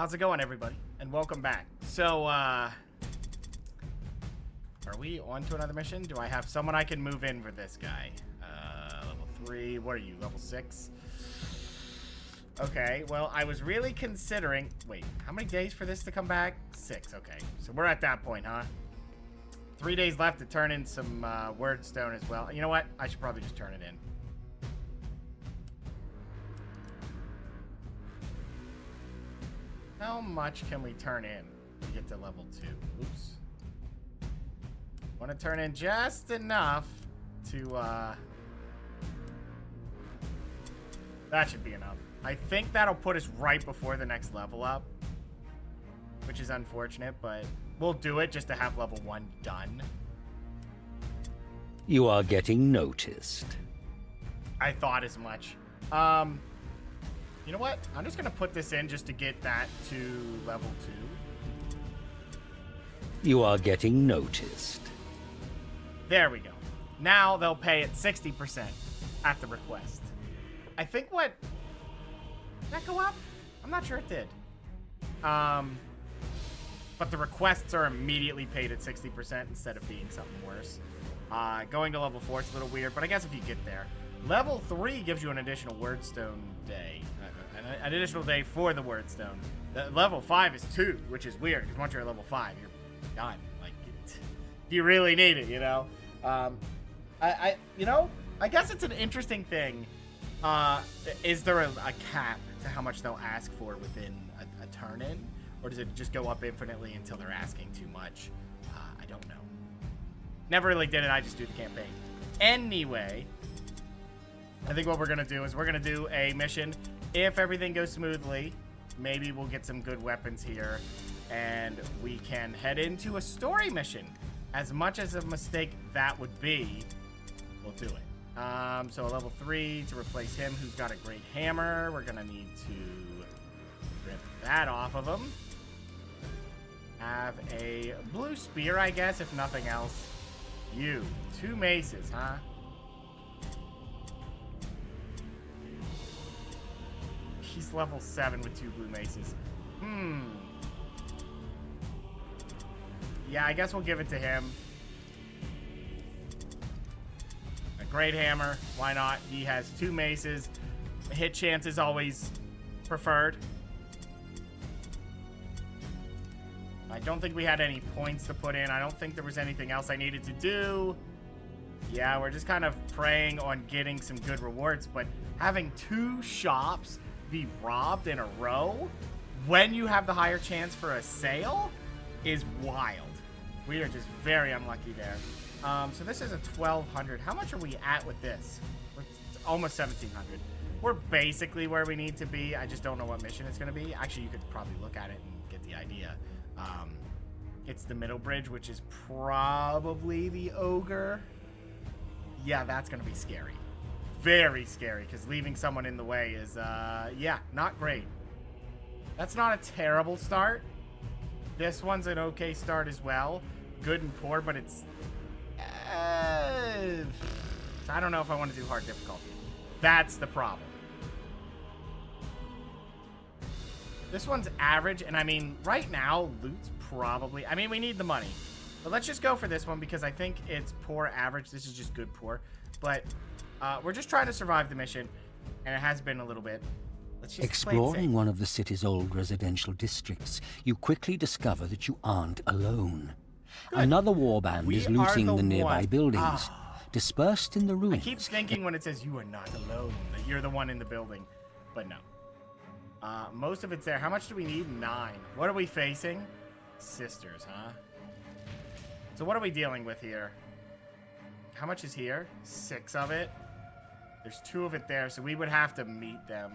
How's it going, everybody? And welcome back. So, are we on to another mission? Do I have someone I can move in for this guy? Level 3. What are you, level 6? Okay, well, I was really considering... Wait, how many days for this to come back? 6, okay. So we're at that point, huh? 3 days left to turn in some wordstone as well. You know what? I should probably just turn it in. How much can we turn in to get to level 2? Oops. Want to turn in just enough to, that should be enough. I think that'll put us right before the next level up, which is unfortunate, but we'll do it just to have level 1 done. You are getting noticed. I thought as much. You know what? I'm just gonna put this in just to get that to level 2. You are getting noticed. There we go. Now they'll pay at 60% at the request. I think what... Did that go up? I'm not sure it did. But the requests are immediately paid at 60% instead of being something worse. Going to level 4 is a little weird, but I guess if you get there. Level 3 gives you an additional wordstone day. An additional day for the wordstone. Level 5 is 2, which is weird, because once you're at level 5, you're done. Like, you really need it, you know? You know, I guess it's an interesting thing. Is there a cap to how much they'll ask for within a turn-in? Or does it just go up infinitely until they're asking too much? I don't know. Never really did it, I just do the campaign. Anyway, I think what we're going to do is we're going to do a mission. If everything goes smoothly, maybe we'll get some good weapons here, and we can head into a story mission. As much as a mistake that would be, we'll do it. So a level 3 to replace him, who's got a great hammer. We're going to need to rip that off of him. Have a blue spear, I guess, if nothing else. You. 2 maces, huh? He's level 7 with 2 blue maces. Yeah, I guess we'll give it to him. A great hammer. Why not? He has 2 maces. Hit chance is always preferred. I don't think we had any points to put in. I don't think there was anything else I needed to do. Yeah, we're just kind of preying on getting some good rewards, but having 2 shops be robbed in a row when you have the higher chance for a sale is wild. We are just very unlucky there. So this is a 1200. How much are we at with this? We're almost 1700. We're basically where we need to be. I just don't know what mission it's going to be. Actually, you could probably look at it and get the idea. It's the middle bridge, which is probably the ogre. Yeah, that's going to be scary. Very scary, because leaving someone in the way is, yeah, not great. That's not a terrible start. This one's an okay start as well. Good and poor, but it's... I don't know if I want to do hard difficulty. That's the problem. This one's average, and I mean, right now, loot's probably... I mean, we need the money. But let's just go for this one, because I think it's poor average. This is just good poor. But... we're just trying to survive the mission, and it has been a little bit. Let's just Exploring one of the city's old residential districts, you quickly discover that you aren't alone. Good. Another warband is looting the nearby buildings, Ah. dispersed in the ruins. I keep thinking when it says you are not alone, that you're the one in the building, but no. Most of it's there. How much do we need? 9. What are we facing? Sisters, huh? So what are we dealing with here? How much is here? 6 of it. There's 2 of it there, so we would have to meet them.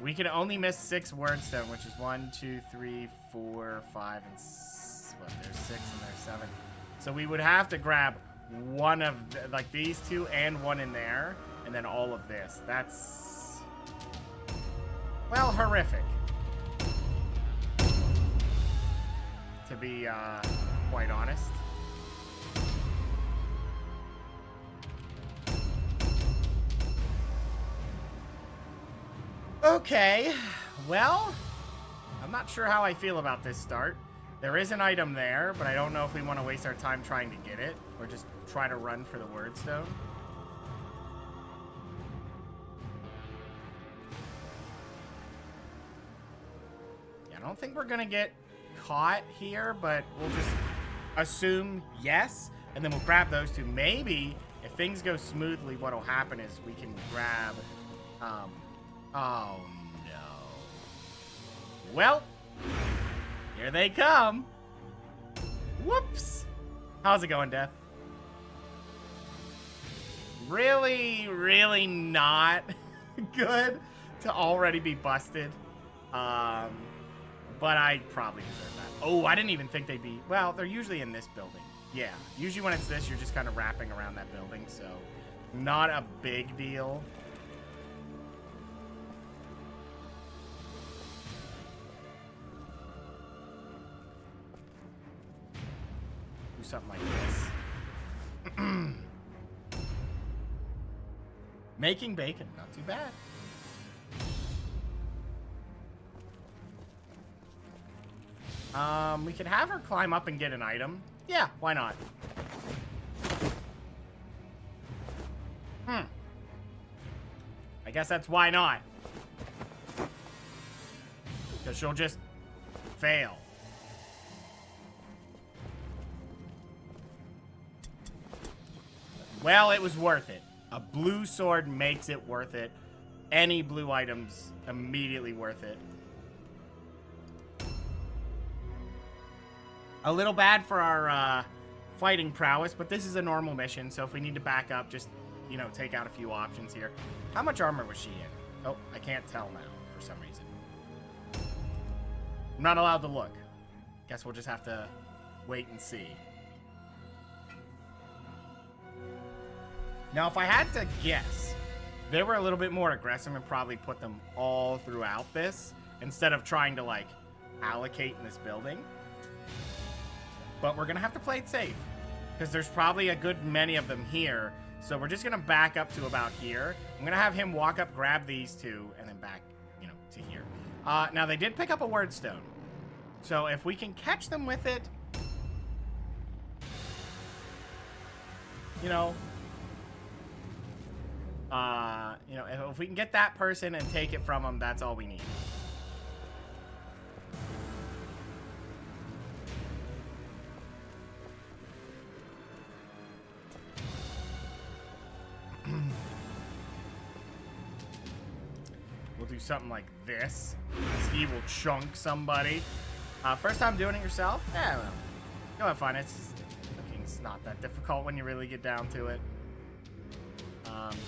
We can only miss 6 wordstone, which is 1, 2, 3, 4, 5, and what? There's 6 and there's 7. So we would have to grab one of like these 2 and 1 in there, and then all of this. That's, well, horrific. To be quite honest. Okay, well, I'm not sure how I feel about this start. There is an item there, but I don't know if we want to waste our time trying to get it or just try to run for the wordstone. Yeah, I don't think we're going to get caught here, but we'll just assume yes, and then we'll grab those two. Maybe if things go smoothly, what'll happen is we can grab, oh no. Well, here they come. Whoops. How's it going, Death? Really, really not good to already be busted. But I probably deserve that. Oh, I didn't even think they'd be... Well, they're usually in this building. Yeah, usually when it's this, you're just kind of wrapping around that building, so not a big deal. Do something like this. Making bacon, not too bad. We could have her climb up and get an item. Yeah, why not? I guess that's why not. Because she'll just fail. Well, it was worth it. A blue sword makes it worth it. Any blue items immediately worth it. A little bad for our fighting prowess, but this is a normal mission, so if we need to back up, just, you know, take out a few options here. How much armor was she in? Oh, I can't tell now for some reason. I'm not allowed to look. Guess we'll just have to wait and see. Now, if I had to guess, they were a little bit more aggressive and probably put them all throughout this instead of trying to, like, allocate in this building. But we're going to have to play it safe because there's probably a good many of them here. So we're just going to back up to about here. I'm going to have him walk up, grab these two, and then back, you know, to here. Now, they did pick up a wordstone. So if we can catch them with it, you know, if we can get that person and take it from them, that's all we need. We'll do something like this. He will chunk somebody. First time doing it yourself? Yeah, well, you'll have fun. It's not that difficult when you really get down to it.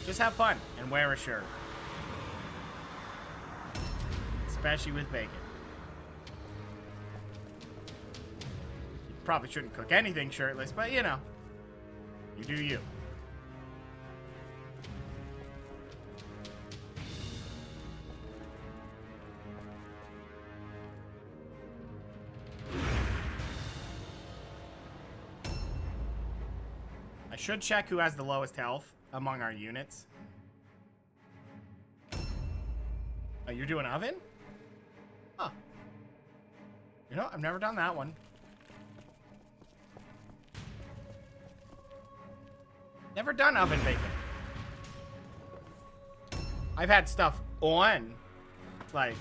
Just have fun and wear a shirt. Especially with bacon. You probably shouldn't cook anything shirtless, but you know. You do you. I should check who has the lowest health among our units. Oh, you're doing oven? Huh. You know, I've never done that one. Never done oven bacon. I've had stuff on, like,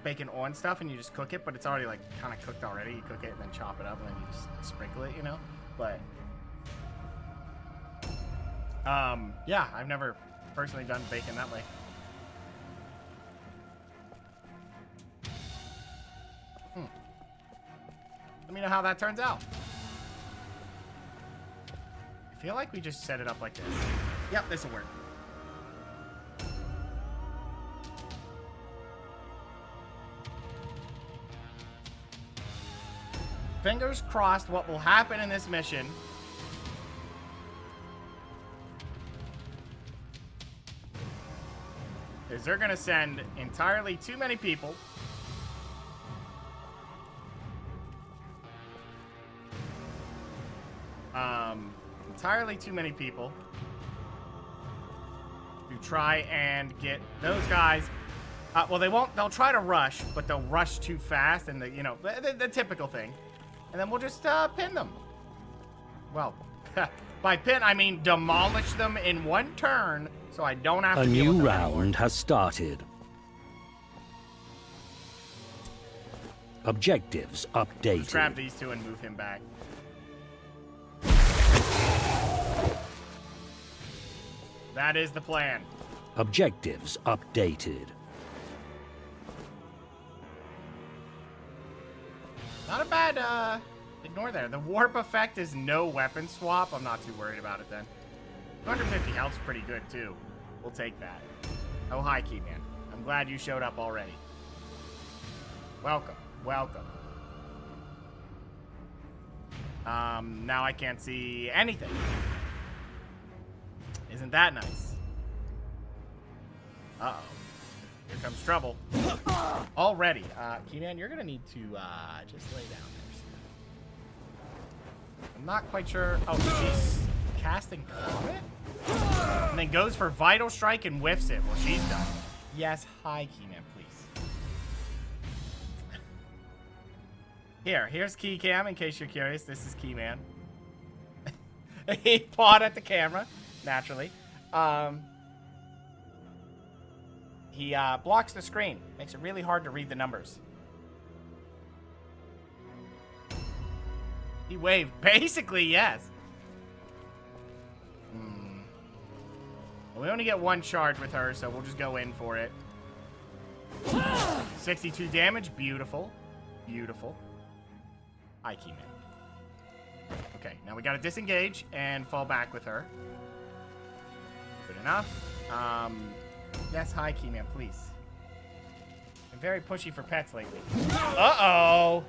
bacon on stuff, and you just cook it, but it's already, like, kind of cooked already. You cook it and then chop it up, and then you just sprinkle it, you know? But, yeah, I've never personally done bacon that way. Let me know how that turns out. I feel like we just set it up like this. Yep, this will work. Fingers crossed what will happen in this mission is they're going to send entirely too many people. Entirely too many people to to try and get those guys. Well, they won't. They'll try to rush, but they'll rush too fast, and the typical thing. And then we'll just pin them. Well, by pin I mean demolish them in one turn, so I don't have to. A deal new with them round anymore. has started. Objectives updated. Let's grab these two and move him back. That is the plan. Objectives updated. Not a bad, ignore there. The warp effect is no weapon swap. I'm not too worried about it then. 250 health's pretty good, too. We'll take that. Oh, hi, Keyman. I'm glad you showed up already. Welcome. Welcome. Now I can't see anything. Isn't that nice? Uh-oh. Here comes trouble. Already. Keenan, you're going to need to just lay down there. I'm not quite sure. Oh, she's casting Comet? And then goes for Vital Strike and whiffs it. Well, she's done. Yes, hi, Keenan, please. Here's Keycam, in case you're curious. This is Keyman. He pawed at the camera, naturally. He blocks the screen. Makes it really hard to read the numbers. He waved. Basically, yes. Well, we only get one charge with her, so we'll just go in for it. 62 damage. Beautiful. Beautiful. Hi, Keyman. Okay, now we gotta disengage and fall back with her. Good enough. Yes, hi, Keyman, please. I'm very pushy for pets lately. Uh-oh!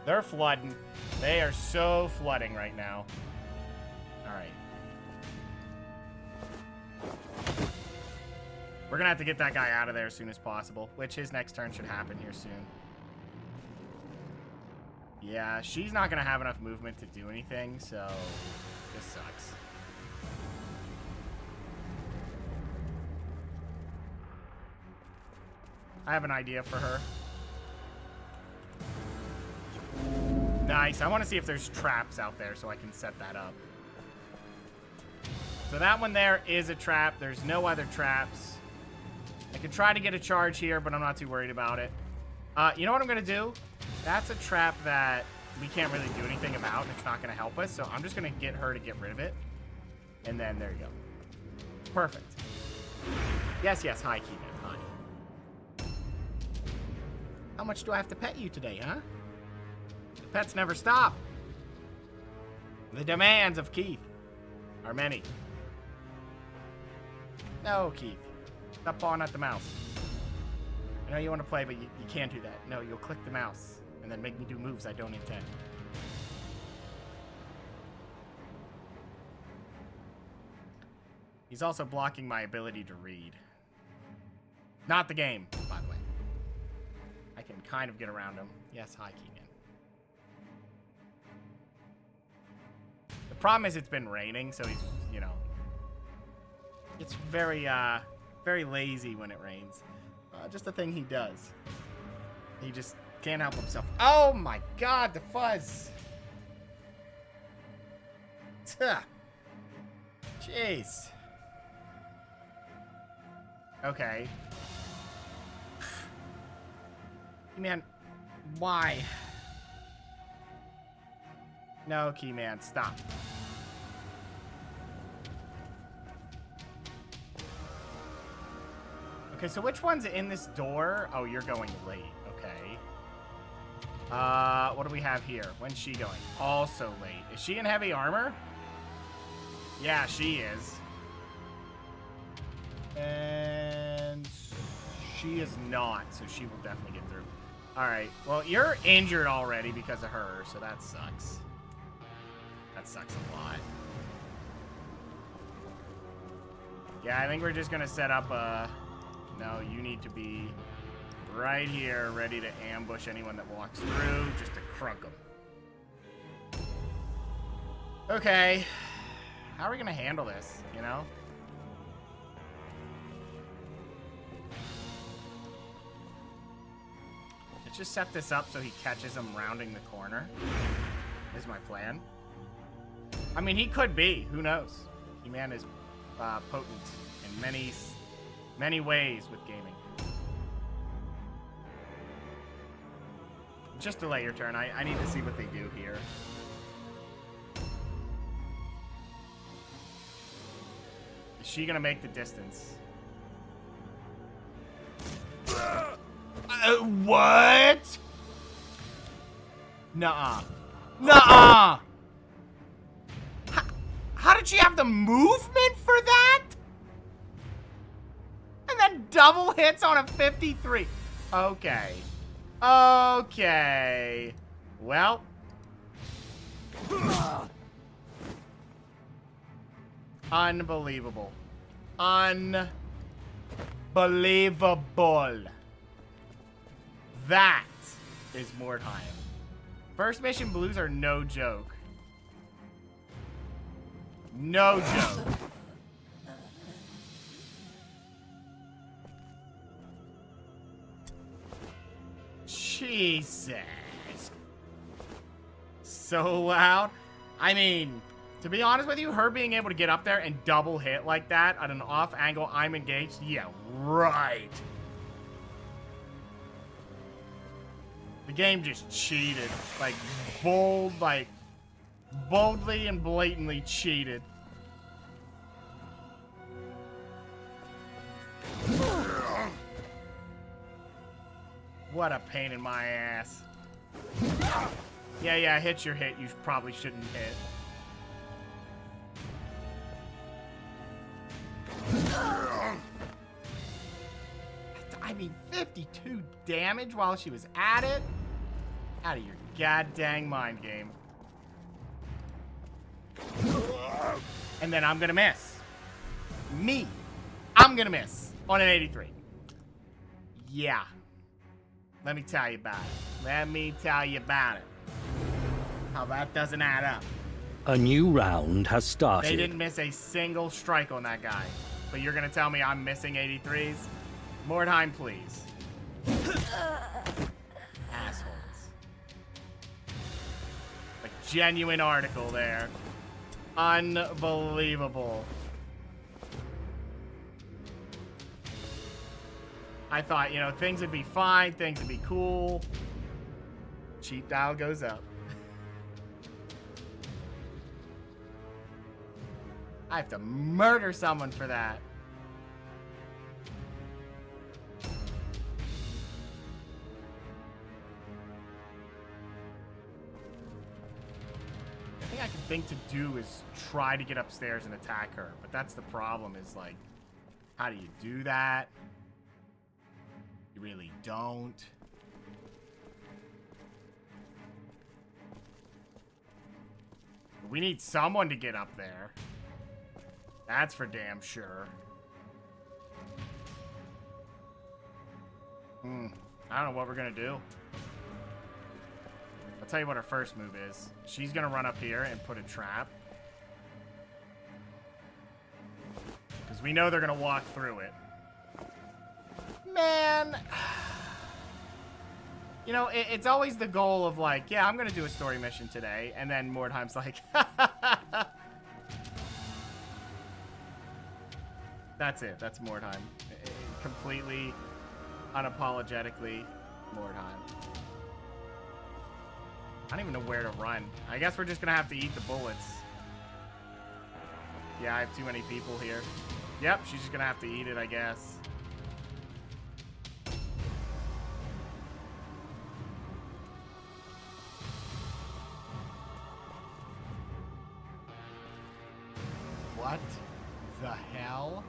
They're flooding. They are so flooding right now. Alright. We're gonna have to get that guy out of there as soon as possible, which his next turn should happen here soon. Yeah, she's not gonna have enough movement to do anything, so this sucks. I have an idea for her. Nice. I want to see if there's traps out there so I can set that up. So that one there is a trap. There's no other traps. I can try to get a charge here, but I'm not too worried about it. You know what I'm going to do? That's a trap that we can't really do anything about, and it's not going to help us. So I'm just going to get her to get rid of it. And then there you go. Perfect. Yes, yes. Hi, Keegan. Hi. How much do I have to pet you today, huh? The pets never stop. The demands of Keith are many. No, Keith. Stop pawing at the mouse. I know you want to play, but you can't do that. No, you'll click the mouse and then make me do moves I don't intend. He's also blocking my ability to read. Not the game, by the way. I can kind of get around him. Yes, hi, Keegan. The problem is it's been raining, so he's, you know... It's very, very lazy when it rains. Just a thing he does. He just can't help himself. Oh my god, the fuzz! Tuh. Jeez. Okay. Man, why? No, Keyman, stop. Okay, so which one's in this door? Oh, you're going late. Okay. What do we have here? When's she going? Also late. Is she in heavy armor? Yeah, she is. And she is not, so she will definitely get through. Alright, well, you're injured already because of her, so that sucks. That sucks a lot. Yeah, I think we're just gonna set up a... No, you need to be right here, ready to ambush anyone that walks through, just to crunk them. Okay. How are we gonna handle this, you know? just set this up so he catches him rounding the corner. Is my plan. I mean, he could be. Who knows? He-Man is potent in many ways with gaming. Just delay your turn. I need to see what they do here. Is she gonna make the distance? What? Nuh-uh. Nuh-uh! How did she have the movement for that? And then double hits on a 53. Okay. Okay. Well. Unbelievable. Unbelievable. That is Mordheim. First mission blues are no joke. No joke. Jesus. So loud. I mean, to be honest with you, her being able to get up there and double hit like that at an off angle, I'm engaged. Yeah, right. The game just cheated. Like, boldly and blatantly cheated. What a pain in my ass. Yeah, hit your hit you probably shouldn't hit. I mean, 52 damage while she was at it? Out of your goddamn mind game. And then I'm gonna miss. I'm gonna miss on an 83. Yeah. Let me tell you about it. Let me tell you about it. How that doesn't add up. A new round has started. They didn't miss a single strike on that guy. But you're gonna tell me I'm missing 83s? Mordheim, please. Assholes. A genuine article there. Unbelievable. I thought, you know, things would be fine, things would be cool. Cheat dial goes up. I have to murder someone for that. The thing I can think to do is try to get upstairs and attack her. But that's the problem, is like, how do you do that? You really don't. We need someone to get up there. That's for damn sure. I don't know what we're gonna do. I'll tell you what our first move is. She's gonna run up here and put a trap. Because we know they're gonna walk through it. Man. You know, it's always the goal of like, yeah, I'm gonna do a story mission today. And then Mordheim's like, That's it. That's Mordheim. Completely, unapologetically Mordheim. I don't even know where to run. I guess we're just gonna have to eat the bullets. Yeah, I have too many people here. Yep, she's just gonna have to eat it, I guess. What the hell?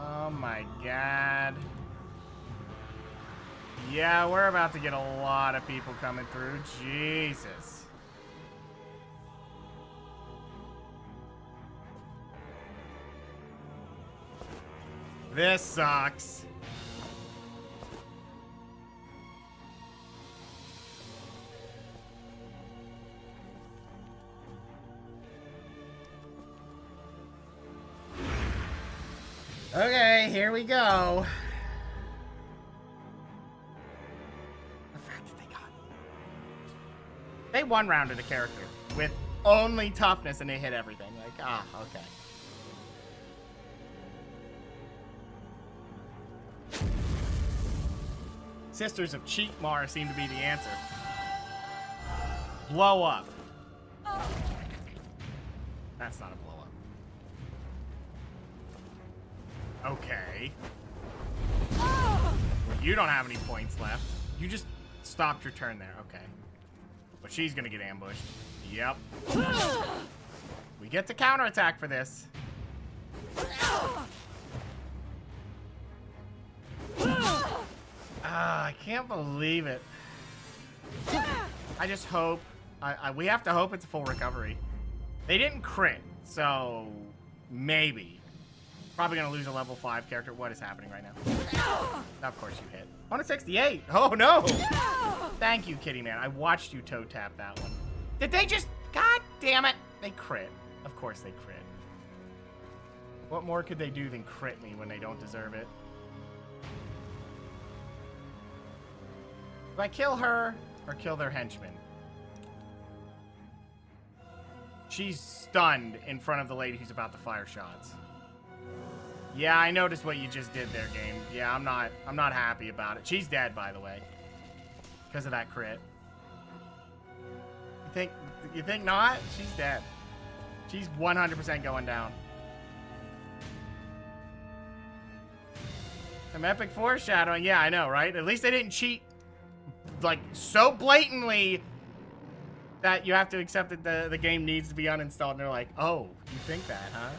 Oh my god. Yeah, we're about to get a lot of people coming through. Jesus. This sucks. Okay, here we go. They one-rounded a character with only toughness and they hit everything. Like, ah, okay. Sisters of Cheatmar seem to be the answer. Blow up. That's not a blow up. Okay. You don't have any points left. You just stopped your turn there. Okay. But she's gonna get ambushed. Yep. We get to counterattack for this. I can't believe it. I just hope... we have to hope it's a full recovery. They didn't crit, so... maybe. Probably gonna lose a level 5 character. What is happening right now? Of course you hit. 168! Oh no! Thank you, Kitty Man. I watched you toe tap that one. Did they just... God damn it! They crit. Of course they crit. What more could they do than crit me when they don't deserve it? Do I kill her or kill their henchman? She's stunned in front of the lady who's about to fire shots. Yeah, I noticed what you just did there, game. Yeah, I'm not happy about it. She's dead, by the way, because of that crit. You think not? She's dead. She's 100% going down. Some epic foreshadowing. Yeah, I know, right? At least they didn't cheat like so blatantly that you have to accept that the game needs to be uninstalled, and they're like, oh, you think that, huh?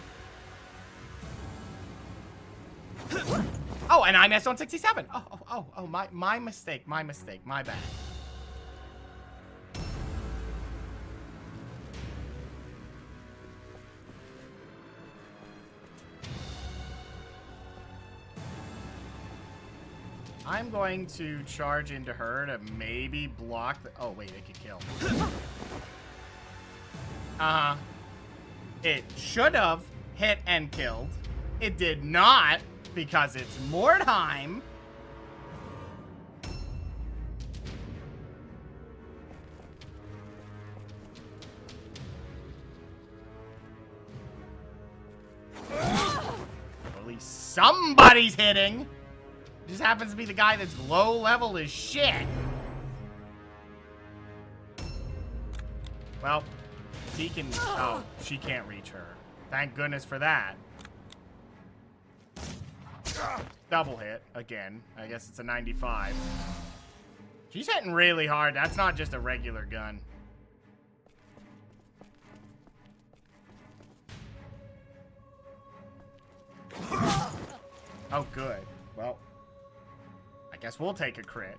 Oh, and I missed on 67. Oh, my mistake, my bad. I'm going to charge into her to maybe block the... Oh, wait, they could kill. It should have hit and killed. It did not, because it's Mordheim. At least somebody's hitting. Just happens to be the guy that's low level as shit. Well, he can... Oh, she can't reach her. Thank goodness for that. Double hit again. I guess it's a 95. She's hitting really hard. That's not just a regular gun. Oh, good. Well, I guess we'll take a crit.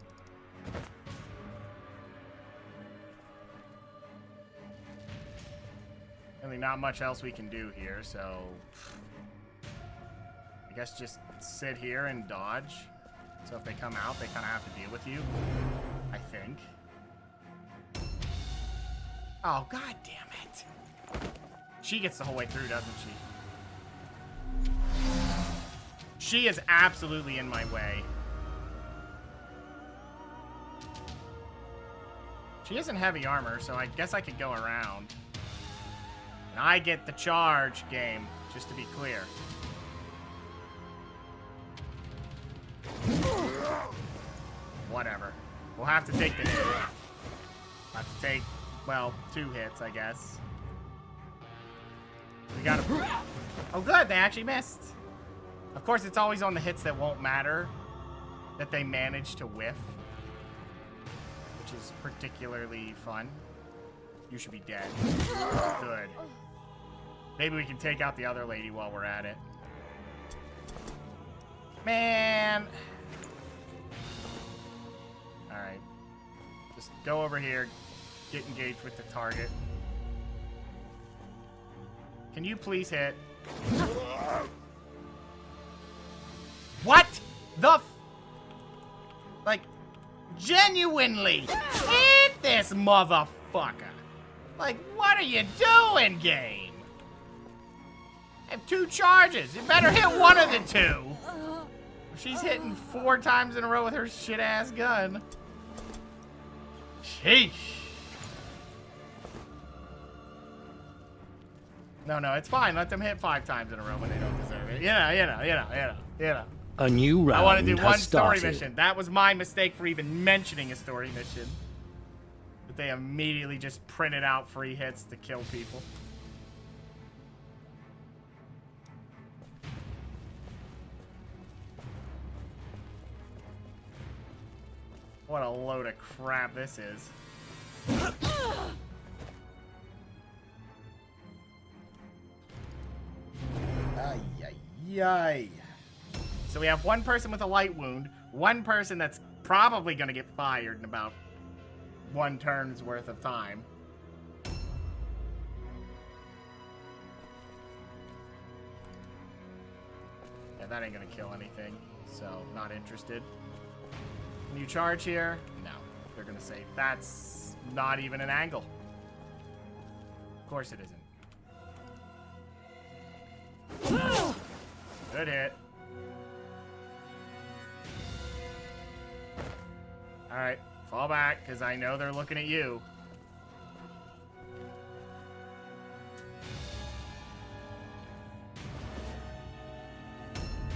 Really not much else we can do here, so... I guess just sit here and dodge. So if they come out, they kind of have to deal with you. I think. Oh, god damn it. She gets the whole way through, doesn't she? She is absolutely in my way. She isn't heavy armor, so I guess I could go around. And I get the charge, game, just to be clear. Whatever. We'll have to take the hit. We'll have to take, well, 2 hits, I guess. We gotta... Oh, good, they actually missed. Of course, it's always on the hits that won't matter that they manage to whiff, which is particularly fun. You should be dead. Good. Maybe we can take out the other lady while we're at it. Man. Alright. Just go over here. Get engaged with the target. Can you please hit? What the like, genuinely hit this motherfucker. Like, what are you doing, game? I have 2 charges. You better hit one of the 2. She's hitting 4 times in a row with her shit-ass gun. Sheesh. No, it's fine. Let them hit 5 times in a row when they don't deserve it. You know. A new round I want to do one has story started. mission. That was my mistake for even mentioning a story mission. But they immediately just printed out free hits to kill people. What a load of crap this is. Ay. So we have one person with a light wound, one person that's probably going to get fired in about 1 turn's worth of time. Yeah, that ain't going to kill anything, so not interested. Can you charge here? No. They're going to say, that's not even an angle. Of course it isn't. Good hit. Alright, fall back, because I know they're looking at you.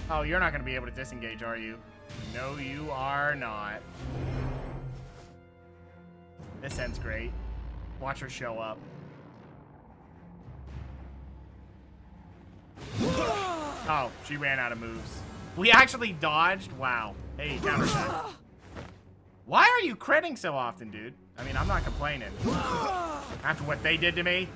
Oh, you're not going to be able to disengage, are you? No, you are not. This ends great. Watch her show up. Oh, she ran out of moves. We actually dodged? Wow. Hey, counterattack. Why are you critting so often, dude? I mean, I'm not complaining. After what they did to me.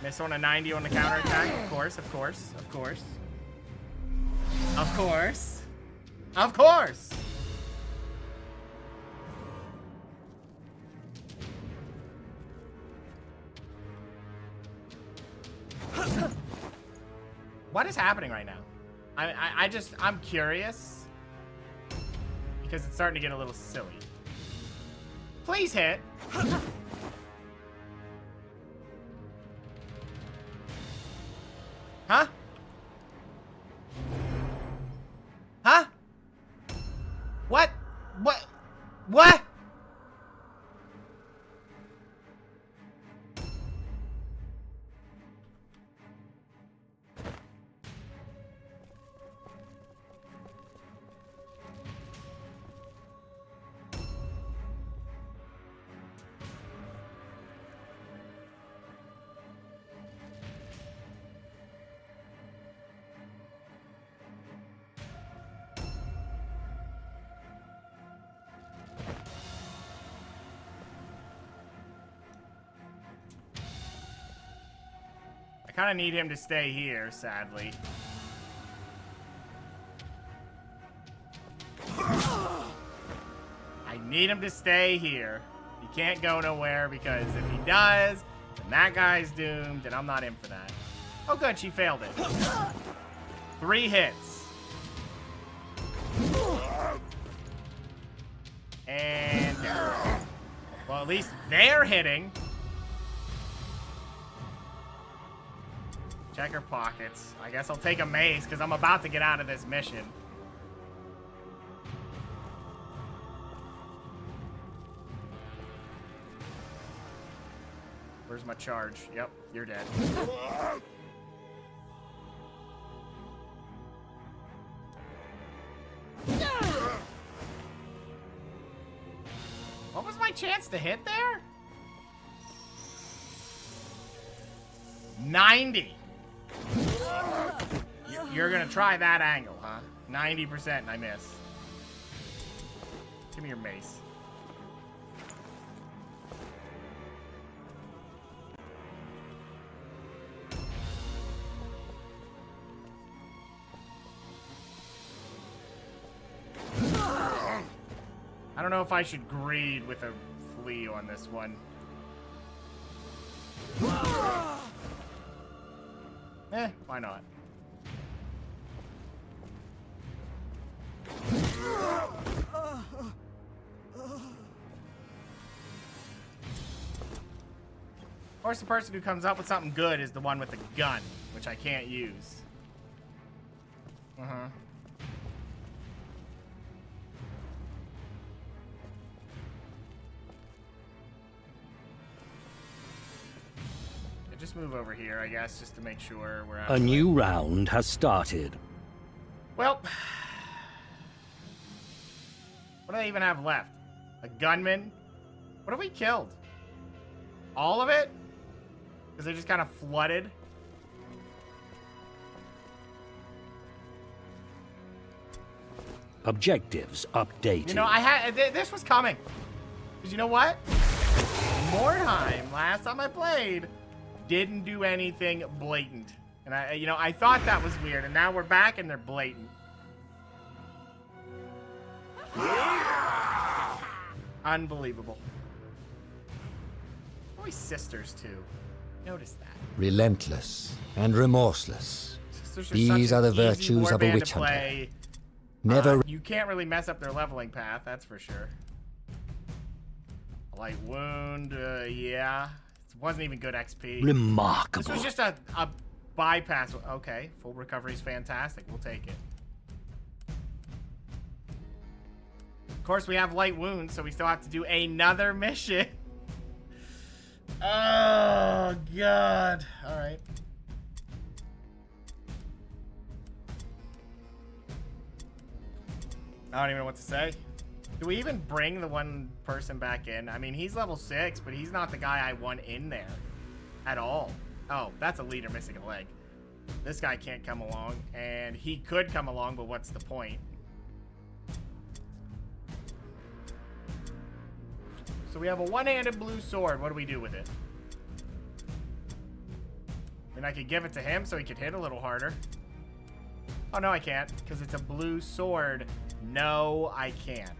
Miss on a 90 on the counterattack. Of course. What is happening right now? I'm curious. Because it's starting to get a little silly. Please hit. Huh? Huh? What? What? I kind of need him to stay here, sadly. I need him to stay here. He can't go nowhere because if he does, then that guy's doomed, and I'm not in for that. Oh, good, she failed it. 3 hits. And... well, at least they're hitting. Check her pockets. I guess I'll take a mace because I'm about to get out of this mission. Where's my charge? Yep, you're dead. What was my chance to hit there? 90. You're gonna try that angle, huh? 90% and I miss. Give me your mace. I don't know if I should greed with a flea on this one. Why not? Of course, the person who comes up with something good is the one with the gun. which I can't use. Uh-huh. Just move over here, I guess, just to make sure we're out. A new round has started. Well, what do they even have left? A gunman? What have we killed? All of it? Because they just kind of flooded. Objectives updated. You know, this was coming. Because you know what? Mordheim, last time I played, didn't do anything blatant. And I thought that was weird, and now we're back and they're blatant. Unbelievable. Always sisters too. Notice that. Relentless and remorseless. Sisters These are the virtues of a witch hunter. play. Never. You can't really mess up their leveling path, that's for sure. Light wound, yeah. It wasn't even good XP. Remarkable. This was just a bypass. Okay, full recovery is fantastic. We'll take it. Of course, we have light wounds, so we still have to do another mission. Oh, God. All right. I don't even know what to say. Do we even bring the one person back in? I mean, he's level 6, but he's not the guy I want in there at all. Oh, that's a leader missing a leg. This guy can't come along, and he could come along, but what's the point? So we have a one-handed blue sword. What do we do with it? I mean, I could give it to him so he could hit a little harder. Oh, no, I can't, because it's a blue sword. No, I can't.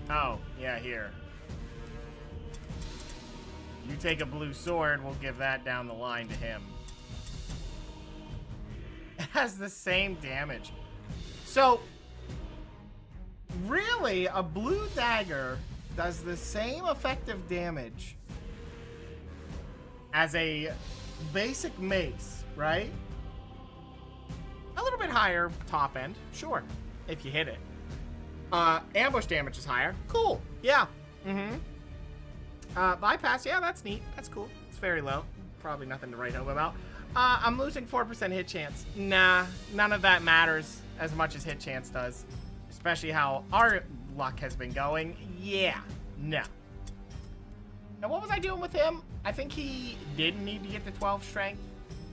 Oh, yeah, here. You take a blue sword, we'll give that down the line to him. It has the same damage. So, really, a blue dagger does the same effective damage as a basic mace, right? A little bit higher top end, sure, if you hit it. Ambush damage is higher. Cool, yeah. Bypass, yeah, that's neat. That's cool. It's very low. Probably nothing to write home about. I'm losing 4% hit chance. Nah, none of that matters as much as hit chance does. Especially how our luck has been going. Yeah, no. Now, what was I doing with him? I think he didn't need to get the 12 strength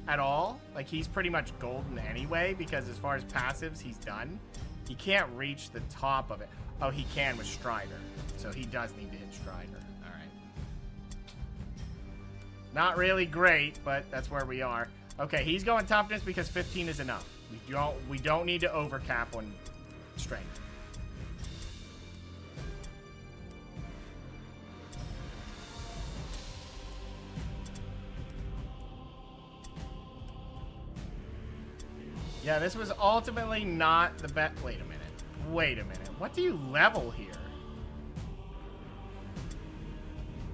at all. Like, he's pretty much golden anyway, because as far as passives, he's done. He can't reach the top of it. Oh, he can with Strider. So he does need to hit Strider. All right. Not really great, but that's where we are. Okay, he's going toughness because 15 is enough. We don't need to overcap on strength. Yeah, this was ultimately not the best. Wait a minute. Wait a minute. What do you level here?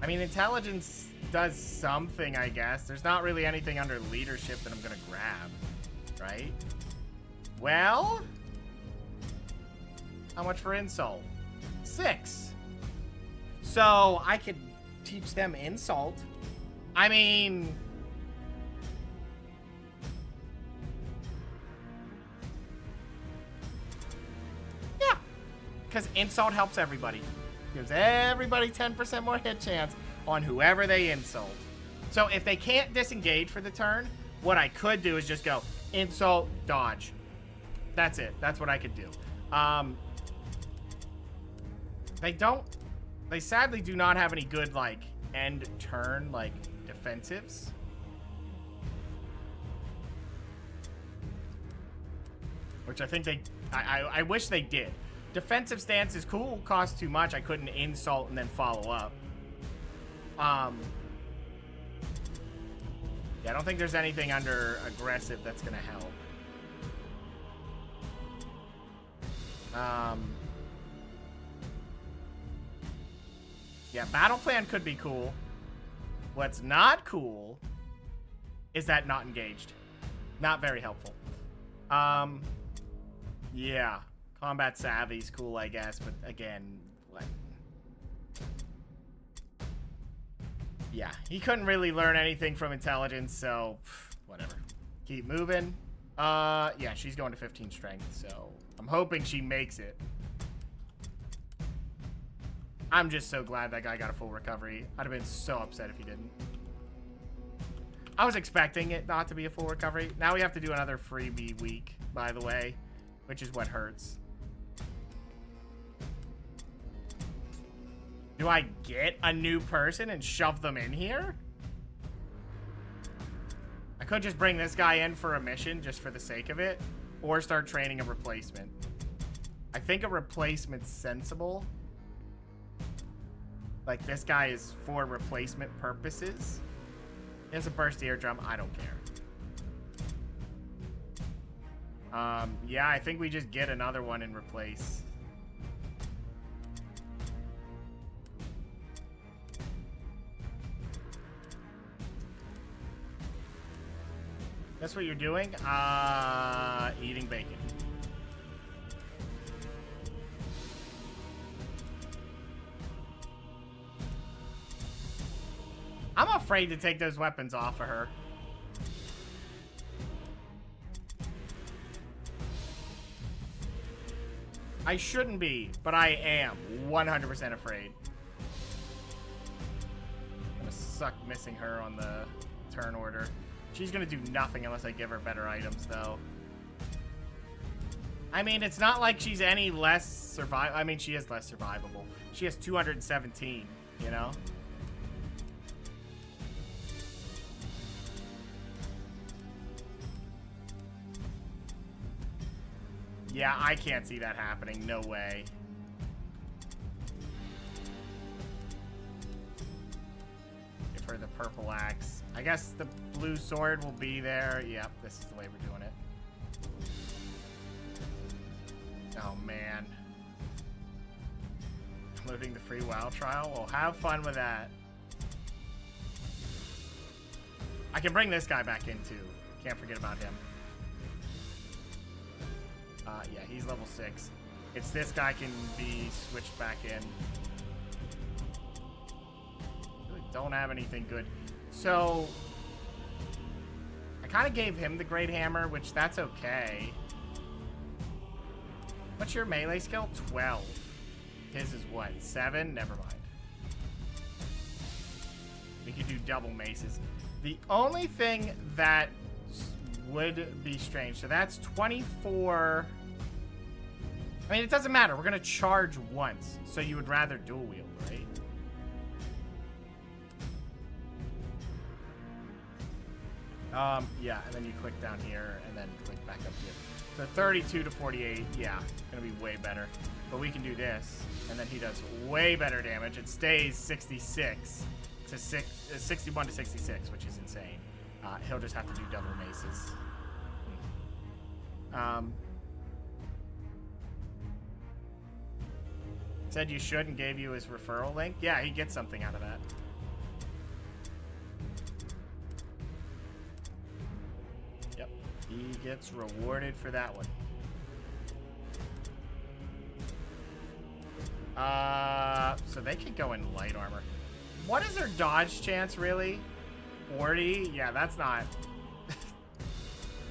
I mean, intelligence does something, I guess. There's not really anything under leadership that I'm gonna grab, right? Well, how much for insult? 6. So I could teach them insult. I mean, yeah, because insult helps everybody. Gives everybody 10% more hit chance on whoever they insult. So if they can't disengage for the turn, what I could do is just go insult, dodge. That's it. That's what I could do. They sadly do not have any good, like, end turn, like, defensives. Which I think I wish they did. Defensive stance is cool, costs too much. I couldn't insult and then follow up. Yeah, I don't think there's anything under aggressive that's gonna help. Yeah, battle plan could be cool. What's not cool is that not engaged. Not very helpful. Yeah. Combat savvy's cool, I guess, but again, what? Yeah, he couldn't really learn anything from intelligence, so whatever. Keep moving. Yeah, she's going to 15 strength, so I'm hoping she makes it. I'm just so glad that guy got a full recovery. I'd have been so upset if he didn't. I was expecting it not to be a full recovery. Now we have to do another freebie week, by the way, which is what hurts. Do I get a new person and shove them in here? I could just bring this guy in for a mission just for the sake of it, or start training a replacement. I think a replacement's sensible. Like, this guy is for replacement purposes. He has a burst eardrum. I don't care. Yeah, I think we just get another one and replace. That's what you're doing? Eating bacon. I'm afraid to take those weapons off of her. I shouldn't be, but I am 100% afraid. I'm gonna suck missing her on the turn order. She's gonna do nothing unless I give her better items, though. I mean, it's not like she's any less I mean, she is less survivable. She has 217, you know? Yeah, I can't see that happening. No way. Give her the purple axe. I guess the blue sword will be there. Yep, this is the way we're doing it. Oh, man. Loading the free WoW trial? Well, have fun with that. I can bring this guy back in, too. Can't forget about him. Yeah, he's level 6. It's this guy can be switched back in. Really don't have anything good. So, I kind of gave him the Great Hammer, which that's okay. What's your melee skill? 12. His is what? 7? Never mind. We could do double maces. The only thing that would be strange, so that's 24. I mean, it doesn't matter. We're going to charge once. So you would rather dual wield, right? Yeah, and then you click down here and then click back up here. So 32 to 48, yeah, going to be way better. But we can do this, and then he does way better damage. It stays 66 to 61 to 66, which is insane. He'll just have to do double maces. Said you should and gave you his referral link. Yeah, he gets something out of that. Yep, he gets rewarded for that one. So they could go in light armor. What is their dodge chance, really? 40? Yeah, that's not...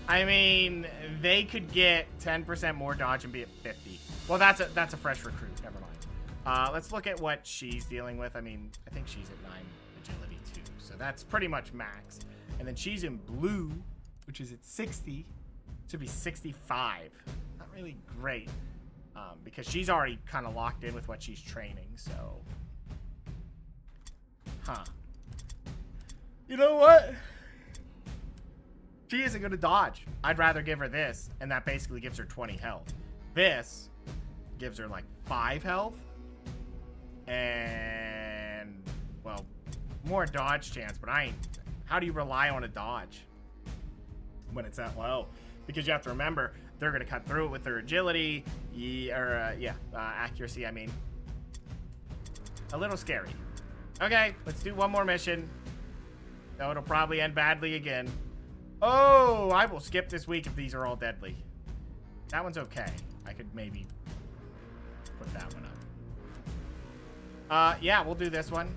I mean, they could get 10% more dodge and be at 50. Well, that's a fresh recruit. Never mind. Let's look at what she's dealing with. I mean, I think she's at 9 agility too, so that's pretty much max. And then she's in blue, which is at 60. Should be 65. Not really great, because she's already kind of locked in with what she's training. So, you know what? She isn't going to dodge. I'd rather give her this, and that basically gives her 20 health. This gives her like 5 health. And, well, more dodge chance, but how do you rely on a dodge when it's that low? Because you have to remember, they're going to cut through it with their agility, accuracy, I mean. A little scary. Okay, let's do one more mission. Though it'll probably end badly again. Oh, I will skip this week if these are all deadly. That one's okay. I could maybe put that one up. Yeah, we'll do this one.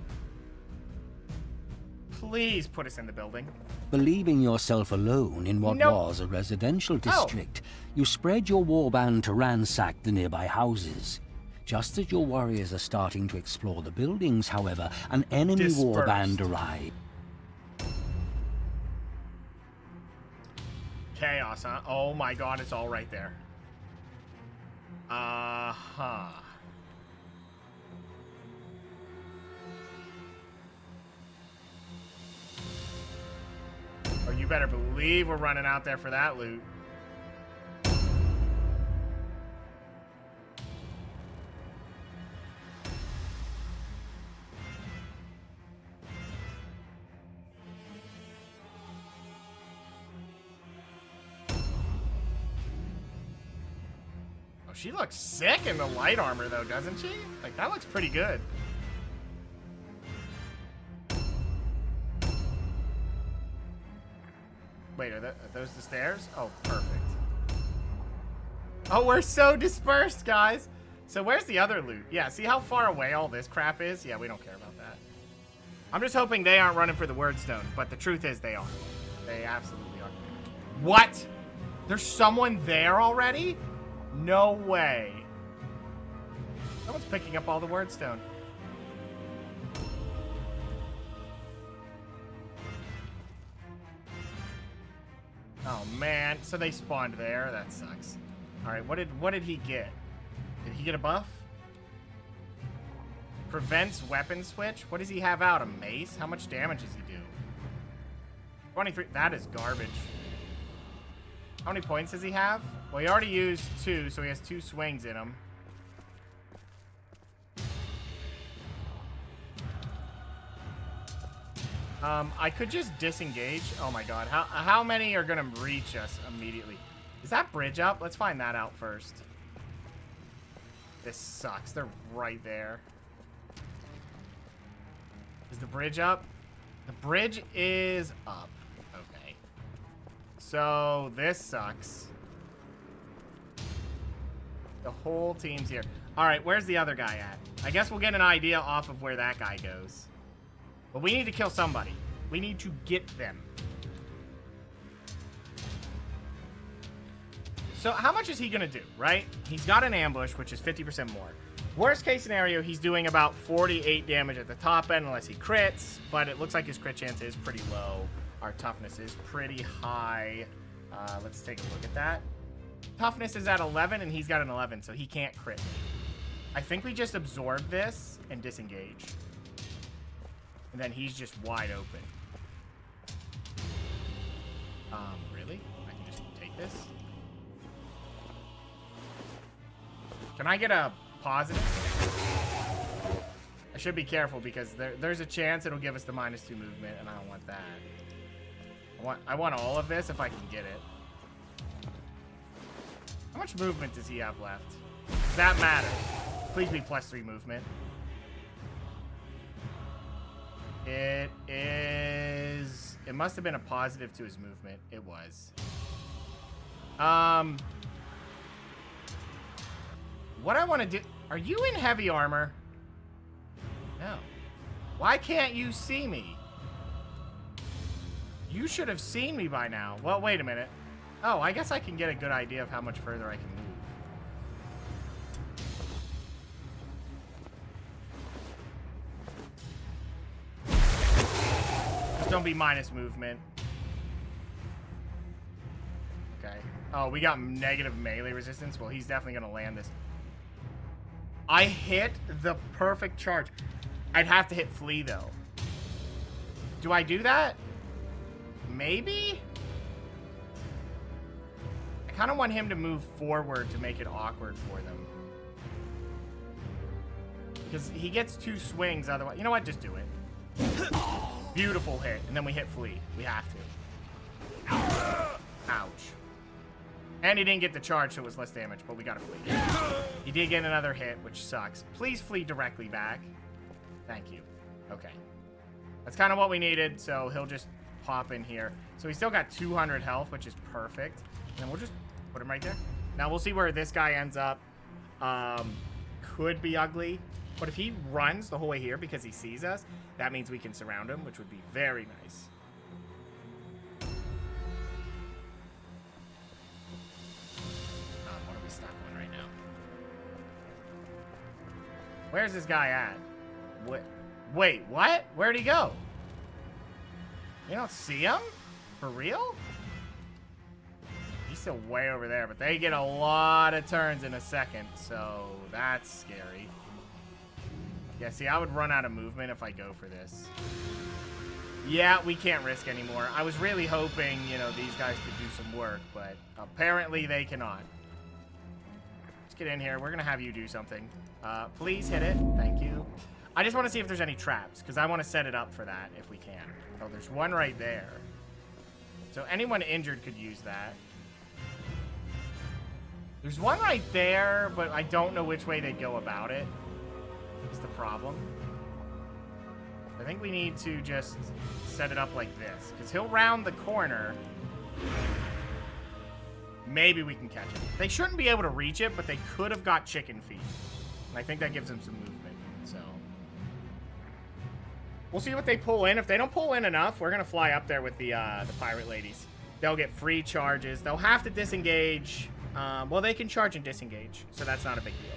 Please put us in the building. Believing yourself alone in what was a residential district, you spread your warband to ransack the nearby houses. Just as your warriors are starting to explore the buildings, however, an enemy warband arrives. Chaos, huh? Oh my god, it's all right there. Uh-huh. Oh, you better believe we're running out there for that loot. Oh, she looks sick in the light armor, though, doesn't she? Like, that looks pretty good. Wait, are those the stairs? Oh, perfect. Oh, we're so dispersed, guys. So where's the other loot? Yeah, see how far away all this crap is? Yeah, we don't care about that. I'm just hoping they aren't running for the Wordstone, but the truth is they are. They absolutely are. What? There's someone there already? No way. Someone's picking up all the Wordstone. Oh man, so they spawned there. That sucks. All right, what did he get? Did he get a buff? Prevents weapon switch. What does he have out? A mace? How much damage does he do? 23. That is garbage. How many points does he have? Well, he already used 2, so he has 2 swings in him. I could just disengage. Oh my god. How many are gonna reach us immediately? Is that bridge up? Let's find that out first. This sucks. They're right there. Is the bridge up? The bridge is up. Okay. So this sucks. The whole team's here. Alright, where's the other guy at? I guess we'll get an idea off of where that guy goes. But we need to kill somebody. We need to get them. So how much is he going to do, right? He's got an ambush, which is 50% more. Worst case scenario, he's doing about 48 damage at the top end unless he crits. But it looks like his crit chance is pretty low. Our toughness is pretty high. Let's take a look at that. Toughness is at 11 and he's got an 11, so he can't crit. I think we just absorb this and disengage. And then he's just wide open. Really? I can just take this? Can I get a positive? I should be careful because there's a chance it'll give us the -2 movement, and I don't want that. I want all of this if I can get it. How much movement does he have left? Does that matter? Please be +3 movement. It is... It must have been a positive to his movement. It was. What I want to do... Are you in heavy armor? No. Why can't you see me? You should have seen me by now. Well, wait a minute. Oh, I guess I can get a good idea of how much further I can move. Don't be minus movement. Okay. Oh, we got negative melee resistance. Well, he's definitely going to land this. I hit the perfect charge. I'd have to hit flee, though. Do I do that? Maybe? I kind of want him to move forward to make it awkward for them. Because he gets 2 swings otherwise. You know what? Just do it. Beautiful hit, and then we hit flee. We have to. Ouch. And he didn't get the charge, so it was less damage, but we got to flee. He did get another hit, which sucks. Please flee directly back. Thank you. Okay. That's kind of what we needed, so he'll just pop in here. So he's still got 200 health, which is perfect. And we'll just put him right there. Now we'll see where this guy ends up. Could be ugly. But if he runs the whole way here because he sees us, that means we can surround him, which would be very nice. What are we stuck on right now? Where's this guy at? Wait, what? Where'd he go? You don't see him? For real? He's still way over there, but they get a lot of turns in a second, so that's scary. Yeah, see, I would run out of movement if I go for this. Yeah, we can't risk anymore. I was really hoping, you know, these guys could do some work, but apparently they cannot. Let's get in here. We're going to have you do something. Please hit it. Thank you. I just want to see if there's any traps, because I want to set it up for that if we can. Oh, there's one right there. So anyone injured could use that. There's one right there, but I don't know which way they'd go about it. Is the problem. I think we need to just set it up like this, because he'll round the corner. Maybe we can catch him. They shouldn't be able to reach it, but they could have got chicken feet. And I think that gives them some movement. So we'll see what they pull in. If they don't pull in enough, we're gonna fly up there with the pirate ladies. They'll get free charges. They'll have to disengage. Well, they can charge and disengage, so that's not a big deal.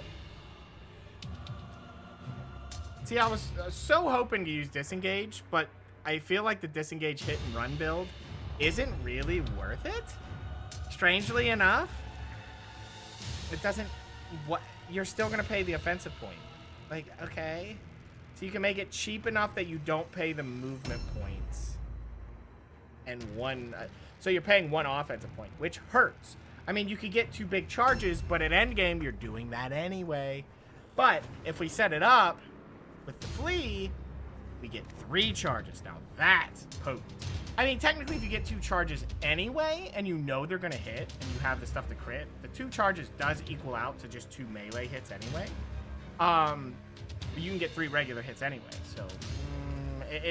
See, I was so hoping to use disengage, but I feel like the disengage hit and run build isn't really worth it. Strangely enough, it doesn't. What you're still gonna pay the offensive point. Like, okay, so you can make it cheap enough that you don't pay the movement points, and one. So you're paying one offensive point, which hurts. I mean, you could get 2 big charges, but at endgame you're doing that anyway. But if we set it up with the flea, we get 3 charges. Now that's potent. I mean, technically, if you get 2 charges anyway, and you know they're gonna hit, and you have the stuff to crit, the 2 charges does equal out to just 2 melee hits anyway. But you can get 3 regular hits anyway. So,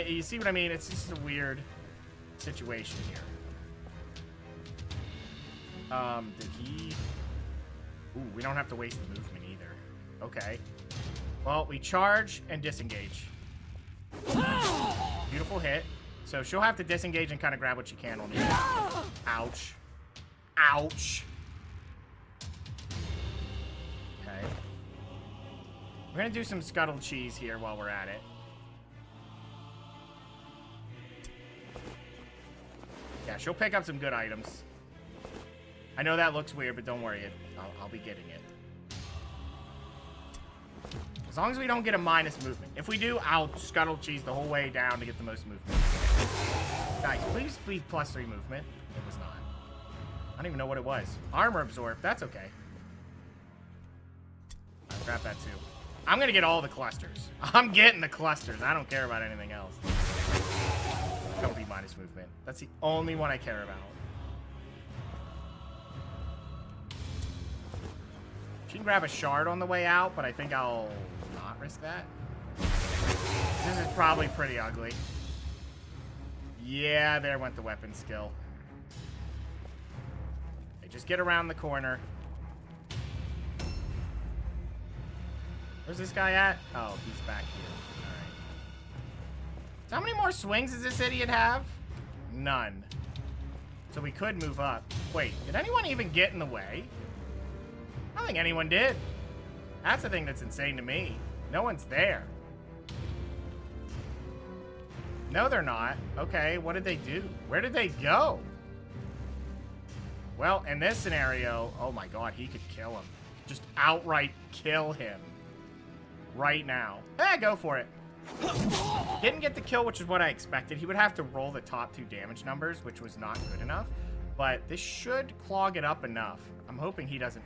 you see what I mean? It's just a weird situation here. Did he? Ooh, we don't have to waste the movement either. Okay. Well, we charge and disengage. Beautiful hit. So she'll have to disengage and kind of grab what she can on the end. Ouch. Ouch. Okay. We're going to do some scuttle cheese here while we're at it. Yeah, she'll pick up some good items. I know that looks weird, but don't worry. I'll be getting it. As long as we don't get a minus movement. If we do, I'll scuttle cheese the whole way down to get the most movement. Guys, please be +3 movement. It was not. I don't even know what it was. Armor absorb. That's okay. I'll grab that too. I'm going to get all the clusters. I'm getting the clusters. I don't care about anything else. Don't be minus movement. That's the only one I care about. She can grab a shard on the way out, but I think I'll not risk that. This is probably pretty ugly. Yeah, there went the weapon skill. Okay, just get around the corner. Where's this guy at? Oh, he's back here. All right. So how many more swings does this idiot have? None. So we could move up. Wait, did anyone even get in the way? I don't think anyone did. That's the thing that's insane to me. No one's there. No, they're not. Okay, what did they do? Where did they go? Well, in this scenario, oh my god, he could kill him. Just outright kill him. Right now. Go for it. Didn't get the kill, which is what I expected. He would have to roll the top 2 damage numbers, which was not good enough. But this should clog it up enough. I'm hoping he doesn't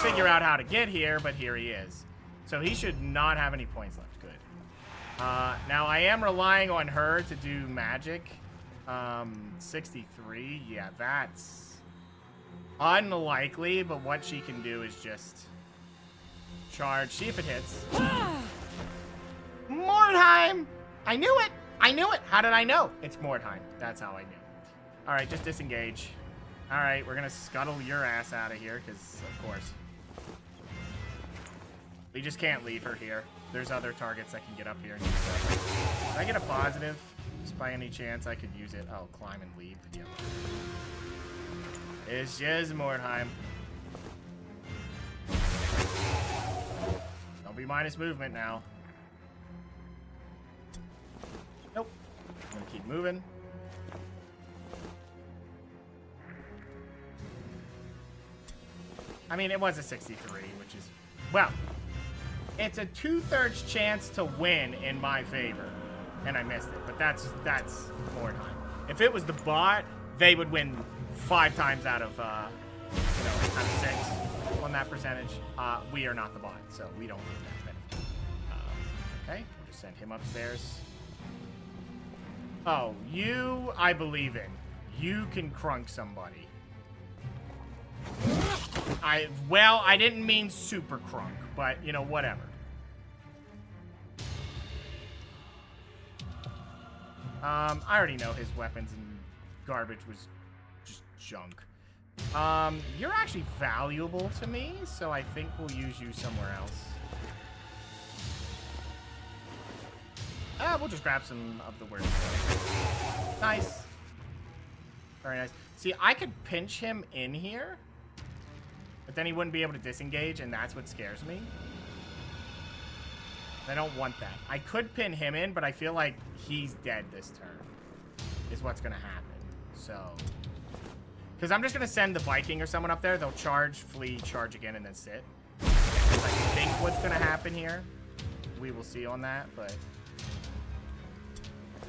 figure out how to get here, but here he is. So he should not have any points left. Good. Now I am relying on her to do magic. 63. Yeah, that's unlikely, but what she can do is just charge. See if it hits. Mordheim! I knew it! I knew it! How did I know? It's Mordheim. That's how I knew. Alright, just disengage. Alright, we're gonna scuttle your ass out of here, because, of course. We just can't leave her here. There's other targets that can get up here and do stuff. Did I get a positive? Just by any chance I could use it. Oh, climb and leap. Yeah. It's just Mordheim. Don't be minus movement now. Nope. I'm gonna keep moving. I mean, it was a 63, which is, well, it's a 2/3 chance to win in my favor. And I missed it, but that's Mordheim. If it was the bot, they would win 5 times out of, out of 6 on that percentage. We are not the bot, so we don't get that benefit. Okay, we'll just send him upstairs. Oh, you, I believe in. You can crunk somebody. Well, I didn't mean super crunk, but, you know, whatever. I already know his weapons and garbage was just junk. You're actually valuable to me, so I think we'll use you somewhere else. We'll just grab some of the words. Nice. Very nice. See, I could pinch him in here, but then he wouldn't be able to disengage, and that's what scares me. I don't want that. I could pin him in, but I feel like he's dead this turn, is what's going to happen. So, because I'm just going to send the Viking or someone up there. They'll charge, flee, charge again, and then sit. I think what's going to happen here. We will see on that, but...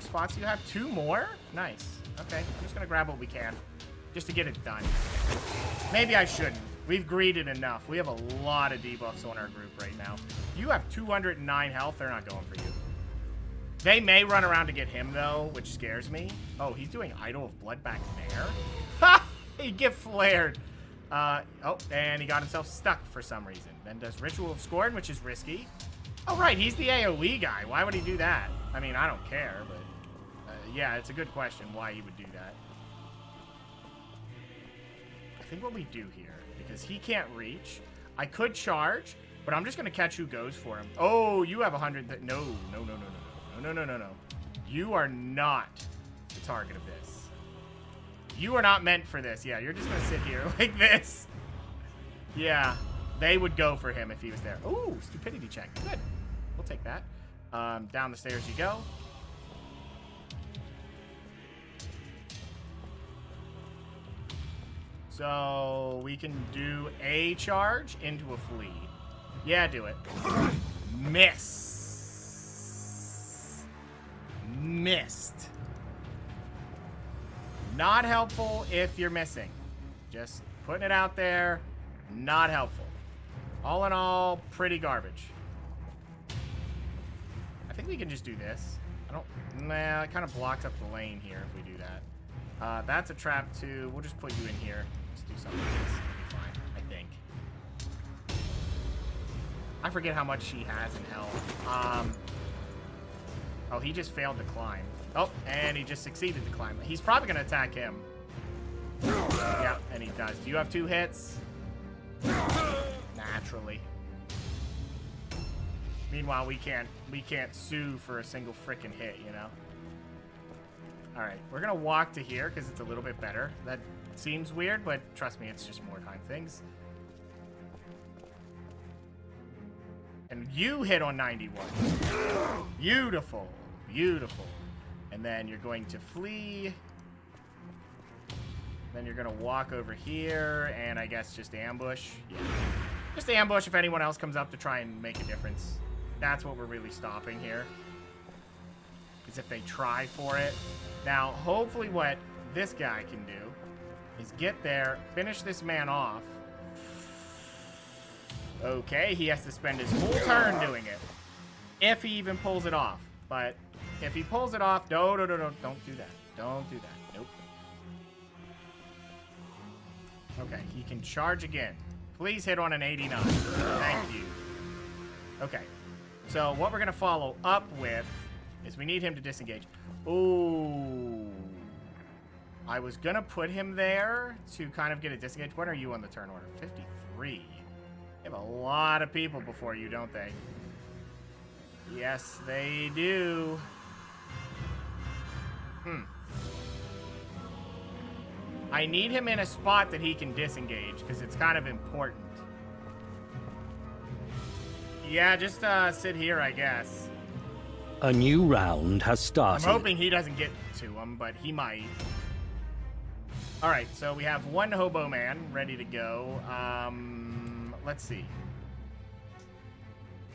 Spots you have 2 more? Nice. Okay, I'm just going to grab what we can, just to get it done. Maybe I shouldn't. We've greeted enough. We have a lot of debuffs on our group right now. You have 209 health. They're not going for you. They may run around to get him, though, which scares me. Oh, he's doing Idol of Blood back there. Ha! He get flared. Oh, and he got himself stuck for some reason. Then does Ritual of Scorn, which is risky. Oh, right. He's the AoE guy. Why would he do that? I mean, I don't care, but... yeah, it's a good question why he would do that. I think what we do here, because he can't reach, I could charge, but I'm just going to catch who goes for him. Oh, you have 100. No. You are not the target of this. You are not meant for this. Yeah, you're just going to sit here like this. Yeah, they would go for him if he was there. Ooh, stupidity check. Good. We'll take that. Down the stairs you go. So we can do a charge into a flee. Yeah, do it. Missed. Not helpful if you're missing. Just putting it out there. Not helpful. All in all, pretty garbage. I think we can just do this. Nah, it kind of blocks up the lane here if we do that. That's a trap too. We'll just put you in here. Let's do something like this. It'll be fine, I think. I forget how much she has in health. Oh, he just failed to climb. Oh, and he just succeeded to climb. He's probably going to attack him. Yeah, and he does. Do you have 2 hits? Naturally. Meanwhile, we can't sue for a single frickin' hit, you know? Alright, we're gonna walk to here because it's a little bit better. That seems weird, but trust me, it's just more time things. And you hit on 91. Beautiful. Beautiful. And then you're going to flee. Then you're gonna walk over here and I guess just ambush. Yeah. Just ambush if anyone else comes up to try and make a difference. That's what we're really stopping here. Is if they try for it. Now, hopefully what this guy can do is get there, finish this man off. Okay, he has to spend his whole turn doing it. If he even pulls it off. But if he pulls it off, no, don't do that. Don't do that. Nope. Okay, he can charge again. Please hit on an 89. Thank you. Okay. So what we're going to follow up with is we need him to disengage. Ooh. I was going to put him there to kind of get a disengage. When are you on the turn order? 53. They have a lot of people before you, don't they? Yes, they do. I need him in a spot that he can disengage, because it's kind of important. Yeah, just sit here, I guess. A new round has started. I'm hoping he doesn't get to him, but he might. All right, so we have one hobo man ready to go. Let's see.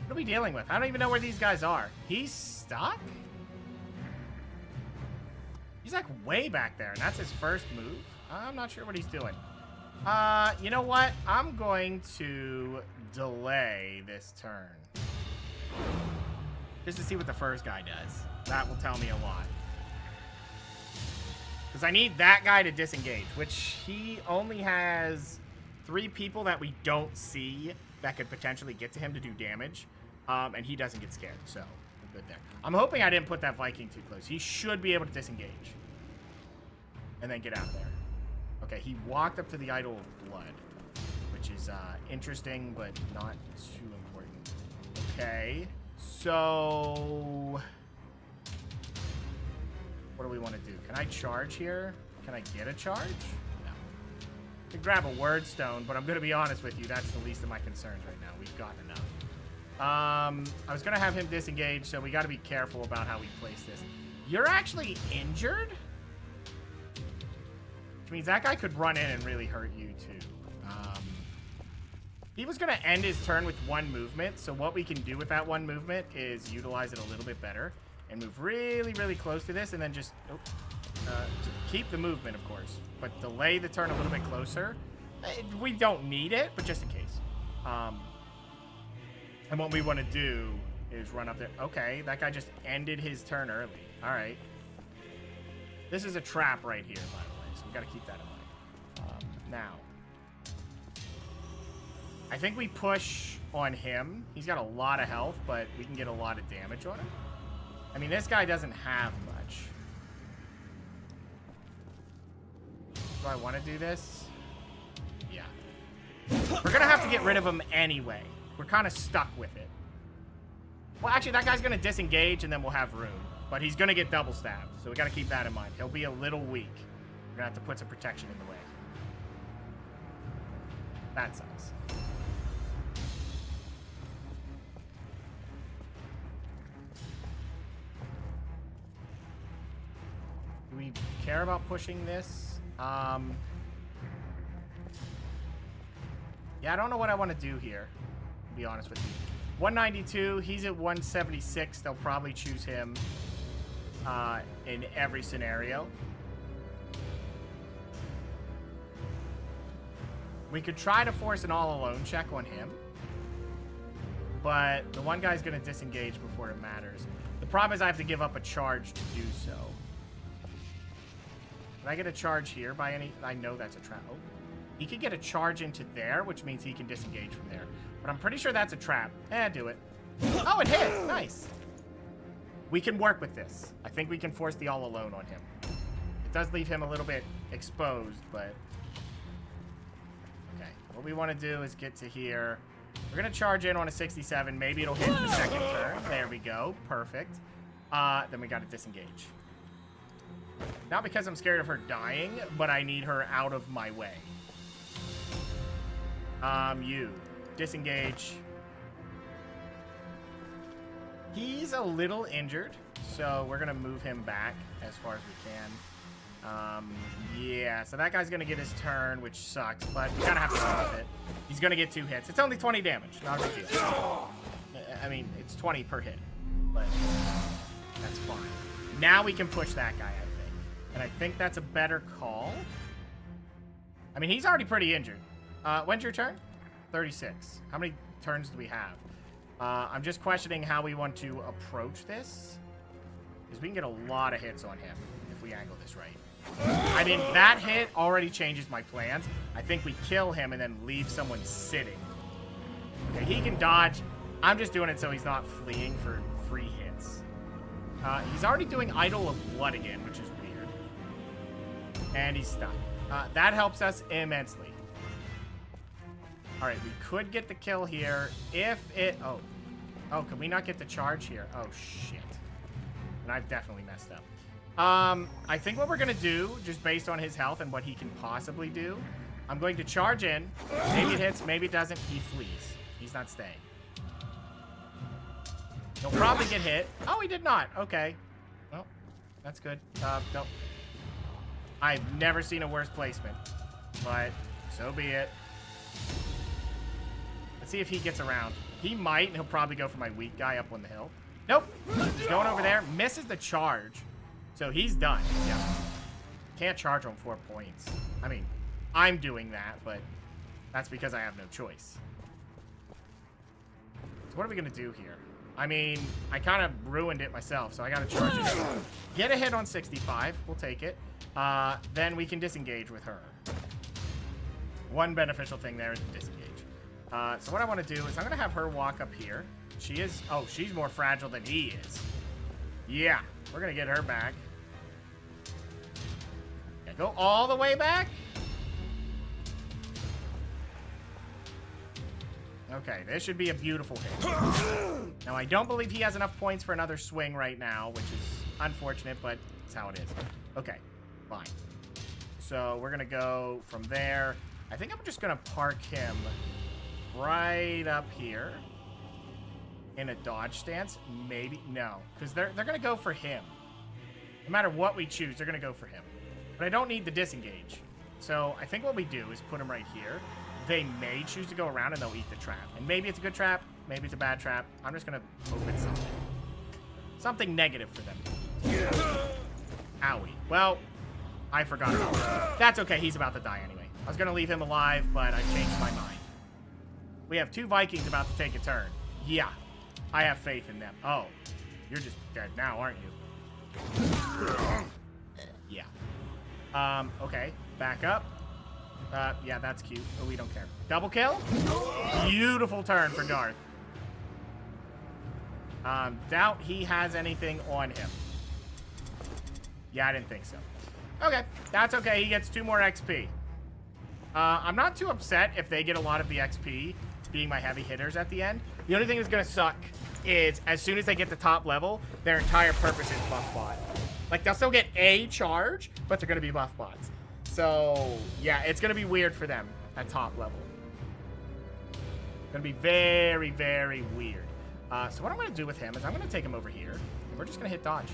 What are we dealing with? I don't even know where these guys are. He's stuck? He's like way back there, and that's his first move. I'm not sure what he's doing. You know what? I'm going to delay this turn. Just to see what the first guy does. That will tell me a lot. Because I need that guy to disengage, which he only has 3 people that we don't see that could potentially get to him to do damage. And he doesn't get scared, so we're good there. I'm hoping I didn't put that Viking too close. He should be able to disengage. And then get out of there. Okay, he walked up to the Idol of Blood, which is interesting, but not too important. Okay, so what do we want to do? Can I charge here? Can I get a charge? No. I could grab a word stone, but I'm going to be honest with you, that's the least of my concerns right now. We've gotten enough. I was going to have him disengage, so we got to be careful about how we place this. You're actually injured? Which means that guy could run in and really hurt you, too. He was going to end his turn with 1 movement, so what we can do with that 1 movement is utilize it a little bit better and move really, really close to this, and then just keep the movement, of course, but delay the turn a little bit closer. We don't need it, but just in case. And what we want to do is run up there. Okay, that guy just ended his turn early. All right. This is a trap right here, by the way, so we got to keep that in mind. Now, I think we push on him. He's got a lot of health, but we can get a lot of damage on him. I mean, this guy doesn't have much. Do I want to do this? Yeah. We're going to have to get rid of him anyway. We're kind of stuck with it. Well, actually, that guy's going to disengage, and then we'll have room. But he's going to get double stabbed, so we got to keep that in mind. He'll be a little weak. We're going to have to put some protection in the way. That sucks. Do we care about pushing this? Yeah, I don't know what I want to do here, to be honest with you. 192, he's at 176. They'll probably choose him in every scenario. We could try to force an all-alone check on him, but the one guy's going to disengage before it matters. The problem is I have to give up a charge to do so. Can I get a charge here by any... I know that's a trap. Oh. He could get a charge into there, which means he can disengage from there. But I'm pretty sure that's a trap. Do it. Oh, it hit. Nice. We can work with this. I think we can force the all alone on him. It does leave him a little bit exposed, but... Okay. What we want to do is get to here. We're going to charge in on a 67. Maybe it'll hit the second turn. There we go. Perfect. Then we got to disengage. Not because I'm scared of her dying, but I need her out of my way. You. Disengage. He's a little injured, so we're going to move him back as far as we can. Yeah, so that guy's going to get his turn, which sucks, but we kind of have to deal with it. He's going to get 2 hits. It's only 20 damage. Not a big deal. I mean, it's 20 per hit, but that's fine. Now we can push that guy, I think. And I think that's a better call. I mean, he's already pretty injured. When's your turn? 36. How many turns do we have? I'm just questioning how we want to approach this. Because we can get a lot of hits on him if we angle this right. I mean, that hit already changes my plans. I think we kill him and then leave someone sitting. Okay, he can dodge. I'm just doing it so he's not fleeing for free hits. He's already doing Idol of Blood again, which is weird. And he's stuck. That helps us immensely. All right, we could get the kill here if it... Oh. Oh, can we not get the charge here? Oh, shit. And I've definitely messed up. I think what we're going to do, just based on his health and what he can possibly do, I'm going to charge in. Maybe it hits, maybe it doesn't. He flees. He's not staying. He'll probably get hit. Oh, he did not. Okay. Well, that's good. Nope. I've never seen a worse placement, but so be it. Let's see if he gets around. He might, and he'll probably go for my weak guy up on the hill. Nope. He's going over there. Misses the charge. So he's done. Yeah. Can't charge on 4 points. I mean, I'm doing that, but that's because I have no choice. So what are we going to do here? I mean, I kind of ruined it myself, so I got to charge it. Get a hit on 65. We'll take it. Then we can disengage with her. One beneficial thing there is to disengage. So what I want to do is I'm going to have her walk up here. She is... Oh, she's more fragile than he is. Yeah. We're going to get her back. Yeah, go all the way back. Okay, this should be a beautiful hit. Now, I don't believe he has enough points for another swing right now, which is unfortunate, but it's how it is. Okay, fine. So we're going to go from there. I think I'm just going to park him right up here in a dodge stance. Maybe. No, because they're going to go for him. No matter what we choose, they're going to go for him. But I don't need the disengage. So I think what we do is put him right here. They may choose to go around and they'll eat the trap. And maybe it's a good trap. Maybe it's a bad trap. I'm just going to hope it's something. Something negative for them. Owie. Well, I forgot about that. That's okay. He's about to die anyway. I was going to leave him alive, but I changed my mind. We have 2 Vikings about to take a turn. Yeah. I have faith in them. Oh. You're just dead now, aren't you? Yeah. Okay. Back up. Yeah, that's cute. Oh, we don't care. Double kill? Beautiful turn for Darth. Doubt he has anything on him. Yeah, I didn't think so. Okay, that's okay. He gets 2 more XP. I'm not too upset if they get a lot of the XP being my heavy hitters at the end. The only thing that's going to suck is as soon as they get to top level, their entire purpose is buff bot. Like, they'll still get a charge, but they're going to be buff bots. So, yeah, it's going to be weird for them at top level. Going to be very, very weird. So what I'm going to do with him is I'm going to take him over here, and we're just going to hit dodge.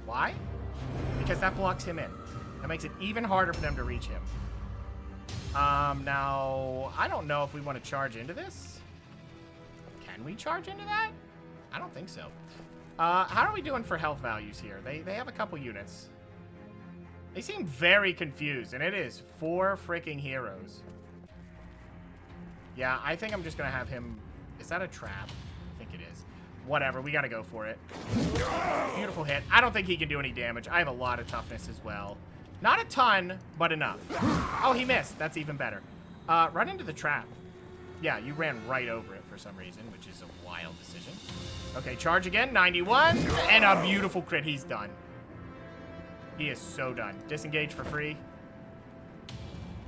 Why? Because that blocks him in. That makes it even harder for them to reach him. Now, I don't know if we want to charge into this. Can we charge into that? I don't think so. How are we doing for health values here? They have a couple units. They seem very confused, and it is 4 freaking heroes. Yeah, I think I'm just going to have him... Is that a trap? I think it is. Whatever, we got to go for it. Beautiful hit. I don't think he can do any damage. I have a lot of toughness as well. Not a ton, but enough. Oh, he missed. That's even better. Run into the trap. Yeah, you ran right over it for some reason, which is a wild decision. Okay, charge again. 91. And a beautiful crit. He's done. He is so done. Disengage for free.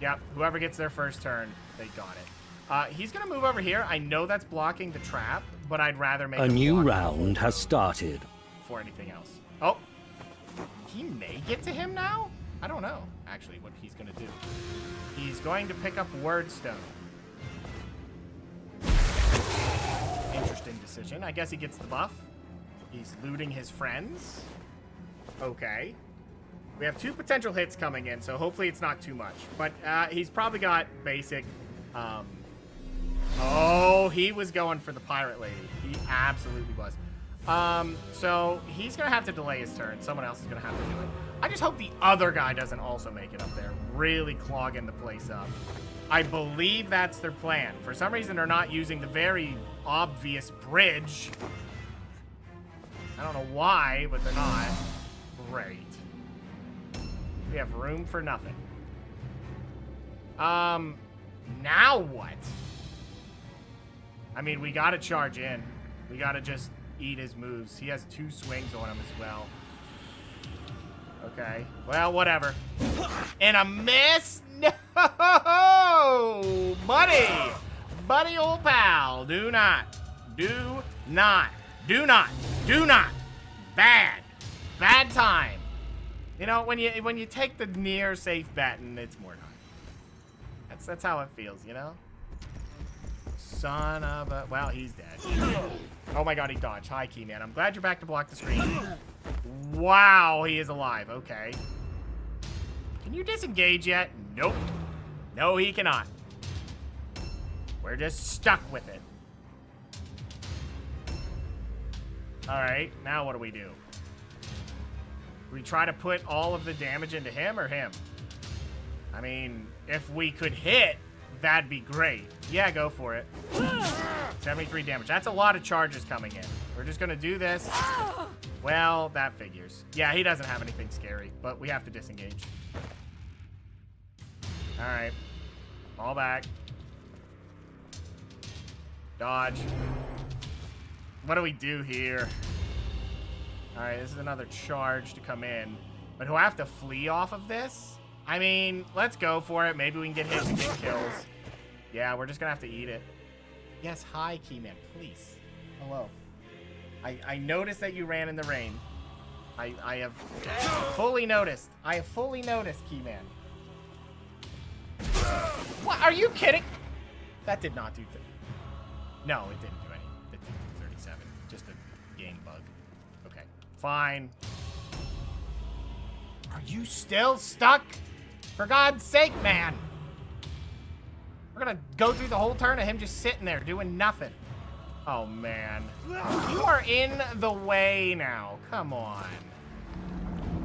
Yep, whoever gets their first turn, they got it. He's going to move over here. I know that's blocking the trap, but I'd rather make a new round has started. Before anything else. Oh, he may get to him now? I don't know, actually, what he's going to do. He's going to pick up Wordstone. Interesting decision. I guess he gets the buff. He's looting his friends. Okay. We have 2 potential hits coming in, so hopefully it's not too much. But he's probably got basic... Oh, he was going for the pirate lady. He absolutely was. So he's going to have to delay his turn. Someone else is going to have to do it. I just hope the other guy doesn't also make it up there. Really clogging the place up. I believe that's their plan. For some reason, they're not using the very obvious bridge. I don't know why, but they're not. Great. We have room for nothing. Now what? I mean, we gotta charge in. We gotta just eat his moves. He has 2 swings on him as well. Okay. Well, whatever. And a miss? No! Buddy! Buddy, old pal. Do not. Do not. Do not. Do not. Bad. Bad time. You know, when you take the near safe bet and it's Mordheim. That's how it feels, you know? Son of a... Well, he's dead. Oh my god, he dodged. Hi, Keyman. I'm glad you're back to block the screen. Wow, he is alive. Okay. Can you disengage yet? Nope. No, he cannot. We're just stuck with it. Alright, now what do we do? We try to put all of the damage into him or him? I mean, if we could hit, that'd be great. Yeah, go for it. 73 damage. That's a lot of charges coming in. We're just gonna do this. Well, that figures. Yeah, he doesn't have anything scary, but we have to disengage. Alright. Fall back. Dodge. What do we do here? Alright, this is another charge to come in. But he'll have to flee off of this? I mean, let's go for it. Maybe we can get hits and get kills. Yeah, we're just gonna have to eat it. Yes, hi, Keyman, please. Hello. I noticed that you ran in the rain. I have fully noticed. I have fully noticed, Keyman. What? Are you kidding? That did not do... No, it didn't do any. It didn't do 37. Just a game bug. Okay, fine. Are you still stuck? For God's sake, man. We're gonna go through the whole turn of him just sitting there doing nothing. Oh, man. You are in the way now. Come on.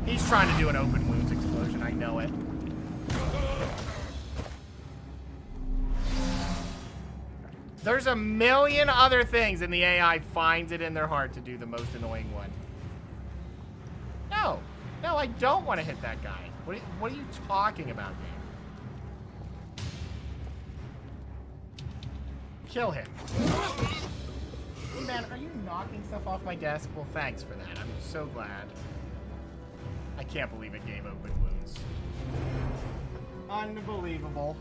He's trying to do an open wounds explosion. I know it. There's a million other things, and the AI finds it in their heart to do the most annoying one. No. No, I don't want to hit that guy. What are you talking about, game? Kill him. Man, are you knocking stuff off my desk? Well, thanks for that. I'm so glad. I can't believe it gave open wounds. Unbelievable.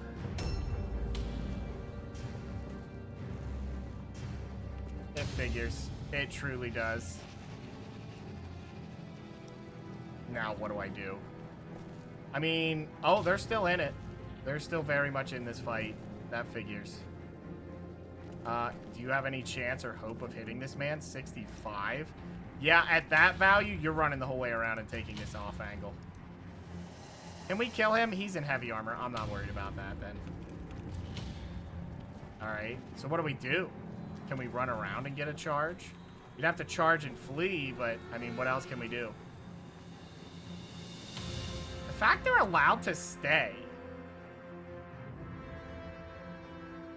It figures. It truly does. Now, what do I do? I mean, oh, they're still in it. They're still very much in this fight. That figures. Do you have any chance or hope of hitting this man? 65? Yeah, at that value, you're running the whole way around and taking this off angle. Can we kill him? He's in heavy armor. I'm not worried about that then. Alright, so what do we do? Can we run around and get a charge? You'd have to charge and flee, but, I mean, what else can we do? The fact they're allowed to stay.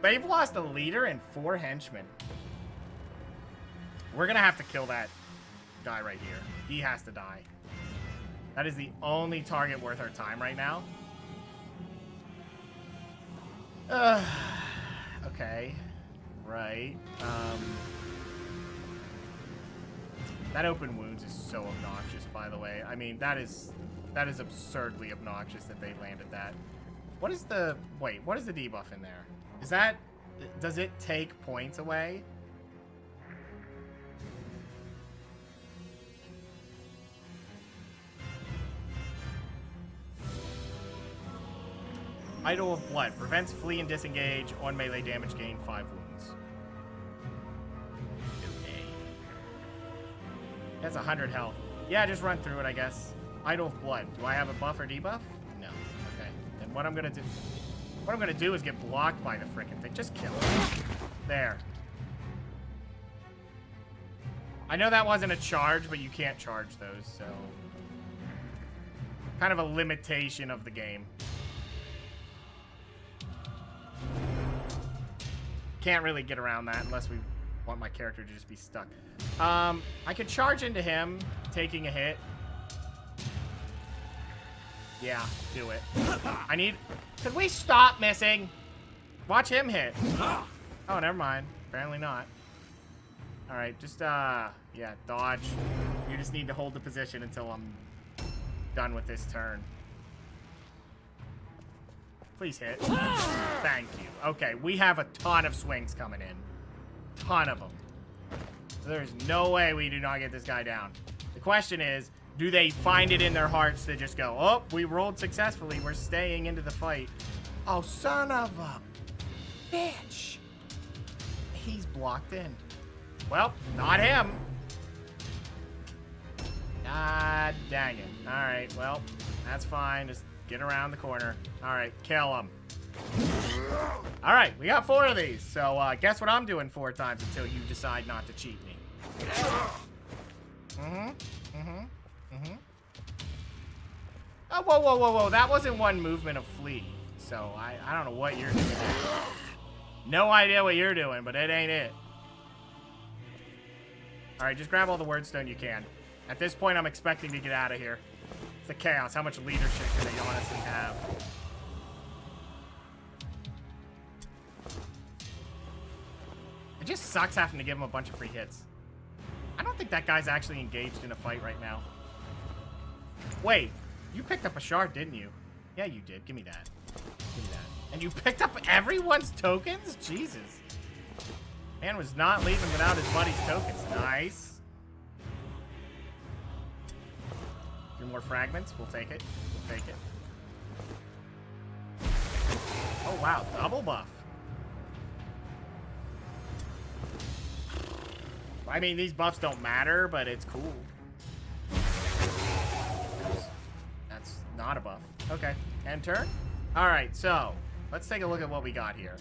They've lost a leader and 4 henchmen. We're gonna have to kill that guy right here. He has to die. That is the only target worth our time right now. Okay. Right. That open wounds is so obnoxious, by the way. I mean, that is absurdly obnoxious that they landed that. What is the... Wait, what is the debuff in there? Is that... Does it take points away? Idol of Blood. Prevents flee and disengage. On melee damage, gain 5 wounds. Okay. That's 100 health. Yeah, just run through it, I guess. Idol of Blood. Do I have a buff or debuff? No. Okay. Then what I'm gonna do... What I'm gonna do is get blocked by the frickin' thing. Just kill it. There. I know that wasn't a charge, but you can't charge those, so... Kind of a limitation of the game. Can't really get around that unless we want my character to just be stuck. I could charge into him, taking a hit. Yeah, do it. I need... Could we stop missing? Watch him hit. Oh, never mind. Apparently not. All right, just, yeah, dodge. You just need to hold the position until I'm done with this turn. Please hit. Thank you. Okay, we have a ton of swings coming in. Ton of them. There's no way we do not get this guy down. The question is, do they find it in their hearts to just go, oh, we rolled successfully. We're staying into the fight. Oh, son of a bitch. He's blocked in. Well, not him. God dang it. All right, well, that's fine. Just get around the corner. All right, kill him. All right, we got 4 of these. So guess what I'm doing 4 times until you decide not to cheat me. Oh, whoa, whoa, whoa, whoa. That wasn't one movement of flee. So I don't know what you're doing. No idea what you're doing, but it ain't it. All right, just grab all the wordstone you can. At this point, I'm expecting to get out of here. It's the chaos. How much leadership do they honestly have? It just sucks having to give him a bunch of free hits. I don't think that guy's actually engaged in a fight right now. Wait, you picked up a shard, didn't you? Yeah, you did. Give me that. Give me that. And you picked up everyone's tokens? Jesus. Man was not leaving without his buddy's tokens. Nice. 3 more fragments. We'll take it. We'll take it. Oh, wow. Double buff. I mean, these buffs don't matter, but it's cool. That's not a buff. Okay. End turn. All right, so let's take a look at what we got here.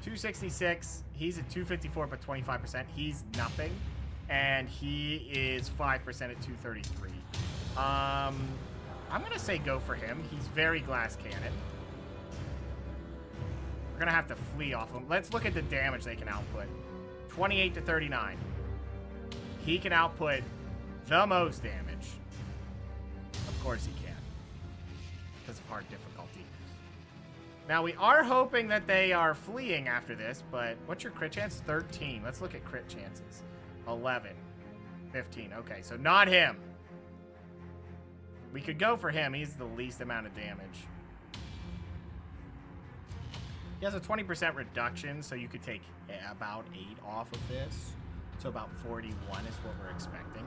266. He's at 254, but 25%. He's nothing. And he is 5% at 233. I'm going to say go for him. He's very glass cannon. We're going to have to flee off him. Let's look at the damage they can output. 28 to 39. He can output the most damage. Of course he can. Because of hard difficulty. Now, we are hoping that they are fleeing after this, but what's your crit chance? 13. Let's look at crit chances. 11. 15. Okay, so not him. We could go for him. He's the least amount of damage. He has a 20% reduction, so you could take about 8 off of this. So about 41 is what we're expecting.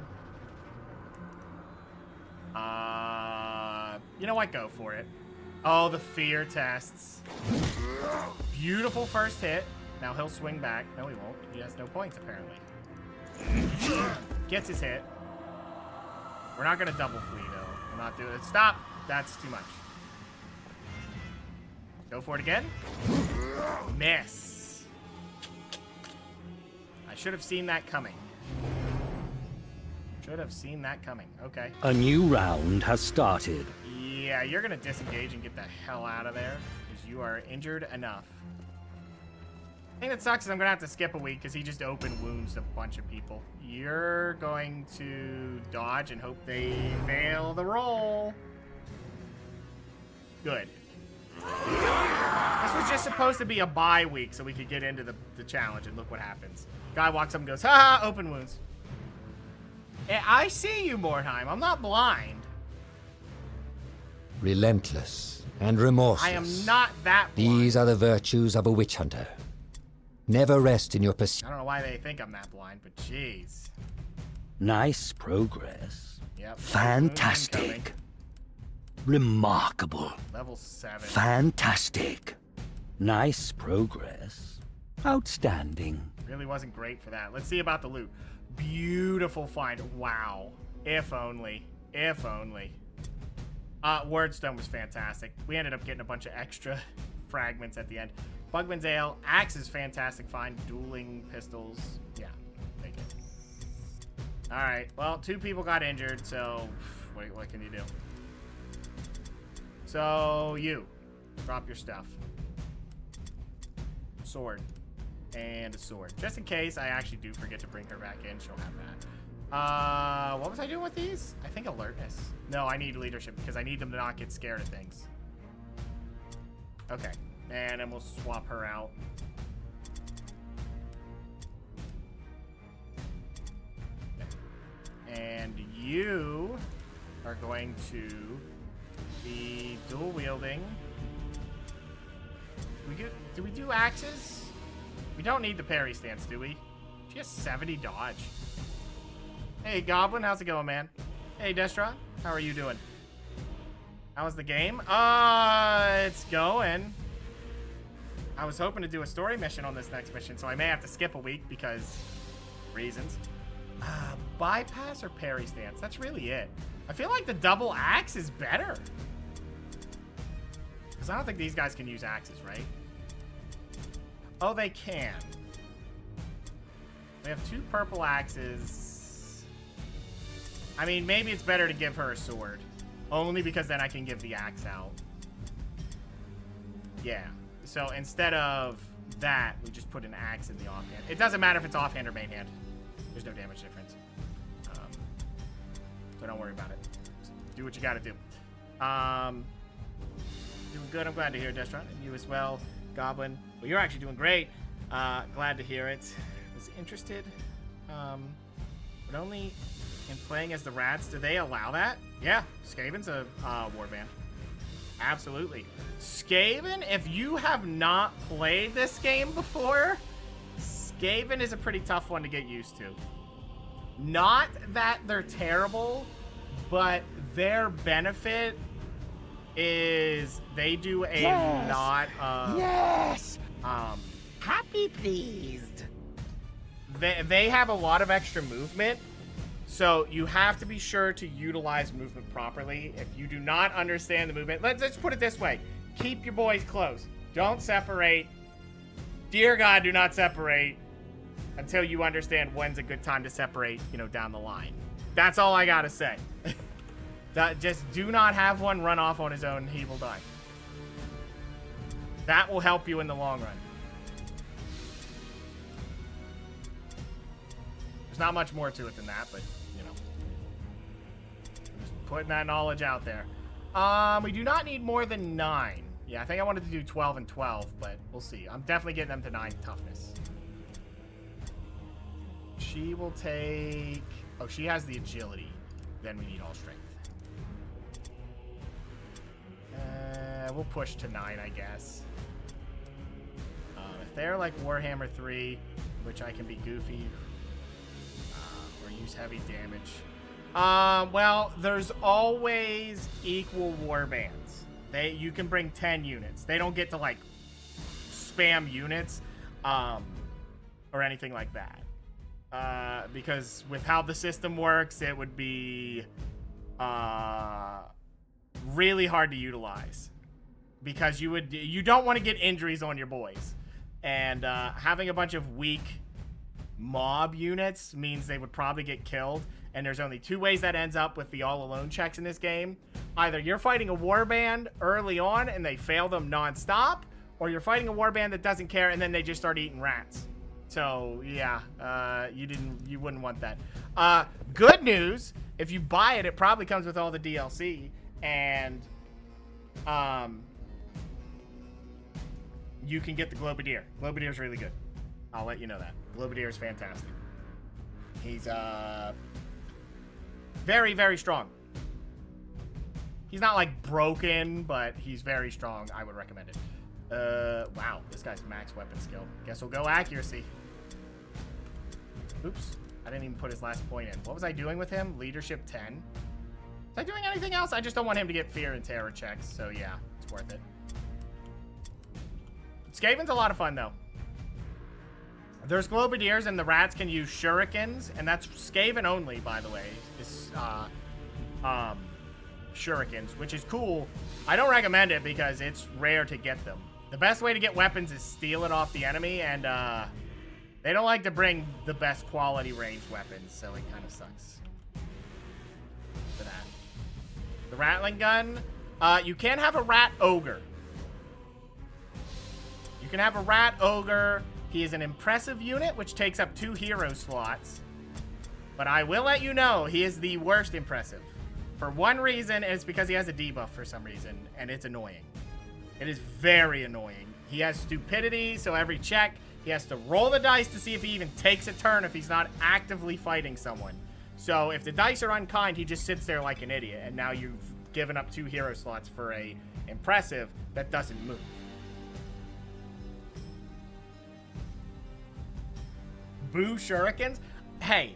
You know what? Go for it. Oh, the fear tests. Beautiful first hit. Now he'll swing back. No, he won't. He has no points, apparently. Gets his hit. We're not going to double flee, though. We're not doing it. Stop. That's too much. Go for it again. Miss. I should have seen that coming. Should have seen that coming. Okay. A new round has started. Yeah, you're going to disengage and get the hell out of there because you are injured enough. The thing that sucks is I'm going to have to skip a week because he just open wounds a bunch of people. You're going to dodge and hope they fail the roll. Good. This was just supposed to be a bye week so we could get into the challenge, and look what happens. Guy walks up and goes, ha ha, open wounds. I see you, Mordheim. I'm not blind. Relentless and remorseless. I am not that blind. These are the virtues of a witch hunter. Never rest in your pursuit. I don't know why they think I'm that blind, but jeez. Nice progress. Yep. Fantastic. Remarkable. Level 7. Fantastic. Nice progress. Outstanding. Really wasn't great for that. Let's see about the loot. Beautiful find. Wow. If only. If only. Wordstone was fantastic. We ended up getting a bunch of extra fragments at the end. Bugman's Ale. Axe is fantastic find. Dueling pistols. Yeah. Take it. Alright. Well, 2 people got injured, so what can you do? So, you. Drop your stuff. Sword. And a sword. Just in case I actually do forget to bring her back in, she'll have that. What was I doing with these? I think alertness. No, I need leadership because I need them to not get scared of things. Okay. And then we'll swap her out. And you are going to be dual wielding. Do we do axes? We don't need the parry stance, do we? She has 70 dodge. Hey, Goblin, how's it going, man? Hey, Destron, how are you doing? How was the game? It's going. I was hoping to do a story mission on this next mission, so I may have to skip a week because reasons. Bypass or parry stance? That's really it. I feel like the double axe is better. Because I don't think these guys can use axes, right? Oh, they can. We have 2 purple axes. I mean, maybe it's better to give her a sword. Only because then I can give the axe out. Yeah. So instead of that, we just put an axe in the offhand. It doesn't matter if it's offhand or main hand. There's no damage difference. So don't worry about it. Just do what you gotta do. Doing good. I'm glad to hear, Destron. And you as well, Goblin. Well, you're actually doing great. Glad to hear it. Was interested. But only in playing as the rats. Do they allow that? Yeah. Skaven's a warband. Absolutely. Skaven, if you have not played this game before, Skaven is a pretty tough one to get used to. Not that they're terrible, but their benefit is they do a lot of... Yes! Happy pleased. They have a lot of extra movement, so you have to be sure to utilize movement properly. If you do not understand the movement, let's put it this way. Keep your boys close. Don't separate. Dear God, do not separate until you understand when's a good time to separate, you know, down the line. That's all I gotta say. Just do not have one run off on his own. He will die. That will help you in the long run. There's not much more to it than that, but, you know. Just putting that knowledge out there. We do not need more than 9. Yeah, I think I wanted to do 12 and 12, but we'll see. I'm definitely getting them to 9 toughness. She will take... Oh, she has the agility. Then we need all strength. We'll push to 9, I guess. If they're like Warhammer 3, which I can be goofy, or use heavy damage. Well, there's always equal warbands. You can bring 10 units. They don't get to like spam units, or anything like that. Because with how the system works, it would be really hard to utilize. Because you don't want to get injuries on your boys. And having a bunch of weak mob units means they would probably get killed. And there's only 2 ways that ends up with the all-alone checks in this game. Either you're fighting a warband early on and they fail them non-stop, or you're fighting a warband that doesn't care and then they just start eating rats. So, yeah, you wouldn't want that. Good news, if you buy it, it probably comes with all the DLC. And, you can get the Globadier. Globadier is really good. I'll let you know that. Globadier is fantastic. He's, very, very strong. He's not, like, broken, but he's very strong. I would recommend it. Wow. This guy's max weapon skill. Guess we'll go accuracy. Oops. I didn't even put his last point in. What was I doing with him? Leadership 10. Was I doing anything else? I just don't want him to get fear and terror checks, so yeah, it's worth it. Skaven's a lot of fun, though. There's Globadiers, and the rats can use shurikens, and that's Skaven only, by the way. Is shurikens, which is cool. I don't recommend it because it's rare to get them. The best way to get weapons is steal it off the enemy, and they don't like to bring the best quality ranged weapons, so it kind of sucks for that. The Rattling Gun, you can have a Rat Ogre. You can have a Rat Ogre. He is an impressive unit, which takes up 2 hero slots. But I will let you know, he is the worst impressive. For one reason, and it's because he has a debuff for some reason, and it's annoying. It is very annoying. He has stupidity, so every check, he has to roll the dice to see if he even takes a turn if he's not actively fighting someone. So if the dice are unkind, he just sits there like an idiot, and now you've given up 2 hero slots for a impressive that doesn't move. Boo shurikens? Hey,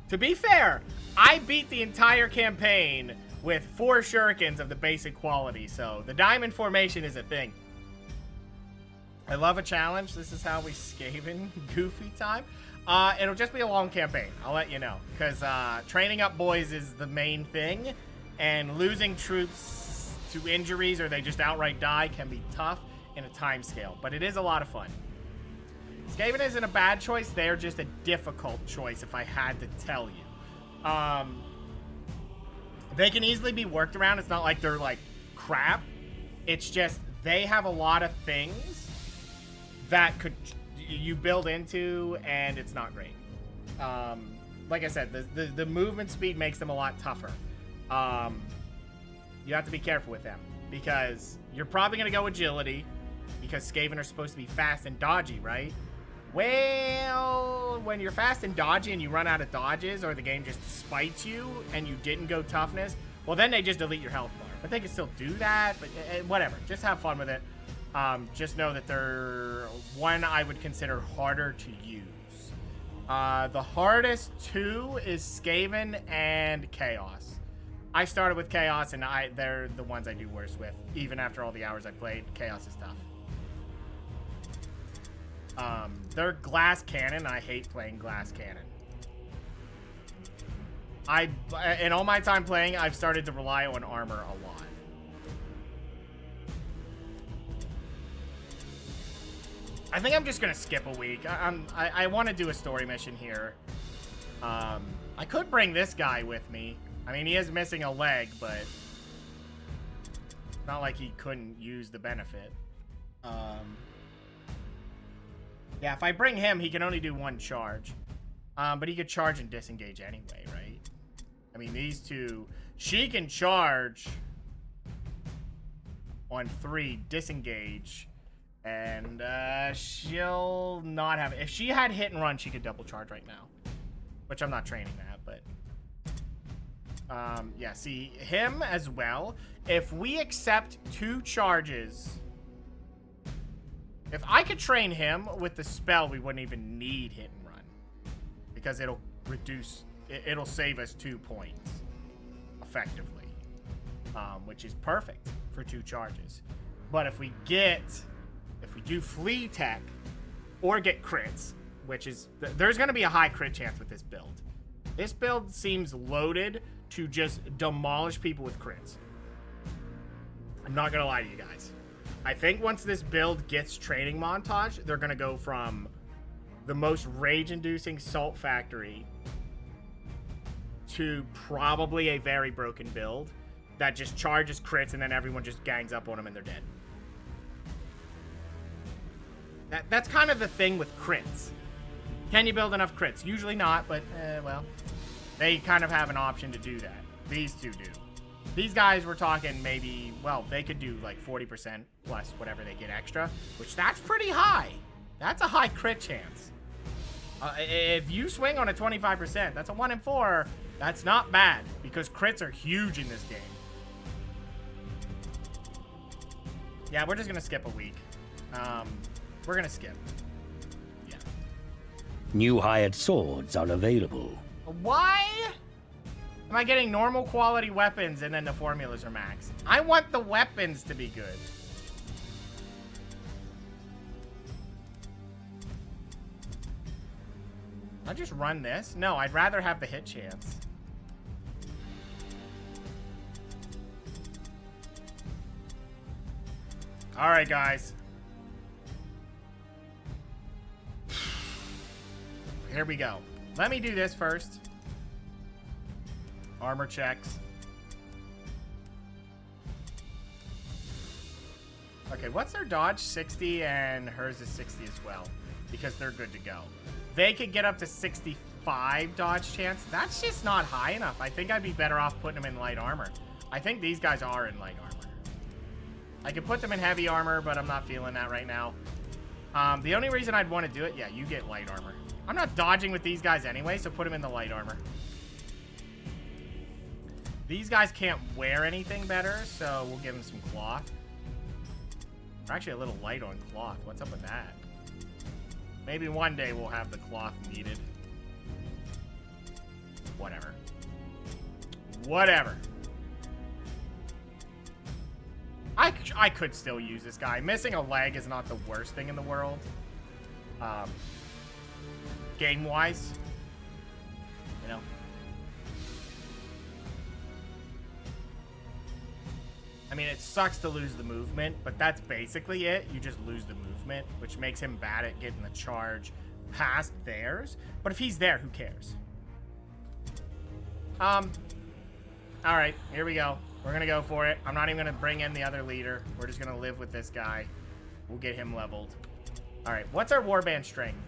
to be fair, I beat the entire campaign with 4 shurikens of the basic quality, so the diamond formation is a thing. I love a challenge. This is how we Skaven goofy time. It'll just be a long campaign, I'll let you know, because training up boys is the main thing, and losing troops to injuries or they just outright die can be tough in a time scale, but it is a lot of fun. Skaven isn't a bad choice, they're just a difficult choice if I had to tell you. They can easily be worked around. It's not like they're like crap. It's just they have a lot of things that you build into, and it's not great. Like I said, the movement speed makes them a lot tougher. You have to be careful with them because you're probably going to go agility because Skaven are supposed to be fast and dodgy, right? Well, when you're fast and dodgy and you run out of dodges or the game just spites you and you didn't go toughness, well, then they just delete your health bar. But they can still do that, but whatever. Just have fun with it. Just know that they're one I would consider harder to use. The hardest 2 is Skaven and Chaos. I started with Chaos, and they're the ones I do worst with. Even after all the hours I played, Chaos is tough. They're glass cannon. I hate playing glass cannon. In all my time playing, I've started to rely on armor a lot. I think I'm just gonna skip a week. I want to do a story mission here. I could bring this guy with me. I mean, he is missing a leg, but it's not like he couldn't use the benefit. Yeah, if I bring him, he can only do 1 charge. But he could charge and disengage anyway, right? I mean, these two... She can charge on 3, disengage, and she'll not have... If she had hit and run, she could double charge right now. Which I'm not training that, but... yeah, see, him as well. If we accept 2 charges... If I could train him with the spell, we wouldn't even need hit and run. Because it'll reduce... It'll save us 2 points. Effectively. Which is perfect for 2 charges. But if we do flea tech, or get crits, which is... There's going to be a high crit chance with this build. This build seems loaded to just demolish people with crits. I'm not going to lie to you guys. I think once this build gets training montage, they're going to go from the most rage-inducing Salt Factory to probably a very broken build that just charges crits and then everyone just gangs up on them and they're dead. That's kind of the thing with crits. Can you build enough crits? Usually not, but, well, they kind of have an option to do that. These two do. These guys, we're talking maybe, well, they could do like 40% plus whatever they get extra, which that's pretty high. That's a high crit chance. If you swing on a 25%, that's a 1 in 4. That's not bad because crits are huge in this game. Yeah, we're just going to skip a week. We're going to skip. Yeah. New hired swords are available. Why am I getting normal quality weapons and then the formulas are max? I want the weapons to be good. I'll just run this. No, I'd rather have the hit chance. All right, guys. Here we go. Let me do this first. Armor checks. Okay, what's their dodge? 60, and hers is 60 as well. Because they're good to go. They could get up to 65 dodge chance. That's just not high enough. I think I'd be better off putting them in light armor. I think these guys are in light armor. I could put them in heavy armor, but I'm not feeling that right now. The only reason I'd want to do it... Yeah, you get light armor. I'm not dodging with these guys anyway, so put him in the light armor. These guys can't wear anything better, so we'll give him some cloth. We're actually a little light on cloth. What's up with that? Maybe one day we'll have the cloth needed. Whatever. Whatever. I could still use this guy. Missing a leg is not the worst thing in the world. Game-wise. You know? I mean, it sucks to lose the movement, but that's basically it. You just lose the movement, which makes him bad at getting the charge past theirs. But if he's there, who cares? Alright, here we go. We're gonna go for it. I'm not even gonna bring in the other leader. We're just gonna live with this guy. We'll get him leveled. Alright, what's our warband strength?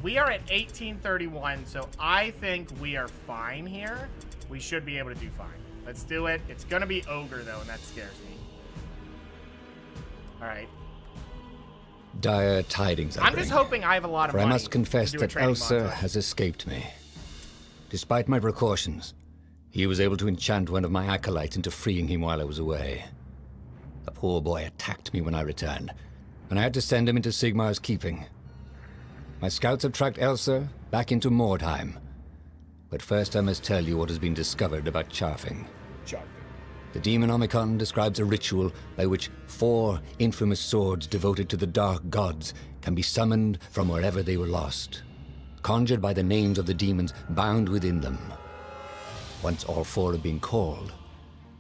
We are at 1831, so I think we are fine here. We should be able to do fine. Let's do it. It's gonna be ogre though, and that scares me. Alright. Dire tidings I I'm just hoping I have a lot of for money. I must confess to do a that training Elsa montage. has escaped me. Despite my precautions, he was able to enchant one of my acolytes into freeing him while I was away. The poor boy attacked me when I returned, and I had to send him into Sigmar's keeping. My scouts have tracked Elsa back into Mordheim. But first I must tell you what has been discovered about Charfing. The Demonomicon describes a ritual by which 4 infamous swords devoted to the dark gods can be summoned from wherever they were lost, conjured by the names of the demons bound within them. Once all 4 have been called,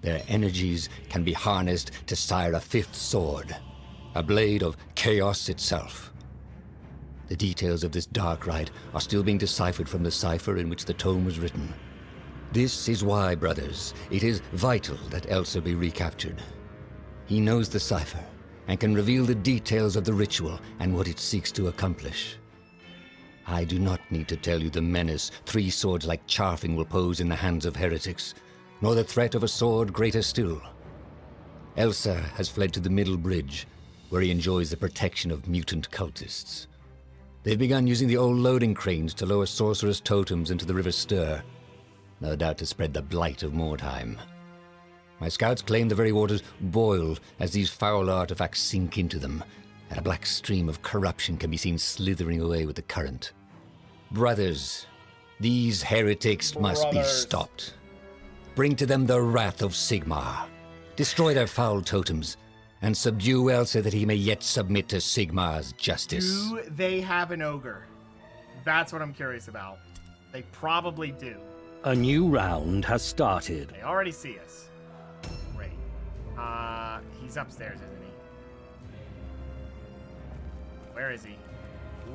their energies can be harnessed to sire a 5th sword, a blade of chaos itself. The details of this dark rite are still being deciphered from the cipher in which the tome was written. This is why, brothers, it is vital that Elsa be recaptured. He knows the cipher and can reveal the details of the ritual and what it seeks to accomplish. I do not need to tell you the menace 3 swords like Charfing will pose in the hands of heretics, nor the threat of a sword greater still. Elsa has fled to the Middle Bridge, where he enjoys the protection of mutant cultists. They've begun using the old loading cranes to lower sorcerous totems into the River Ster, no doubt to spread the blight of Mordheim. My scouts claim the very waters boil as these foul artifacts sink into them, and a black stream of corruption can be seen slithering away with the current. Brothers, these heretics must be stopped. Bring to them the wrath of Sigmar. Destroy their foul totems, and subdue Elsa that he may yet submit to Sigmar's justice. Do they have an ogre? That's what I'm curious about. They probably do. A new round has started. They already see us. Great. He's upstairs, isn't he? Where is he?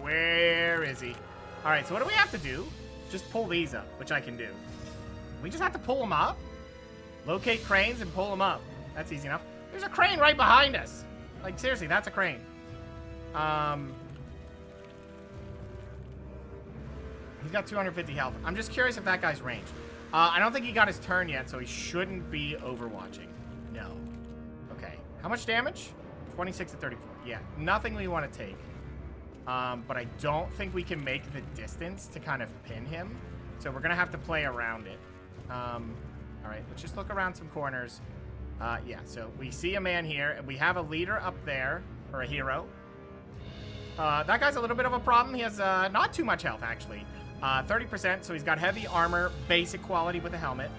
Where is he? All right, so what do we have to do? Just pull these up, which I can do. We just have to pull them up? Locate cranes and pull them up. That's easy enough. There's a crane right behind us. Like, seriously, that's a crane. He's got 250 health. I'm just curious if that guy's ranged. I don't think he got his turn yet, so he shouldn't be overwatching. No. Okay. How much damage? 26 to 34. Yeah, nothing we want to take. But I don't think we can make the distance to kind of pin him. So we're going to have to play around it. All right, let's just look around some corners. Yeah, so we see a man here, and we have a leader up there, or a hero. That guy's a little bit of a problem. He has not too much health, actually. 30%, so he's got heavy armor, basic quality with a helmet.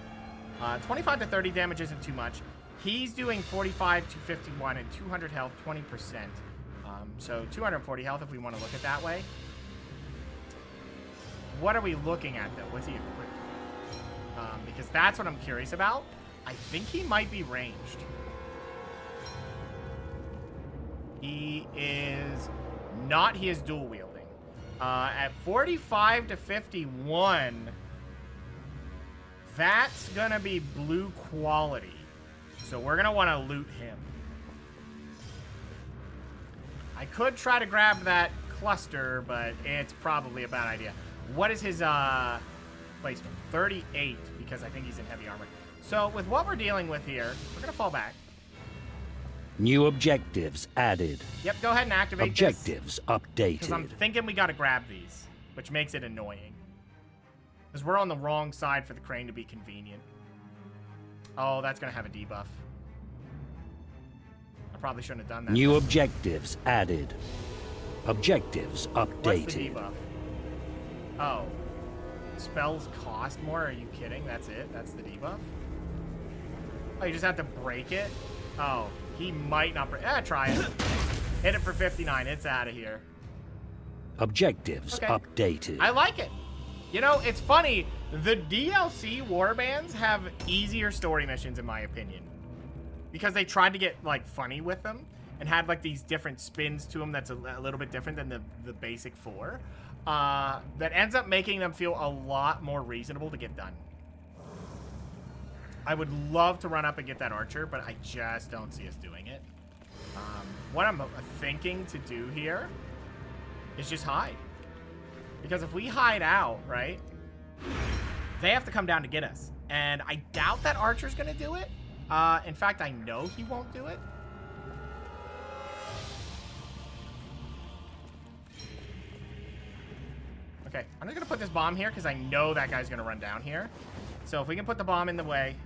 25 to 30 damage isn't too much. He's doing 45 to 51 and 200 health, 20%. So 240 health if we want to look at that way. What are we looking at, though? What's he equipped with? Because that's what I'm curious about. I think he might be ranged. He is not. He is dual wielding. At 45 to 51, that's gonna be blue quality. So we're gonna want to loot him. I could try to grab that cluster, but it's probably a bad idea. What is his placement? 38, because I think he's in heavy armor. So with what we're dealing with here, we're gonna fall back. New objectives added. Yep, go ahead and activate Objectives this. Because I'm updated. thinking we gotta grab these. which makes it annoying. Because we're on the wrong side for the crane to be convenient. Oh, that's going to have a debuff. I probably shouldn't have done that. New objectives added. Objectives What's the updated. debuff? Oh. Spells cost more? Are you kidding? That's it? That's the debuff? Oh, you just have to break it? Oh, he might not break. Try it. Hit it for 59. It's out of here. Objectives Okay. updated. I like it. You know, it's funny. The DLC warbands have easier story missions, in my opinion. Because they tried to get, like, funny with them. And had, like, these different spins to them that's a little bit different than the basic 4. That ends up making them feel a lot more reasonable to get done. I would love to run up and get that archer, but I just don't see us doing it. What I'm thinking to do here is just hide. Because if we hide out, right, they have to come down to get us. And I doubt that archer's going to do it. In fact, I know he won't do it. Okay, I'm just going to put this bomb here because I know that guy's going to run down here. So if we can put the bomb in the way.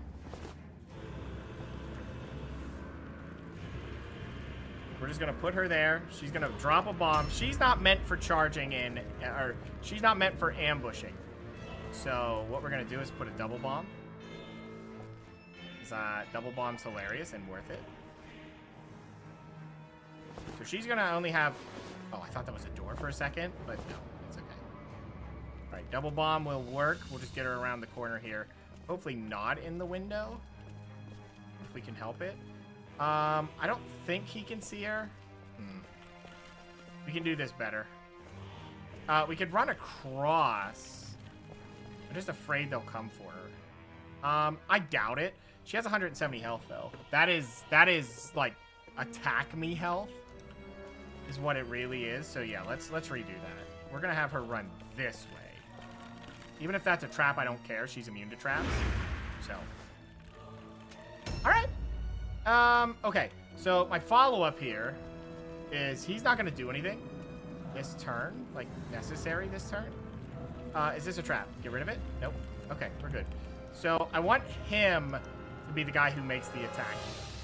We're just going to put her there. She's going to drop a bomb. She's not meant for charging in, or she's not meant for ambushing. So what we're going to do is put a double bomb. Double bomb's hilarious and worth it. So she's going to only have... Oh, I thought that was a door for a second, but no, it's okay. All right, double bomb will work. We'll just get her around the corner here. Hopefully not in the window, if we can help it. I don't think he can see her. We can do this better. We could run across. I'm just afraid they'll come for her. I doubt it. She has 170 health, though. That is like attack me health is what it really is. So yeah, let's redo that. We're gonna have her run this way. Even if that's a trap, I don't care. She's immune to traps. So, all right. Okay, so my follow-up here is he's not going to do anything this turn, like necessary this turn. Is this a trap? Get rid of it? Nope. Okay, we're good. So I want him to be the guy who makes the attack.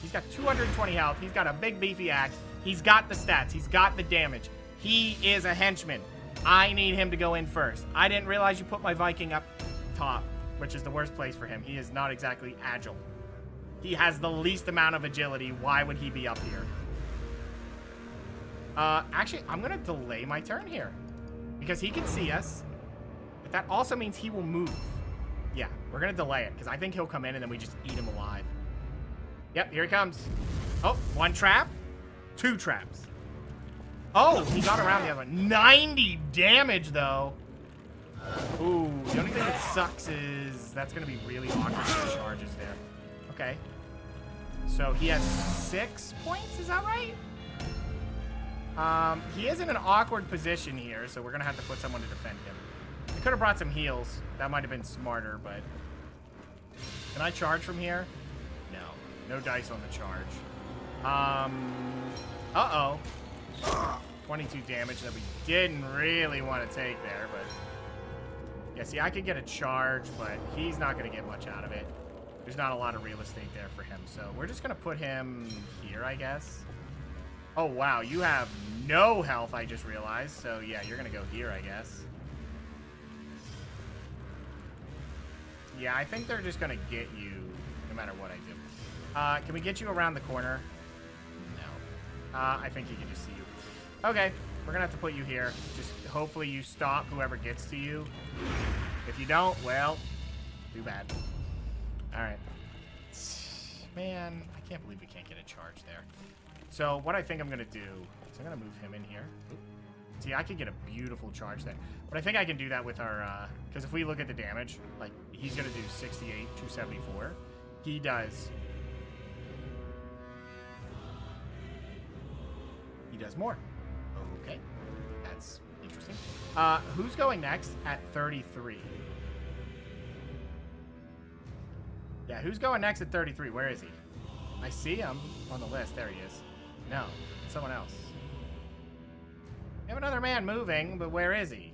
He's got 220 health. He's got a big beefy axe. He's got the stats. He's got the damage. He is a henchman. I need him to go in first. I didn't realize you put my Viking up top, which is the worst place for him. He is not exactly agile. He has the least amount of agility. Why would he be up here? Actually, I'm going to delay my turn here. Because he can see us. But that also means he will move. Yeah, we're going to delay it. Because I think he'll come in and then we just eat him alive. Yep, here he comes. Oh, one trap. Two traps. Oh, he got around the other one. 90 damage, though. Ooh, the only thing that sucks is that's going to be really awkward for the charges there. Okay. So he has 6 points, is that right? He is in an awkward position here, so we're going to have to put someone to defend him. I could have brought some heals. That might have been smarter, but... Can I charge from here? No. No dice on the charge. Uh-oh. 22 damage that we didn't really want to take there, but... Yeah, see, I could get a charge, but he's not going to get much out of it. There's not a lot of real estate there for him, so we're just going to put him here, I guess. Oh, wow, you have no health, I just realized. So, yeah, you're going to go here, I guess. Yeah, I think they're just going to get you no matter what I do. Can we get you around the corner? No. I think he can just see you. Okay, we're going to have to put you here. Just hopefully you stop whoever gets to you. If you don't, well, too bad. All right. Man, I can't believe we can't get a charge there. So what I think I'm going to do is I'm going to move him in here. See, I could get a beautiful charge there. But I think I can do that with our... Because if we look at the damage, like, he's going to do 68, 274. He does... He does more. Okay. That's interesting. Who's going next at 33? Yeah, who's going next at 33? Where is he? I see him on the list. There he is. No, it's someone else. We have another man moving, but where is he?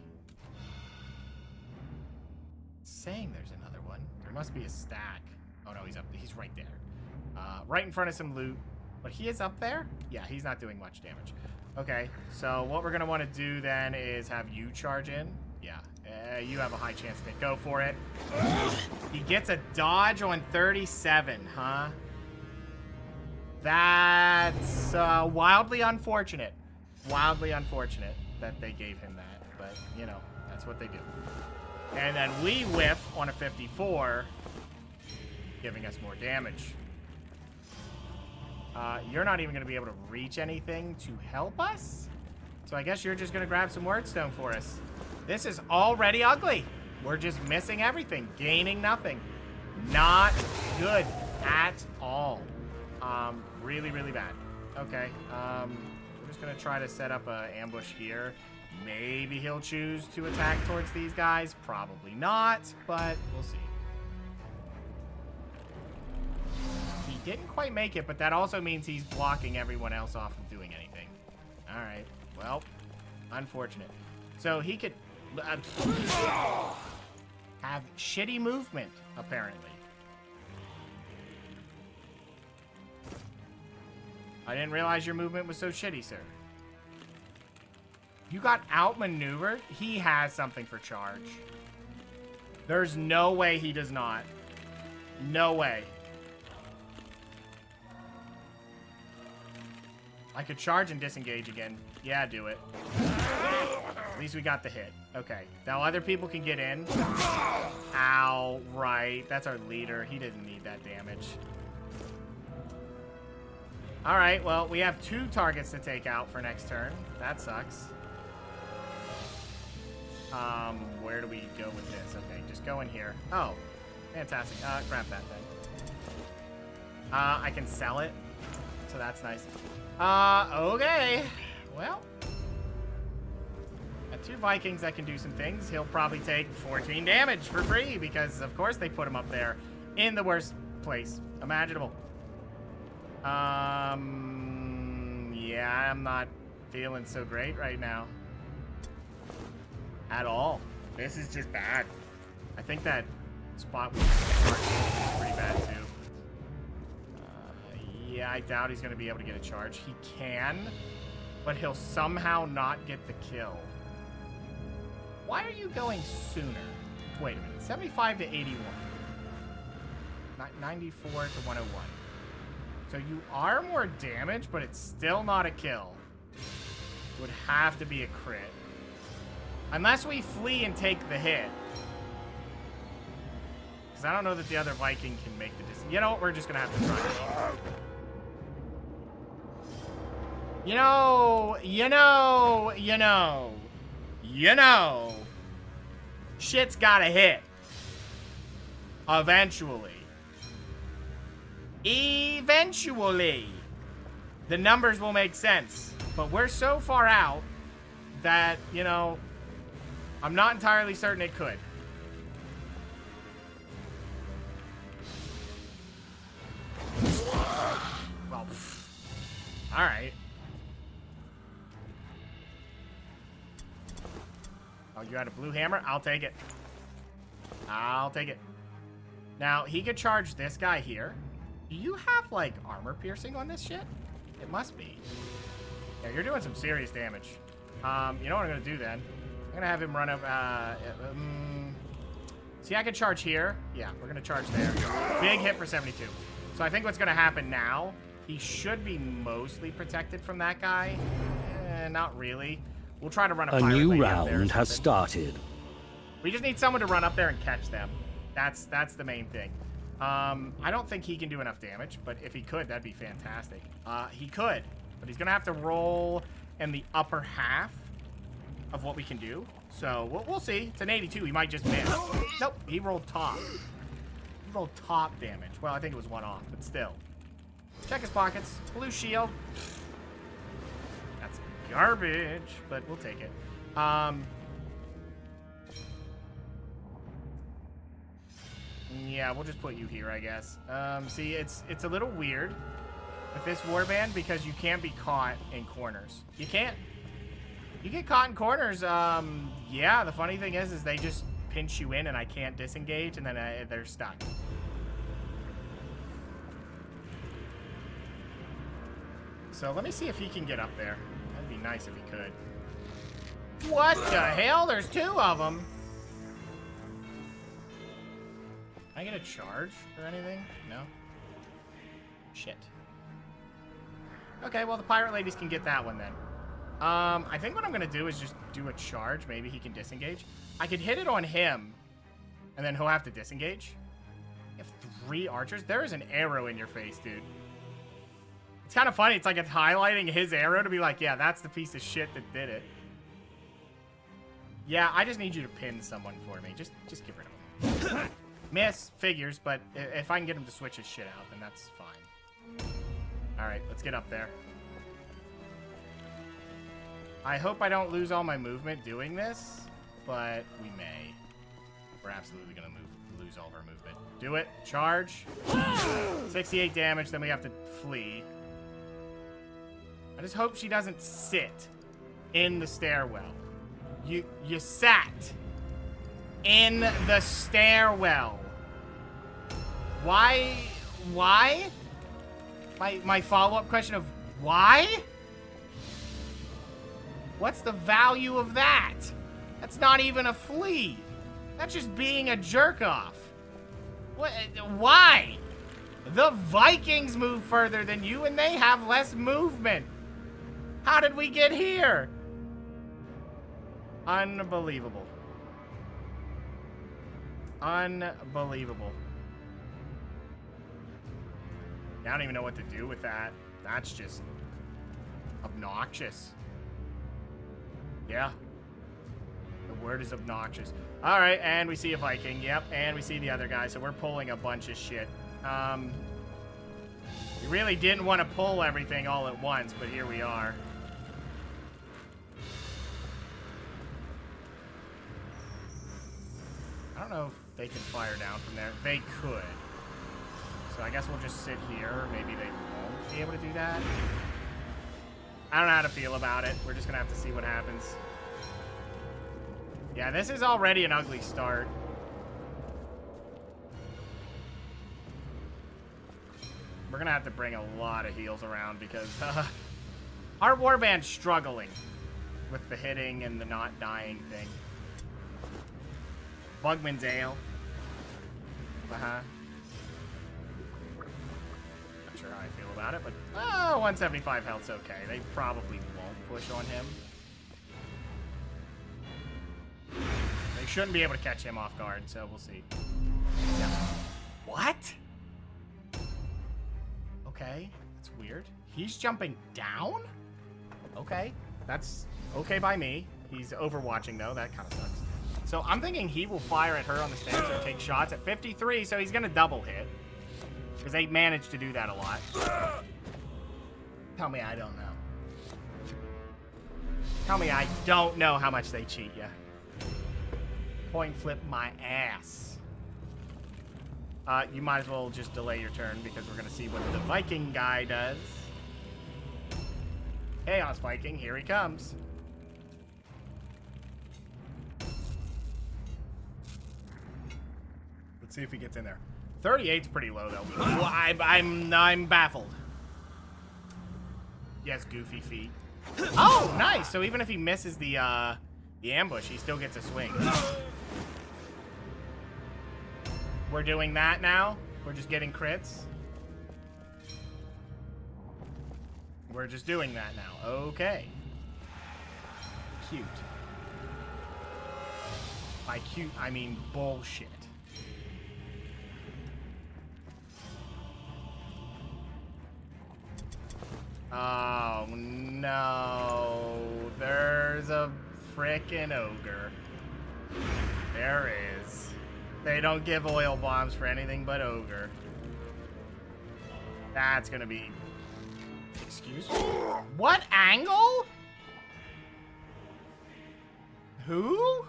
saying there's another one. There must be a stack. Oh no, he's right there. Right in front of some loot. But he is up there? Yeah, he's not doing much damage. Okay, so what we're gonna want to do then is have you charge in. Yeah, you have a high chance to go for it. He gets a dodge on 37, huh? That's wildly unfortunate. Wildly unfortunate that they gave him that. But, you know, that's what they do. And then we whiff on a 54, giving us more damage. You're not even going to be able to reach anything to help us? So I guess you're just going to grab some wordstone for us. This is already ugly. We're just missing everything, gaining nothing. Not good at all. Really, really bad. Okay, we're just going to try to set up an ambush here. Maybe he'll choose to attack towards these guys. Probably not, but we'll see. He didn't quite make it, but that also means he's blocking everyone else off from doing anything. All right. Well, unfortunate. So he could have shitty movement, apparently. I didn't realize your movement was so shitty, sir. You got outmaneuvered? He has something for charge. There's no way he does not. No way. I could charge and disengage again. Yeah, do it. At least we got the hit. Okay. Now other people can get in. Ow. Right. That's our leader. He didn't need that damage. Alright, well, we have 2 targets to take out for next turn. That sucks. Where do we go with this? Okay, just go in here. Oh, fantastic. Grab that thing. I can sell it, so that's nice. Okay. Well, got 2 Vikings that can do some things. He'll probably take 14 damage for free because, of course, they put him up there in the worst place imaginable. Yeah, I'm not feeling so great right now. At all. This is just bad. I think that spot was pretty bad too. Yeah, I doubt he's going to be able to get a charge. He can, but he'll somehow not get the kill. Why are you going sooner? Wait a minute. 75 to 81. 94 to 101. So you are more damage, but it's still not a kill. It would have to be a crit. Unless we flee and take the hit. Because I don't know that the other Viking can make the distance. You know what? We're just going to have to try. You know. Shit's gotta hit. Eventually. Eventually. The numbers will make sense. But we're so far out that, you know, I'm not entirely certain it could. Well, all right. Oh, you had a blue hammer? I'll take it. I'll take it. Now, he could charge this guy here. Do you have, like, armor piercing on this shit? It must be. Yeah, you're doing some serious damage. You know what I'm going to do then? I'm going to have him run up. See, I can charge here. Yeah, we're going to charge there. Big hit for 72. So I think what's going to happen now, he should be mostly protected from that guy. Not really. We'll try to run a new round has started. We just need someone to run up there and catch them. That's the main thing. I don't think he can do enough damage, but if he could, that'd be fantastic. He could, but he's gonna have to roll in the upper half of what we can do. So we'll see. It's an 82. He might just miss. Nope, he rolled top. He rolled top damage. Well, I think it was 1 off, but still. Check his pockets. Blue shield. That's garbage, but we'll take it. Yeah, we'll just put you here, I guess. See, it's a little weird with this warband because you can't be caught in corners. You can't. You get caught in corners, yeah, the funny thing is they just pinch you in and I can't disengage, and then they're stuck. So let me see if he can get up there. That'd be nice if he could. What the hell? There's 2 of them. Can I get a charge or anything? No? Shit. Okay, well, the pirate ladies can get that one then. I think what I'm going to do is just do a charge. Maybe he can disengage. I could hit it on him, and then he'll have to disengage. You have 3 archers? There is an arrow in your face, dude. It's kind of funny. It's like it's highlighting his arrow to be like, yeah, that's the piece of shit that did it. Yeah, I just need you to pin someone for me. Just get rid of him. Miss, figures, but if I can get him to switch his shit out, then that's fine. Alright, let's get up there. I hope I don't lose all my movement doing this, but we may. We're absolutely going to lose all of our movement. Do it. Charge. 68 damage, then we have to flee. I just hope she doesn't sit in the stairwell. You sat in the stairwell. Why? My follow-up question of why? What's the value of that? That's not even a flea. That's just being a jerk-off. What? Why? The Vikings move further than you, and they have less movement. How did we get here? Unbelievable. Unbelievable. I don't even know what to do with that. That's just obnoxious. Yeah. The word is obnoxious. All right, and we see a Viking. Yep, and we see the other guy. So we're pulling a bunch of shit. We really didn't want to pull everything all at once, but here we are. I don't know if they can fire down from there. They could. So I guess we'll just sit here. Maybe they won't be able to do that. I don't know how to feel about it. We're just going to have to see what happens. Yeah, this is already an ugly start. We're going to have to bring a lot of heals around because our warband's struggling with the hitting and the not dying thing. Bugman's Ale. Not sure how I feel about it, but 175 health's okay. They probably won't push on him. They shouldn't be able to catch him off guard, so we'll see. Yeah. What? Okay, that's weird. He's jumping down? Okay, that's okay by me. He's overwatching though, that kind of sucks. So I'm thinking he will fire at her on the stairs and take shots at 53, so he's gonna double hit. Because they managed to do that a lot. Tell me I don't know. Tell me I don't know how much they cheat you. Point flip my ass. You might as well just delay your turn because we're gonna see what the Viking guy does. Chaos Viking, here he comes. Let's see if he gets in there. 38's pretty low though. Well, I'm baffled. Yes, goofy feet. Oh, nice. So even if he misses the ambush, he still gets a swing. We're doing that now. We're just getting crits. We're just doing that now. Okay. Cute. By cute, I mean bullshit. Oh, no. There's a frickin' ogre. There is. They don't give oil bombs for anything but ogre. That's gonna be... Excuse me? What angle? Who?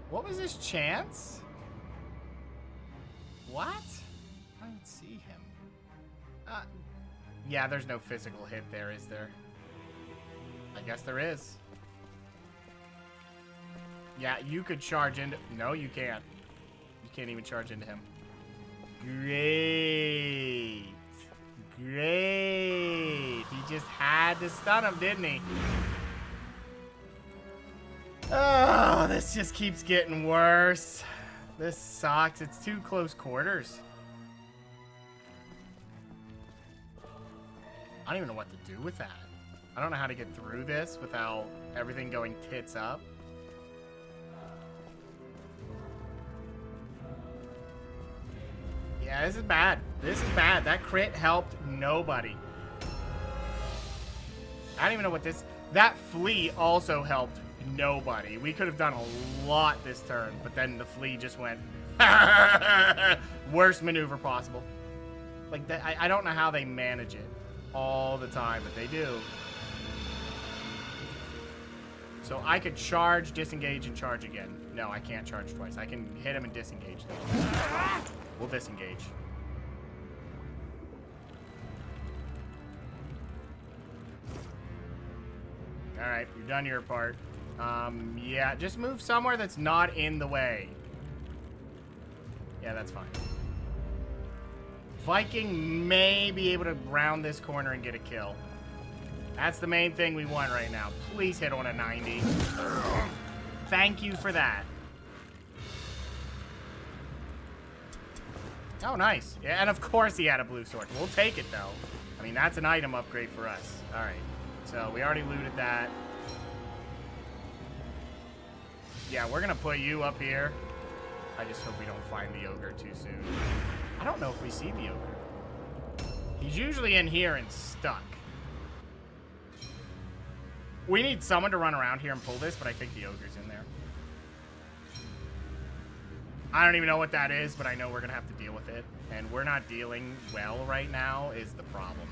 What was his chance? What? I don't see him. Yeah, there's no physical hit there, is there? I guess there is. Yeah, you could charge into... No, you can't. You can't even charge into him. Great. Great. He just had to stun him, didn't he? Oh, this just keeps getting worse. This sucks. It's too close quarters. I don't even know what to do with that. I don't know how to get through this without everything going tits up. Yeah, this is bad. This is bad. That crit helped nobody. I don't even know what this... That flea also helped nobody. We could have done a lot this turn, but then the flea just went... Worst maneuver possible. Like, that, I don't know how they manage it all the time, but they do. So I could charge, disengage, and charge again. No, I can't charge twice. I can hit him and disengage, though. We'll disengage. Alright, you've done your part. Yeah, just move somewhere that's not in the way. Yeah, that's fine. Viking may be able to round this corner and get a kill. That's the main thing we want right now. Please hit on a 90. Thank you for that. Oh, nice. Yeah, and of course he had a blue sword. We'll take it, though. I mean, that's an item upgrade for us. All right. So we already looted that. Yeah, we're going to put you up here. I just hope we don't find the ogre too soon. I don't know if we see the ogre. He's usually in here and stuck. We need someone to run around here and pull this, but I think the ogre's in there. I don't even know what that is, but I know we're going to have to deal with it. And we're not dealing well right now is the problem.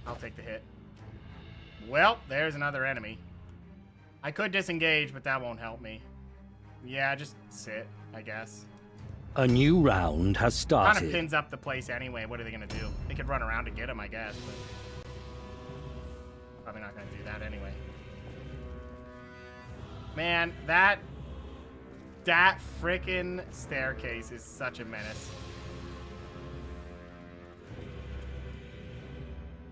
I'll take the hit. Well, there's another enemy. I could disengage, but that won't help me. Yeah, just sit, I guess. A new round has started. Kind of pins up the place anyway. What are they going to do? They could run around to get him, I guess, but probably not going to do that anyway. Man, that frickin' staircase is such a menace.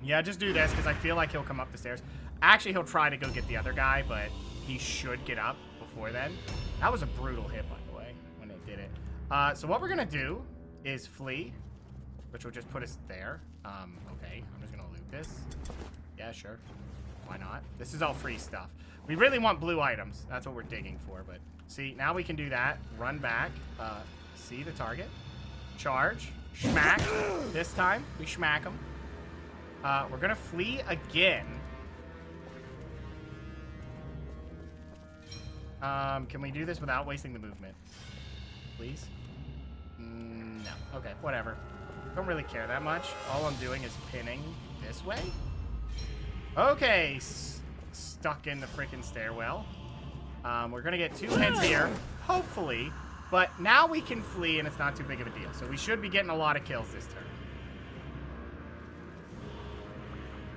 Yeah, just do this, because I feel like he'll come up the stairs. Actually, he'll try to go get the other guy, but he should get up before then. That was a brutal hit, by the way, when it did it. So what we're going to do is flee, which will just put us there. Okay, I'm just going to loot this. Yeah, sure. Why not? This is all free stuff. We really want blue items. That's what we're digging for, but see, now we can do that. Run back. See the target. Charge. Schmack. This time, we schmack him. We're going to flee again. Can we do this without wasting the movement? Please? No. Okay, whatever. Don't really care that much. All I'm doing is pinning this way. Okay, stuck in the freaking stairwell. We're gonna get 2 hits here, hopefully. But now we can flee and it's not too big of a deal. So we should be getting a lot of kills this turn.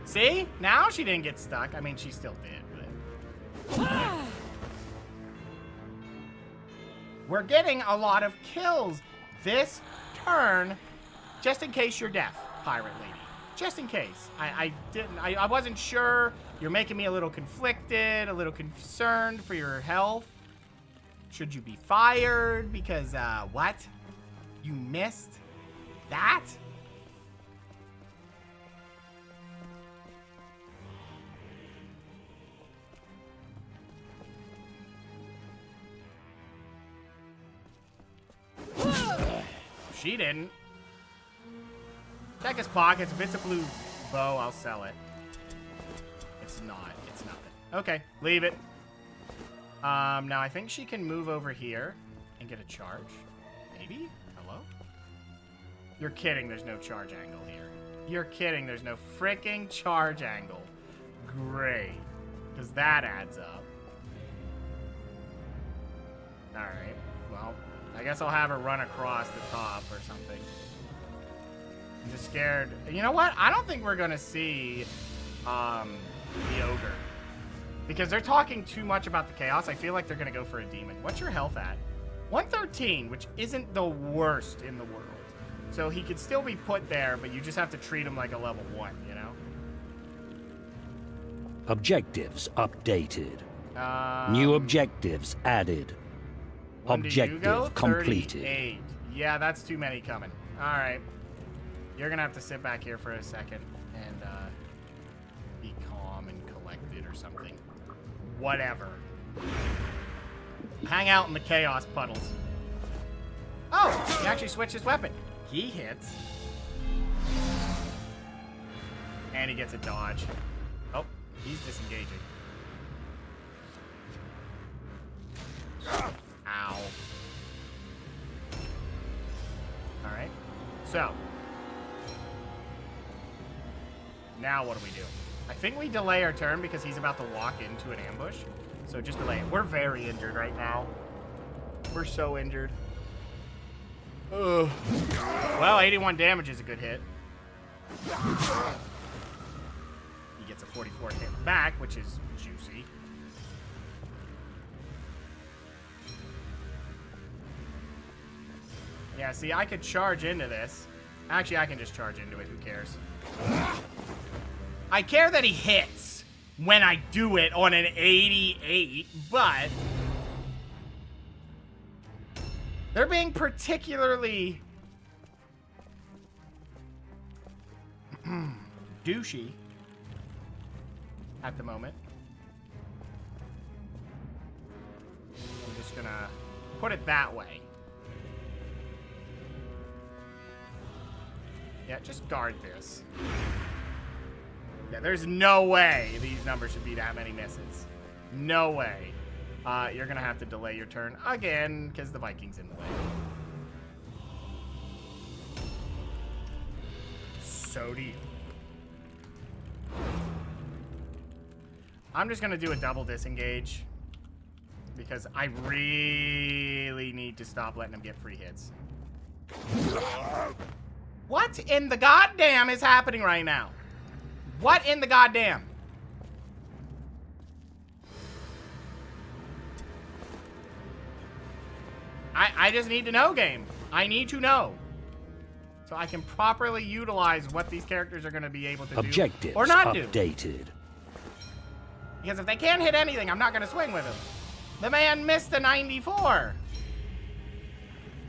See? Now she didn't get stuck. I mean, she still did, but... We're getting a lot of kills this turn, just in case you're deaf, pirate lady. Just in case. I wasn't sure. You're making me a little conflicted, a little concerned for your health. Should you be fired? Because, what? You missed that? She didn't. Check his pockets. If it's a blue bow, I'll sell it. It's not. It's nothing. Okay, leave it. Now I think she can move over here and get a charge. Maybe? Hello? You're kidding there's no charge angle here. You're kidding there's no freaking charge angle. Great. Because that adds up. Alright. Well, I guess I'll have her run across the top or something. I'm just scared. You know what? I don't think we're going to see the ogre. Because they're talking too much about the chaos. I feel like they're going to go for a demon. What's your health at? 113, which isn't the worst in the world. So he could still be put there, but you just have to treat him like a level 1, you know? Objectives updated. New objectives added. When do you go? Objective completed. 38. Yeah, that's too many coming. All right. You're going to have to sit back here for a second and be calm and collected or something. Whatever. Hang out in the chaos puddles. Oh, he actually switched his weapon. He hits. And he gets a dodge. Oh, he's disengaging. Ow. Alright. So. Now what do we do? I think we delay our turn because he's about to walk into an ambush. So just delay it. We're very injured right now. We're so injured. Ugh. Well, 81 damage is a good hit. He gets a 44 hit back, which is juicy. Yeah, see, I could charge into this. Actually, I can just charge into it. Who cares? I care that he hits when I do it on an 88, but they're being particularly douchey at the moment. I'm just gonna put it that way. Yeah, just guard this. Yeah, there's no way these numbers should be that many misses. No way. You're going to have to delay your turn again because the Viking's in the way. So do you. I'm just going to do a double disengage because I really need to stop letting him get free hits. What in the goddamn is happening right now? What in the goddamn? I just need to know, game. I need to know. So I can properly utilize what these characters are going to be able to Objectives do or not do. Updated. Because if they can't hit anything, I'm not going to swing with him. The man missed a 94.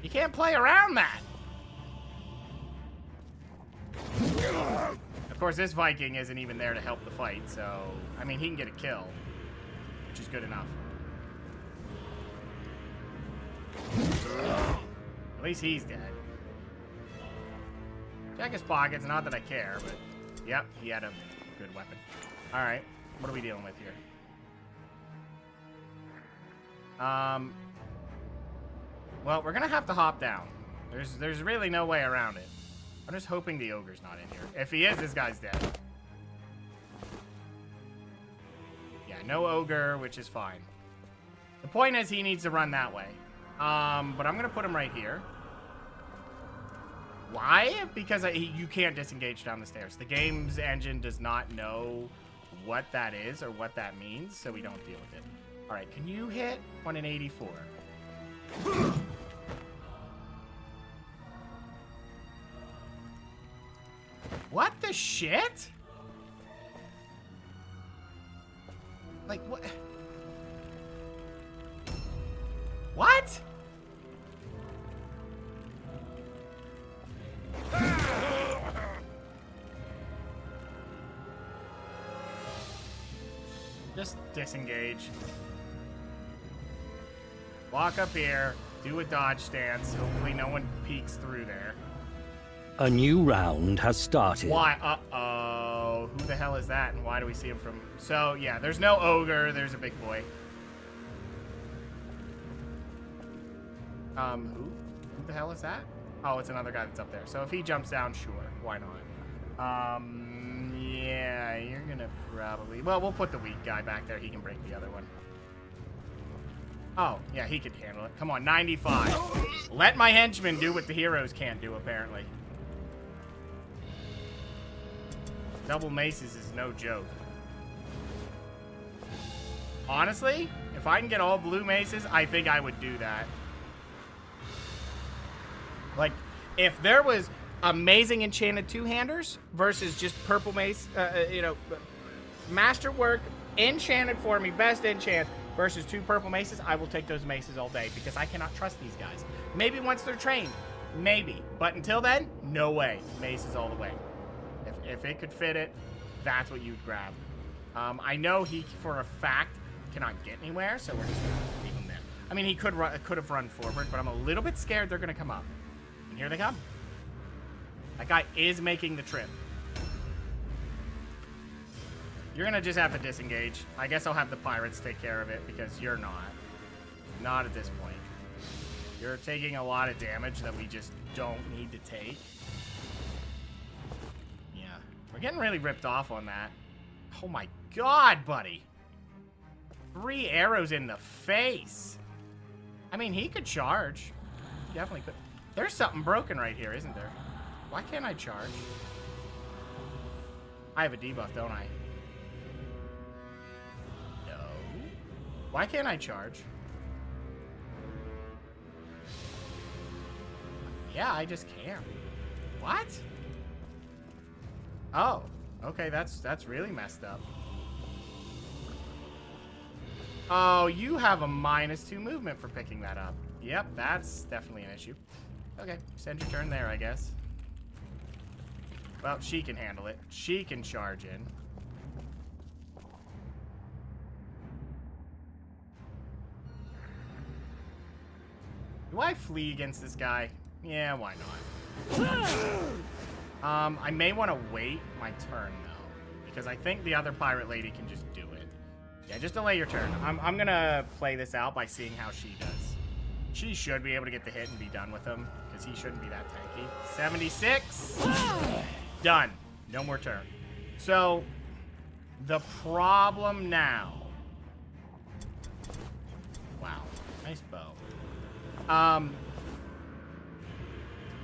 You can't play around that. Of course, this Viking isn't even there to help the fight, so, I mean, he can get a kill, which is good enough. At least he's dead. Check his pockets, not that I care, but, yep, he had a good weapon. All right, what are we dealing with here? Well, we're gonna have to hop down. There's really no way around it. I'm just hoping the ogre's not in here. If he is, this guy's dead. Yeah, no ogre, which is fine. The point is he needs to run that way. But I'm going to put him right here. Why? Because you can't disengage down the stairs. The game's engine does not know what that is or what that means, so we don't deal with it. All right, can you hit on an 84? What the shit? Like, what? What? Just disengage. Walk up here, do a dodge stance. Hopefully no one peeks through there. A new round has started. Why? Uh-oh. Who the hell is that, and why do we see him from... So, yeah, there's no ogre. There's a big boy. Who? Who the hell is that? Oh, it's another guy that's up there. So if he jumps down, sure. Why not? Yeah, you're gonna probably... Well, we'll put the weak guy back there. He can break the other one. Oh, yeah, he could handle it. Come on, 95. Let my henchmen do what the heroes can't do, apparently. Double maces is no joke. Honestly, if I can get all blue maces, I think I would do that. Like, if there was amazing enchanted two-handers versus just purple mace, you know, masterwork, enchanted for me, best enchant versus 2 purple maces, I will take those maces all day because I cannot trust these guys. Maybe once they're trained, maybe. But until then, no way. Maces all the way. If it could fit it, that's what you'd grab. I know he, for a fact, cannot get anywhere, so we're just gonna leave him there. I mean, he could have run forward, but I'm a little bit scared they're gonna come up. And here they come. That guy is making the trip. You're gonna just have to disengage. I guess I'll have the pirates take care of it because you're not. Not at this point. You're taking a lot of damage that we just don't need to take. Yeah, we're getting really ripped off on that. Oh my god, buddy. 3 arrows in the face. I mean, he could charge. He definitely could. There's something broken right here, isn't there? Why can't I charge? I have a debuff, don't I? No. Why can't I charge? Yeah, I just can't. What? Oh, okay, that's really messed up. Oh, you have a -2 movement for picking that up. Yep, that's definitely an issue. Okay, send your turn there, I guess. Well, she can handle it. She can charge in. Do I flee against this guy? Yeah, why not? I may want to wait my turn, though. Because I think the other pirate lady can just do it. Yeah, just delay your turn. I'm going to play this out by seeing how she does. She should be able to get the hit and be done with him. Because he shouldn't be that tanky. 76. Done. No more turn. So, the problem now... Wow. Nice bow.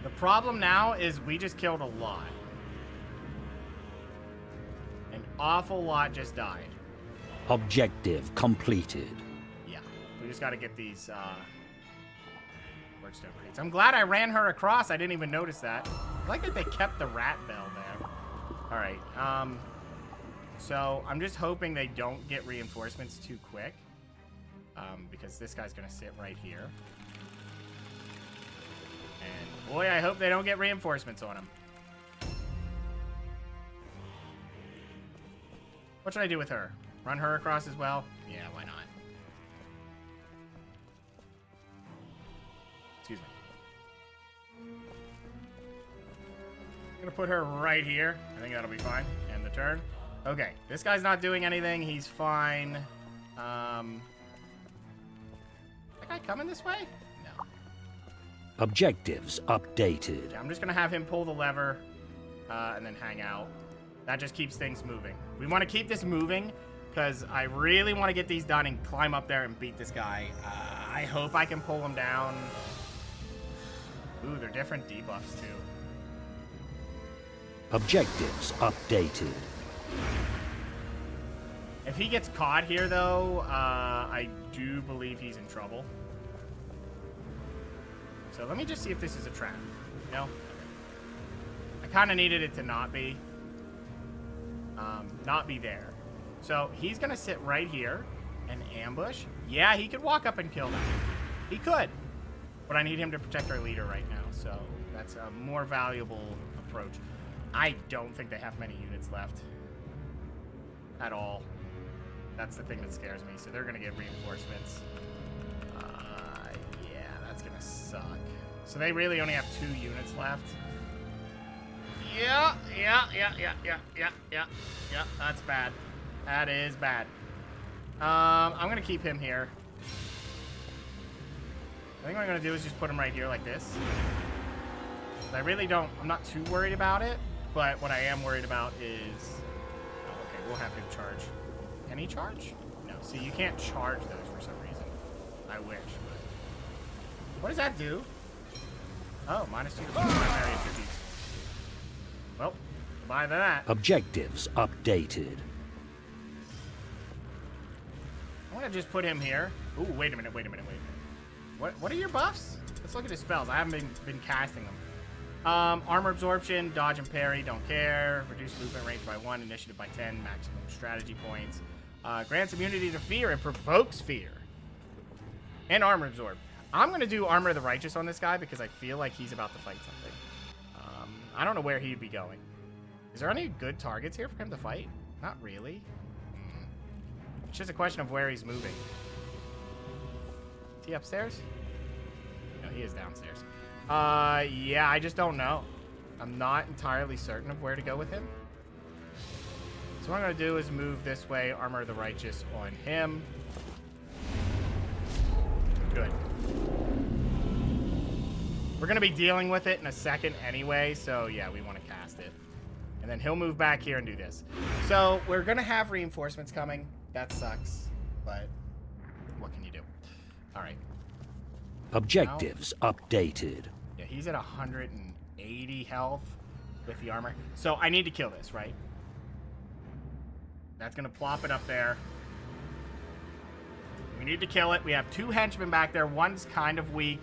The problem now is we just killed a lot. An awful lot just died. Objective completed. Yeah. We just got to get these, Wordstone crates. I'm glad I ran her across. I didn't even notice that. I like that they kept the rat bell there. All right. So I'm just hoping they don't get reinforcements too quick. Because this guy's going to sit right here. And boy, I hope they don't get reinforcements on him. What should I do with her? Run her across as well? Yeah, why not? Excuse me. I'm gonna put her right here. I think that'll be fine. End the turn. Okay, this guy's not doing anything. He's fine. That guy coming this way? No. Objectives updated. Yeah, I'm just gonna have him pull the lever and then hang out. That just keeps things moving. We want to keep this moving because I really want to get these done and climb up there and beat this guy. I hope I can pull him down. Ooh, they're different debuffs too. Objectives updated. If he gets caught here, though, I do believe he's in trouble. So let me just see if this is a trap. No? Okay. I kind of needed it to not be. Not be there. So he's going to sit right here and ambush. Yeah, he could walk up and kill them. He could. But I need him to protect our leader right now. So that's a more valuable approach. I don't think they have many units left. At all. That's the thing that scares me. So they're going to get reinforcements. Yeah, that's going to suck. So they really only have 2 units left. Yeah, that's bad. That is bad. I'm going to keep him here. I think what I'm going to do is just put him right here like this. I really don't... I'm not too worried about it. But what I am worried about is... Oh, okay, we'll have him charge. Can he charge? No. See, you can't charge those for some reason. I wish. But... What does that do? Oh, -2 to primary attributes. Well, goodbye to that. Objectives updated. I'm gonna just put him here. Ooh, wait a minute. What are your buffs? Let's look at his spells. I haven't been casting them. Armor absorption, dodge and parry, don't care. Reduce movement range by 1, initiative by 10, maximum strategy points. Grants immunity to fear and provokes fear. And armor absorb. I'm gonna do Armor of the Righteous on this guy because I feel like he's about to fight something. I don't know where he'd be going. Is there any good targets here for him to fight? Not really. It's just a question of where he's moving. Is he upstairs? No, he is downstairs. Yeah, I just don't know. I'm not entirely certain of where to go with him. So what I'm going to do is move this way, Armor of the Righteous on him. Good. We're going to be dealing with it in a second anyway, so yeah, we want to cast it. And then he'll move back here and do this. So we're going to have reinforcements coming. That sucks, but what can you do? All right. Objectives updated. Yeah, he's at 180 health with the armor. So I need to kill this, right? That's going to plop it up there. We need to kill it. We have 2 henchmen back there. One's kind of weak.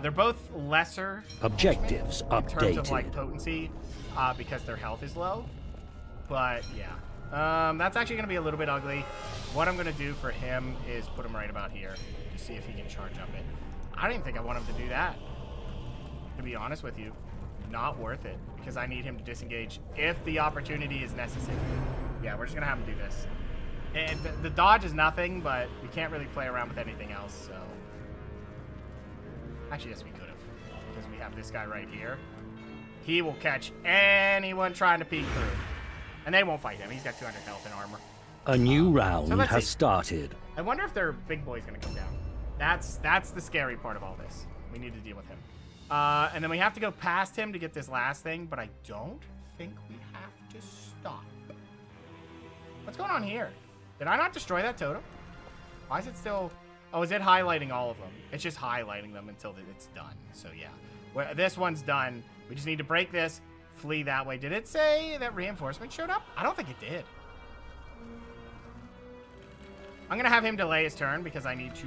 They're both lesser Objectives in terms of, like, updated. potency because their health is low. But, yeah. That's actually going to be a little bit ugly. What I'm going to do for him is put him right about here to see if he can charge up it. I don't even think I want him to do that. To be honest with you, not worth it because I need him to disengage if the opportunity is necessary. Yeah, we're just going to have him do this. And the dodge is nothing, but we can't really play around with anything else, so... Actually, yes, we could have. Because we have this guy right here. He will catch anyone trying to peek through. And they won't fight him. He's got 200 health and armor. A new round let's has see. started. I wonder if their big boy's going to come down. That's the scary part of all this. We need to deal with him. And then we have to go past him to get this last thing, but I don't think we have to stop. What's going on here? Did I not destroy that totem? Why is it still... Oh, is it highlighting all of them? It's just highlighting them until it's done. So, yeah. This one's done. We just need to break this, flee that way. Did it say that reinforcement showed up? I don't think it did. I'm going to have him delay his turn because I need to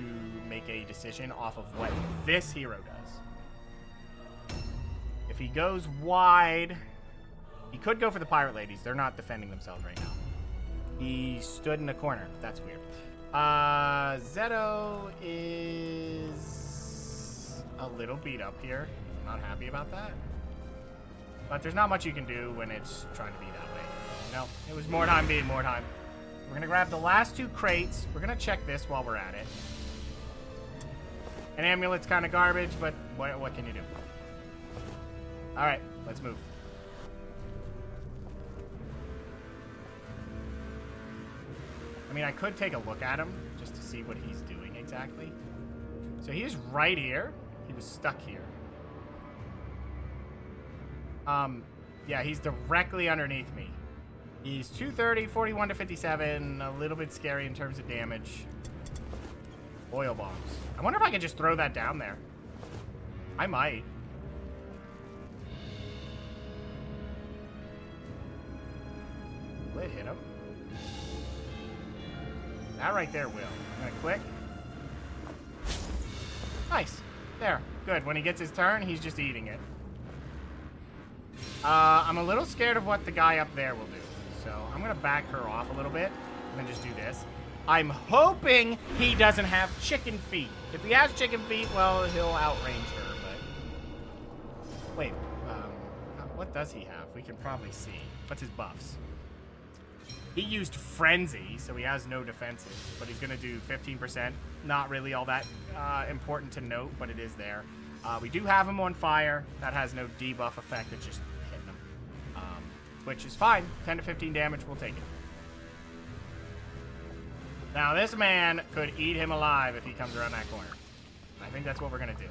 make a decision off of what this hero does. If he goes wide, he could go for the pirate ladies. They're not defending themselves right now. He stood in a corner. That's weird. Zeto is a little beat up here. I'm not happy about that. But there's not much you can do when it's trying to be that way. No, it was Mordheim being Mordheim. We're going to grab the last 2 crates. We're going to check this while we're at it. An amulet's kind of garbage, but what can you do? All right, let's move. I mean, I could take a look at him just to see what he's doing exactly. So he is right here. He was stuck here. Yeah, he's directly underneath me. He's 230, 41 to 57. A little bit scary in terms of damage. Oil bombs. I wonder if I can just throw that down there. I might. Will it hit him? That right there will. I'm gonna click. Nice. There. Good. When he gets his turn, he's just eating it. I'm a little scared of what the guy up there will do. So I'm gonna back her off a little bit and then just do this. I'm hoping he doesn't have chicken feet. If he has chicken feet, well, he'll outrange her, but... Wait, what does he have? We can probably see. What's his buffs? He used Frenzy, so he has no defenses, but he's going to do 15%. Not really all that important to note, but it is there. We do have him on fire. That has no debuff effect. It's just hitting him, which is fine. 10 to 15 damage, we'll take it. Now, this man could eat him alive if he comes around that corner. I think that's what we're going to do.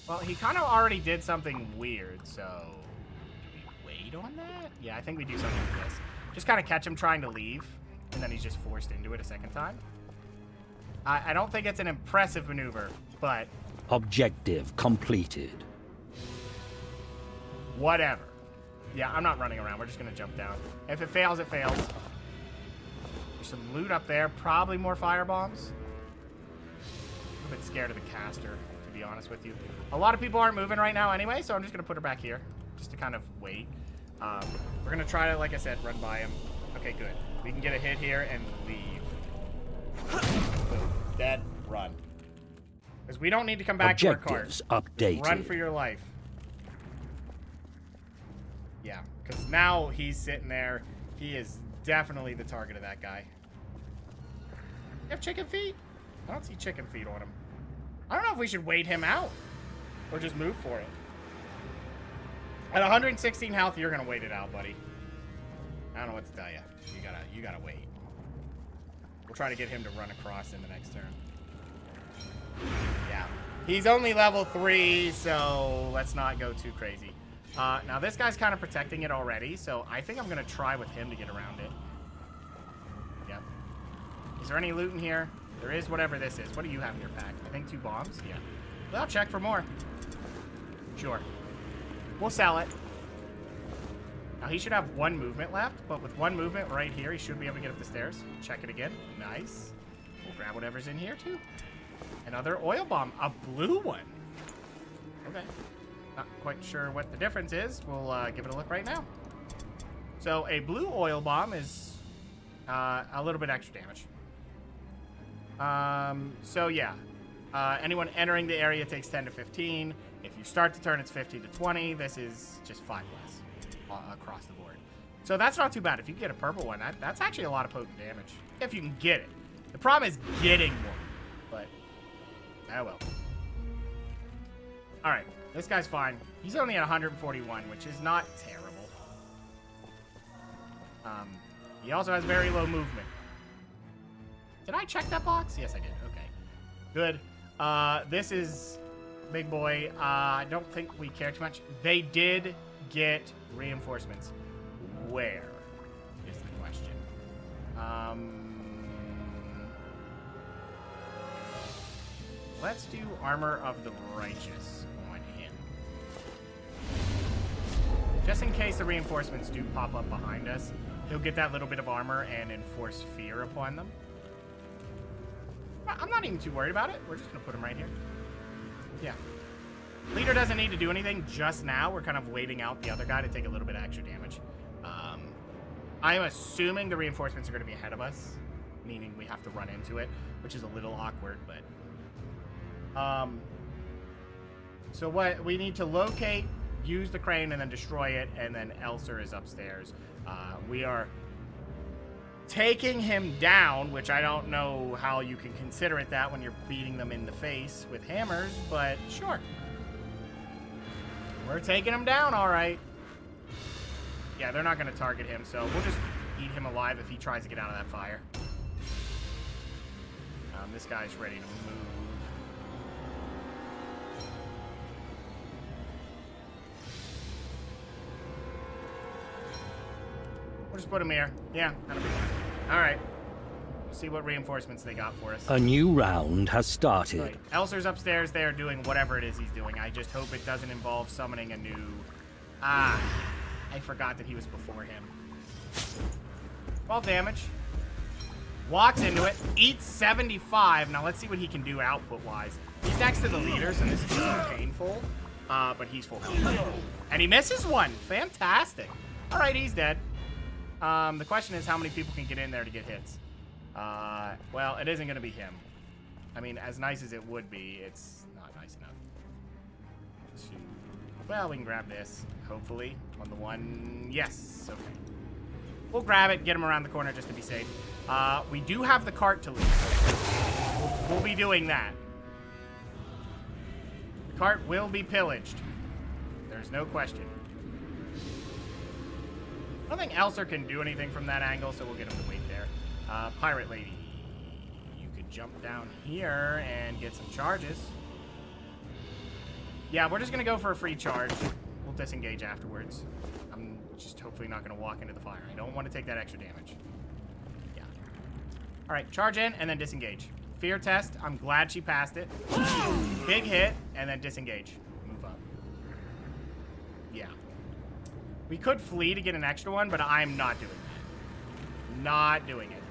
Well, he kind of already did something weird, so... Do we wait on that? Yeah, I think we do something like this. Just kind of catch him trying to leave, and then he's just forced into it a second time. I don't think it's an impressive maneuver, but Objective completed. whatever. Yeah, I'm not running around. We're just going to jump down. If it fails, it fails. There's some loot up there. Probably more firebombs. I'm a bit scared of the caster, to be honest with you. A lot of people aren't moving right now anyway, so I'm just going to put her back here just to kind of wait. We're going to try to, like I said, run by him. Okay, good. We can get a hit here and leave. Boom. Dead. Run. Because we don't need to come back to our cart. Objectives updated. Run for your life. Yeah, because now he's sitting there. He is definitely the target of that guy. You have chicken feet? I don't see chicken feet on him. I don't know if we should wait him out or just move for it. At 116 health, you're gonna wait it out, buddy. I don't know what to tell you. You gotta wait. We'll try to get him to run across in the next turn. Yeah, he's only level 3, so let's not go too crazy. Now this guy's kind of protecting it already, so I think I'm gonna try with him to get around it. Yep. Is there any loot in here? There is whatever this is. What do you have in your pack? I think 2 bombs? Yeah. Well, I'll check for more. Sure. We'll sell it. Now he should have 1 movement left, but with 1 movement right here, he should be able to get up the stairs. Check it again. Nice. We'll grab whatever's in here too. Another oil bomb. A blue one. Okay. Not quite sure what the difference is. We'll give it a look right now. So a blue oil bomb is a little bit extra damage. So yeah, anyone entering the area takes 10 to 15. If you start the turn, it's 15 to 20. This is just 5 less across the board. So that's not too bad. If you get a purple one, that's actually a lot of potent damage. If you can get it. The problem is getting one. But, oh well. Alright, this guy's fine. He's only at 141, which is not terrible. He also has very low movement. Did I check that box? Yes, I did. Okay. Good. This is big boy. I don't think we care too much. They did get reinforcements. Where is the question? Let's do Armor of the Righteous on him. Just in case the reinforcements do pop up behind us, he'll get that little bit of armor and enforce fear upon them. I'm not even too worried about it. We're just going to put him right here. Yeah. Leader doesn't need to do anything just now. We're kind of waiting out the other guy to take a little bit of extra damage. I'm assuming the reinforcements are going to be ahead of us, meaning we have to run into it, which is a little awkward, but... So what we need to locate, use the crane, and then destroy it, and then Elser is upstairs. We are taking him down, which I don't know how you can consider it that when you're beating them in the face with hammers, but sure. We're taking him down, all right. Yeah, they're not going to target him, so we'll just eat him alive if he tries to get out of that fire. This guy's ready to move. We'll just put him here. Yeah, that'll be fine. All right. We'll see what reinforcements they got for us. A new round has started. Right. Elser's upstairs there doing whatever it is he's doing. I just hope it doesn't involve summoning a new... I forgot that he was before him. 12 damage. Walks into it. Eats 75. Now let's see what he can do output-wise. He's next to the leader, so this is just painful. But he's full health. And he misses one. Fantastic. All right, he's dead. The question is how many people can get in there to get hits. Well, it isn't going to be him. I mean, as nice as it would be, it's not nice enough. Well, we can grab this, hopefully, on the one. Yes, okay. We'll grab it, get him around the corner just to be safe. We do have the cart to loot. We'll be doing that. The cart will be pillaged. There's no question. I don't think Elser can do anything from that angle, so we'll get him to wait there. Pirate Lady, you could jump down here and get some charges. Yeah, we're just going to go for a free charge. We'll disengage afterwards. I'm just hopefully not going to walk into the fire. I don't want to take that extra damage. Yeah. All right, charge in and then disengage. Fear test. I'm glad she passed it. Big hit, and then disengage. Move up. Yeah. We could flee to get an extra one, but I'm not doing that. Not doing it.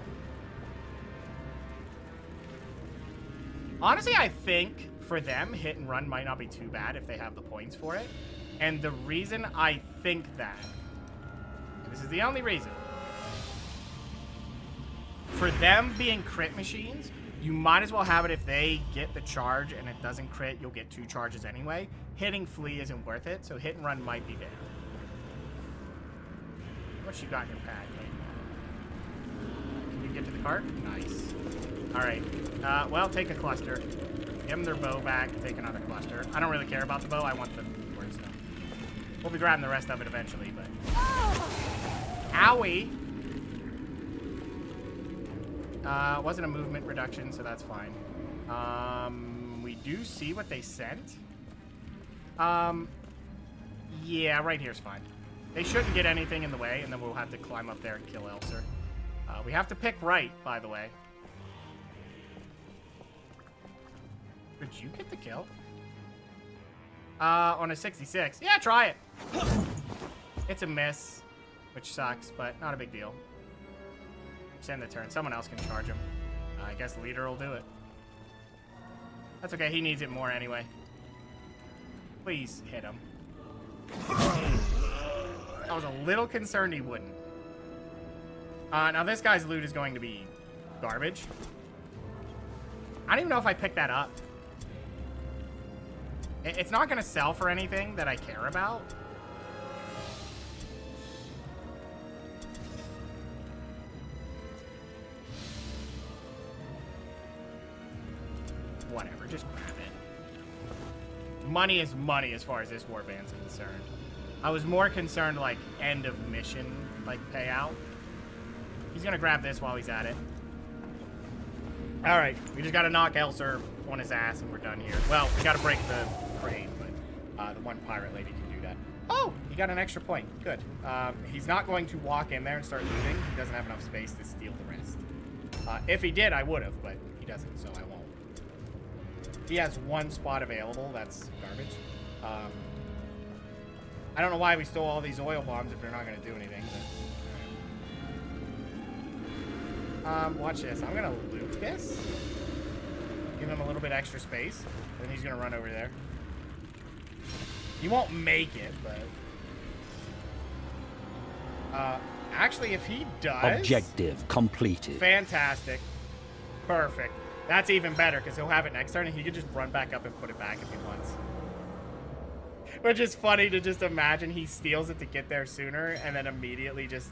Honestly, I think for them, hit and run might not be too bad if they have the points for it. And the reason I think that, and this is the only reason, for them being crit machines, you might as well have it if they get the charge and it doesn't crit, you'll get 2 charges anyway. Hitting flee isn't worth it, so hit and run might be better. What you got in your pad? Can you get to the cart? Nice. Alright. Well, take a cluster. Give them their bow back, take another cluster. I don't really care about the bow, I want the wordstone. We'll be grabbing the rest of it eventually, but... Owie! It wasn't a movement reduction, so that's fine. We do see what they sent. Yeah, right here's fine. They shouldn't get anything in the way, and then we'll have to climb up there and kill Elser. We have to pick right, by the way. Did you get the kill? On a 66. Yeah, try it. It's a miss, which sucks, but not a big deal. Send the turn. Someone else can charge him. I guess the leader will do it. That's okay. He needs it more anyway. Please hit him. I was a little concerned he wouldn't. Now this guy's loot is going to be garbage. I don't even know if I picked that up. It's not going to sell for anything that I care about. Whatever, just grab it. Money is money as far as this warband's concerned. I was more concerned, like, end of mission, like, payout. He's gonna grab this while he's at it. Alright, we just gotta knock Elser on his ass and we're done here. Well, we gotta break the crane, but the one pirate lady can do that. Oh, he got an extra point. Good. He's not going to walk in there and start looting. He doesn't have enough space to steal the rest. If he did, I would have, but he doesn't, so I won't. He has 1 spot available. That's garbage. I don't know why we stole all these oil bombs if they're not going to do anything. But... watch this. I'm going to loot this. Give him a little bit extra space. Then he's going to run over there. He won't make it, but... actually, if he does... Objective completed. Fantastic. Perfect. That's even better, because he'll have it next turn, and he can just run back up and put it back if he wants. Which is funny to just imagine he steals it to get there sooner, and then immediately just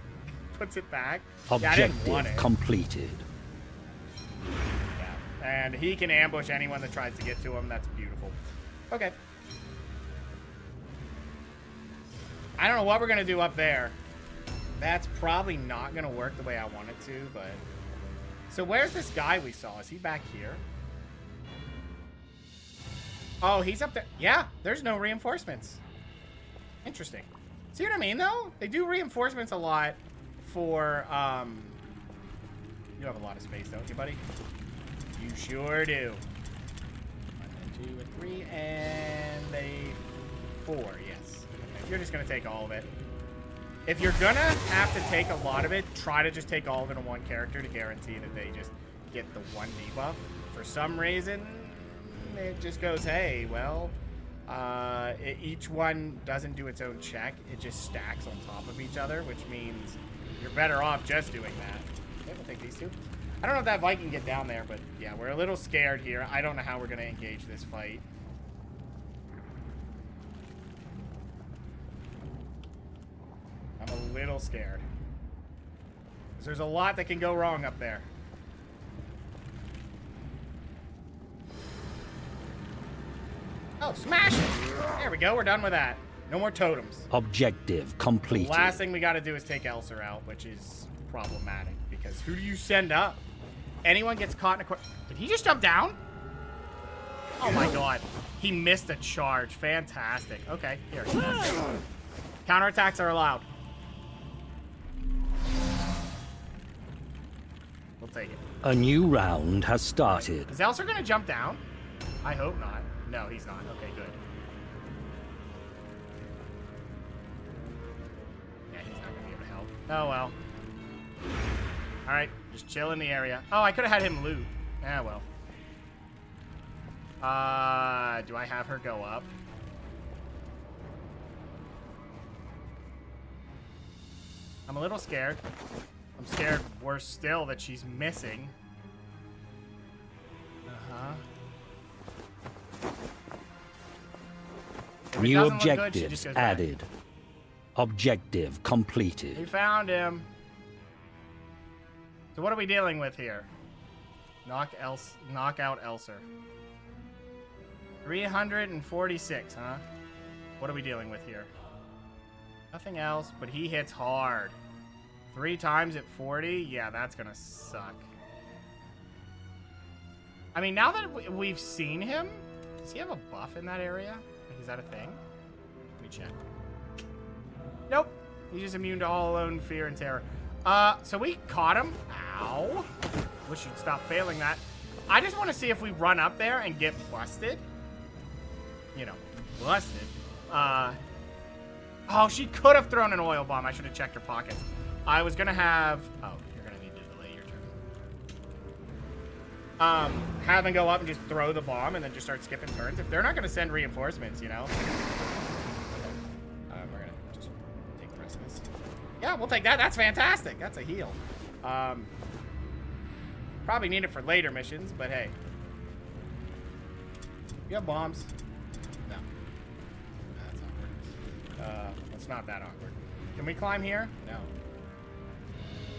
puts it back. Objective completed. Yeah, and he can ambush anyone that tries to get to him. That's beautiful. Okay. I don't know what we're going to do up there. That's probably not going to work the way I want it to, but... So where's this guy we saw? Is he back here? Oh, he's up there. Yeah, there's no reinforcements. Interesting. See what I mean, though? They do reinforcements a lot for, You have a lot of space, don't you, buddy? You sure do. 1 and 2 and 3 and a 4, yes. Okay, you're just going to take all of it. If you're gonna have to take a lot of it, try to just take all of it on one character to guarantee that they just get the 1 debuff. For some reason, it just goes, hey, well, each one doesn't do its own check. It just stacks on top of each other, which means you're better off just doing that. Okay, we'll take these 2. I don't know if that Viking can get down there, but yeah, we're a little scared here. I don't know how we're gonna engage this fight. I'm a little scared. 'Cause there's a lot that can go wrong up there. Oh, smash it! There we go, we're done with that. No more totems. Objective completed. The last thing we gotta do is take Elser out, which is problematic, because who do you send up? Anyone gets caught in a... Did he just jump down? Oh my god. He missed a charge. Fantastic. Okay, here. Counterattacks are allowed. We'll take it. A new round has started. Is Elser gonna jump down? I hope not. No, he's not. Okay, good. Yeah, he's not gonna be able to help. Oh, well. Alright, just chill in the area. Oh, I could have had him loot. Ah, well. Do I have her go up? I'm a little scared. I'm scared worse still that she's missing. Uh-huh. If it New doesn't look good, she objectives just goes back. added. Objective completed. We found him. So what are we dealing with here? Knock out Elser. 346, huh? What are we dealing with here? Nothing else, but he hits hard. 3 times at 40? Yeah, that's gonna suck. I mean, now that we've seen him, does he have a buff in that area? Like, is that a thing? Let me check. Nope. He's just immune to all alone fear and terror. So we caught him. Ow. Wish you'd stop failing that. I just want to see if we run up there and get busted. You know, busted. Oh, she could have thrown an oil bomb. I should have checked her pockets. I was going to have... Oh, you're going to need to delay your turn. Have them go up and just throw the bomb and then just start skipping turns. If they're not going to send reinforcements, you know. We're going to just take the rest of this. Yeah, we'll take that. That's fantastic. That's a heal. Probably need it for later missions, but hey. You have bombs? No. That's awkward. It's not that awkward. Can we climb here? No.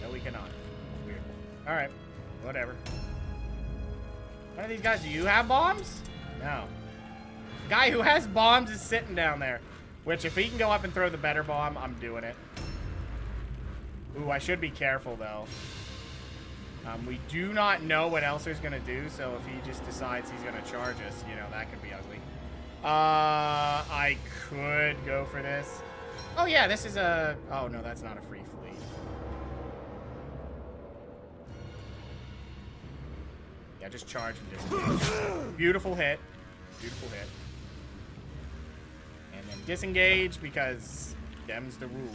No, we cannot. Weird. Alright. Whatever. One of these guys, do you have bombs? No. The guy who has bombs is sitting down there. Which, if he can go up and throw the better bomb, I'm doing it. Ooh, I should be careful, though. We do not know what Elser's going to do, so if he just decides he's going to charge us, you know, that could be ugly. I could go for this. Oh, yeah, this is a... Oh, no, that's not a free fleet. Yeah, just charge and disengage. Beautiful hit. Beautiful hit. And then disengage because them's the rules.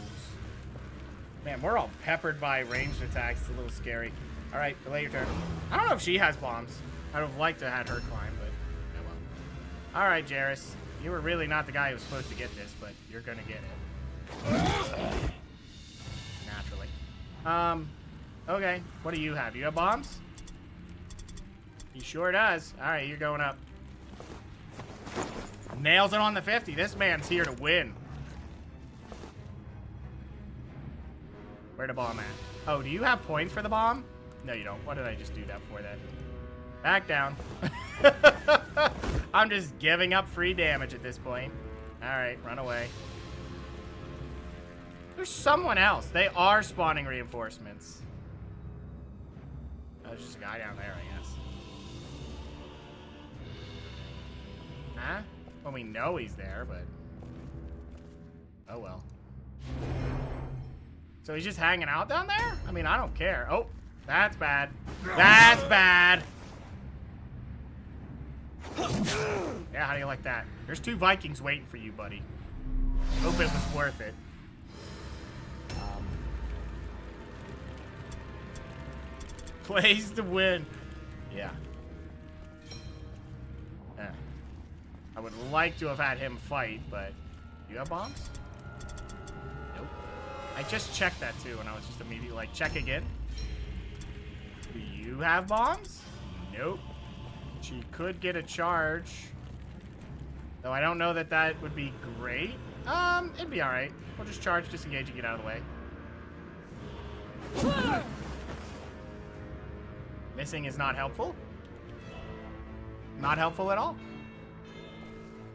Man, we're all peppered by ranged attacks. It's a little scary. All right, delay your turn. I don't know if she has bombs. I would have liked to have had her climb, but oh well. All right, Jairus. You were really not the guy who was supposed to get this, but you're going to get it. Naturally. Okay. What do you have? You have bombs? He sure does. All right, you're going up. Nails it on the 50. This man's here to win. Where the bomb at? Oh, do you have points for the bomb? No, you don't. What did I just do that for then? Back down. I'm just giving up free damage at this point. Alright, run away. There's someone else. They are spawning reinforcements. Oh, there's just a guy down there, I guess. Huh? Well, we know he's there, but... Oh, well. So he's just hanging out down there? I mean, I don't care. Oh, that's bad. That's bad. Yeah, how do you like that? There's 2 Vikings waiting for you, buddy. Hope it was worth it. Plays to win. Yeah. I would like to have had him fight, but... You have bombs? Nope. I just checked that too, and I was just immediately like, check again. Do you have bombs? Nope. She could get a charge. Though I don't know that that would be great. It'd be alright. We'll just charge, disengage, and get out of the way. Missing is not helpful. Not helpful at all.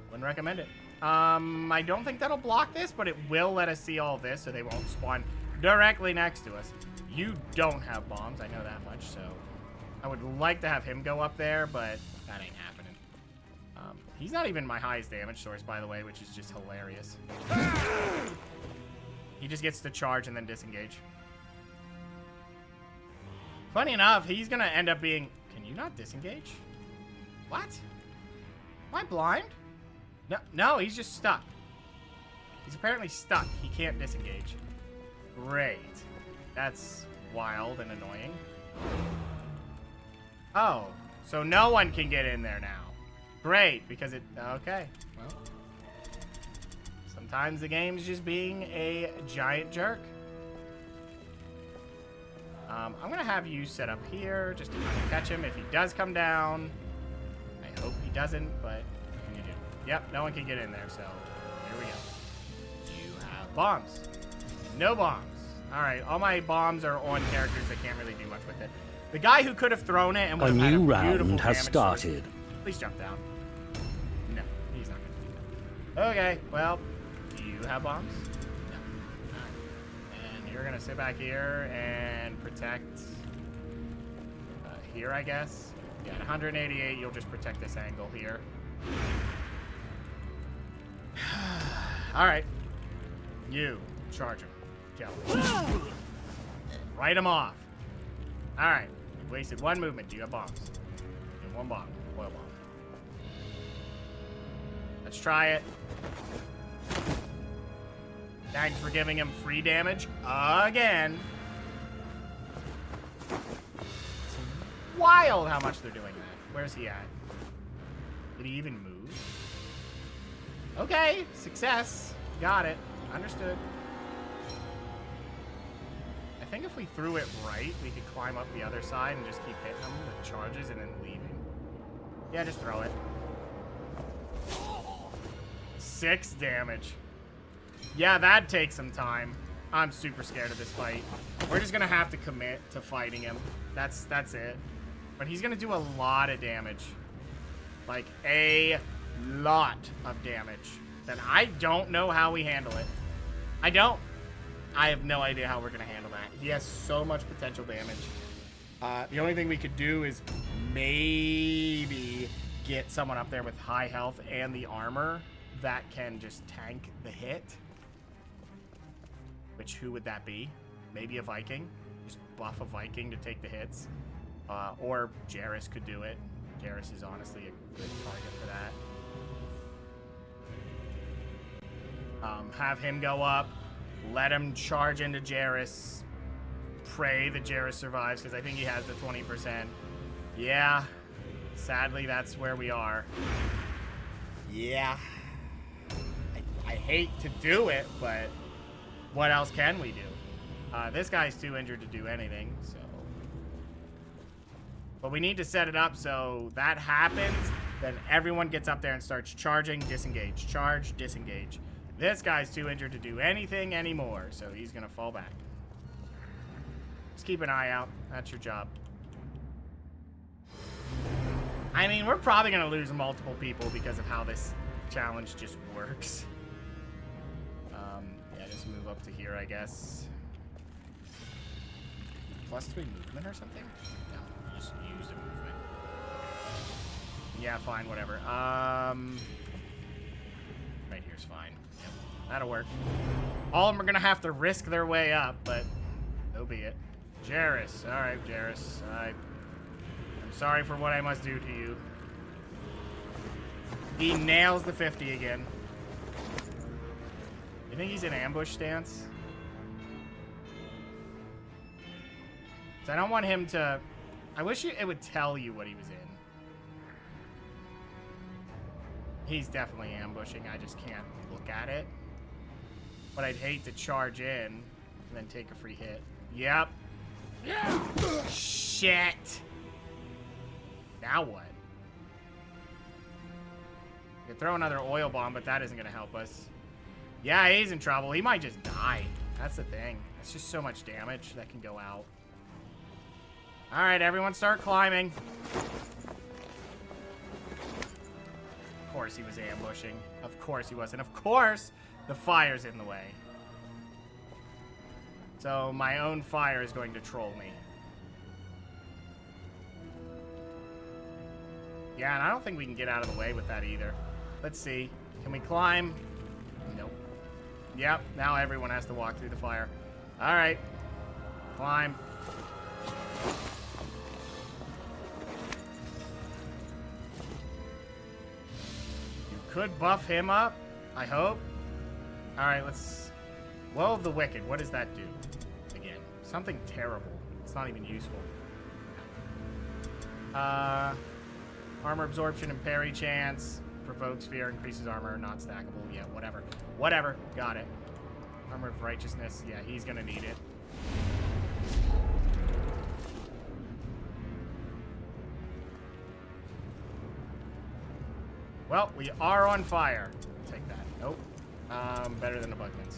Wouldn't recommend it. I don't think that'll block this, but it will let us see all this, so they won't spawn directly next to us. You don't have bombs, I know that much, so... I would like to have him go up there, but that ain't happening. He's not even my highest damage source, by the way, which is just hilarious. He just gets to charge and then disengage. Funny enough, he's gonna end up being... Can you not disengage? What? Am I blind? No, he's just stuck. He's apparently stuck. He can't disengage. Great. That's wild and annoying. Oh, so no one can get in there now. Great, because it... Okay, well... Sometimes the game's just being a giant jerk. I'm gonna have you set up here just to catch him if he does come down. I hope he doesn't, but what can you do? Yep, no one can get in there, so here we go. You have bombs. No bombs. All right, all my bombs are on characters that can't really do much with it. The guy who could have thrown it and would A have had new a beautiful round has damage started. source. Please jump down. No, he's not gonna do that. Okay, well, do you have bombs? No. All right. And you're gonna sit back here and protect here, I guess. Yeah, at 188, you'll just protect this angle here. All right, you charge him. Go. Write him off. All right, you wasted one movement. Do you have bombs? And one bomb, oil bomb. Let's try it. Thanks for giving him free damage again. It's wild how much they're doing that. Where's he at? Did he even move? Okay, success. Got it. Understood. I think if we threw it right, we could climb up the other side and just keep hitting them with charges and then leaving. Yeah, just throw it. 6 damage. Yeah, that'd take some time. I'm super scared of this fight. We're just gonna have to commit to fighting him. That's it. But he's gonna do a lot of damage. Like, a lot of damage. Then I don't know how we handle it. I don't. I have no idea how we're gonna handle that. He has so much potential damage. The only thing we could do is maybe get someone up there with high health and the armor that can just tank the hit. Which, who would that be? Maybe a Viking. Just buff a Viking to take the hits. Or Jairus could do it. Jairus is honestly a good target for that. Have him go up. Let him charge into Jairus. Pray that Jairus survives, because I think he has the 20%. Yeah. Sadly, that's where we are. Yeah. I hate to do it, but what else can we do? This guy's too injured to do anything, so... But we need to set it up so that happens, then everyone gets up there and starts charging, disengage, charge, disengage. This guy's too injured to do anything anymore, so he's gonna fall back. Just keep an eye out. That's your job. I mean, we're probably gonna lose multiple people because of how this challenge just works. Yeah, just move up to here, I guess. +3 movement or something? No, just use the movement. Yeah, fine, whatever. Right here's fine. Yep, that'll work. All of them are gonna have to risk their way up, but so be it. Jairus. Alright, Jairus. I'm sorry for what I must do to you. He nails the 50 again. You think he's in ambush stance? So I don't want him to... I wish it would tell you what he was in. He's definitely ambushing. I just can't look at it. But I'd hate to charge in and then take a free hit. Yep. Yeah. Shit. Now what? You could throw another oil bomb, but that isn't going to help us. Yeah, he's in trouble. He might just die. That's the thing. It's just so much damage that can go out. All right, everyone start climbing. Of course he was ambushing. Of course he was. And of course, the fire's in the way. So my own fire is going to troll me. Yeah, and I don't think we can get out of the way with that either. Let's see. Can we climb? Nope. Yep, now everyone has to walk through the fire. All right. Climb. could buff him up, I hope. Alright, let's... Woe of the Wicked, what does that do? Again, something terrible. It's not even useful. Armor absorption and parry chance. Provokes fear, increases armor, not stackable. Yeah, whatever. Whatever, got it. Armor of righteousness, yeah, he's gonna need it. Well, we are on fire. Take that. Nope. Better than the Bugmans.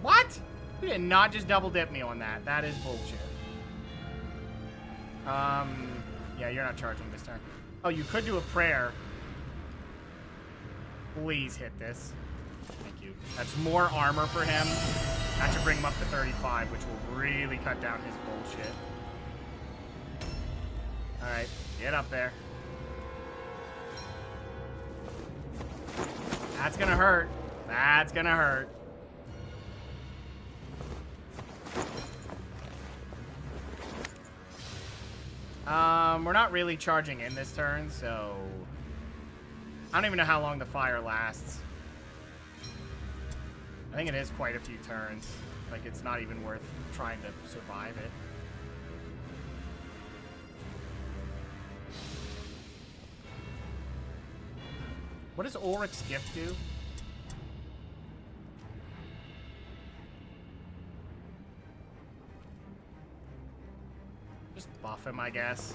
What? You did not just double dip me on that. That is bullshit. Yeah, you're not charging this turn. Oh, you could do a prayer. Please hit this. Thank you. That's more armor for him. That should bring him up to 35, which will really cut down his bullshit. Alright, get up there. That's gonna hurt. That's gonna hurt. We're not really charging in this turn, so... I don't even know how long the fire lasts. I think it is quite a few turns. Like, it's not even worth trying to survive it. What does Ulrich's gift do? Just buff him, I guess.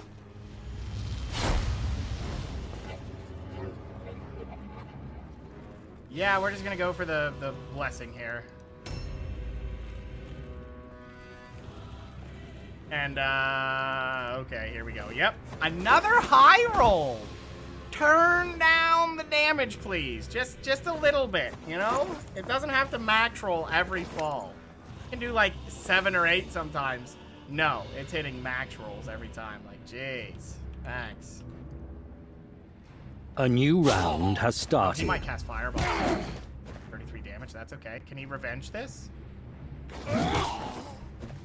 Yeah, we're just gonna go for the blessing here. And, okay, here we go. Yep, another high roll! Turn down the damage, please. Just a little bit, you know? It doesn't have to max roll every fall. You can do, like, 7 or 8 sometimes. No, it's hitting max rolls every time. Like, jeez. Thanks. A new round has He started. might cast Fireball. 33 damage, that's okay. Can he revenge this?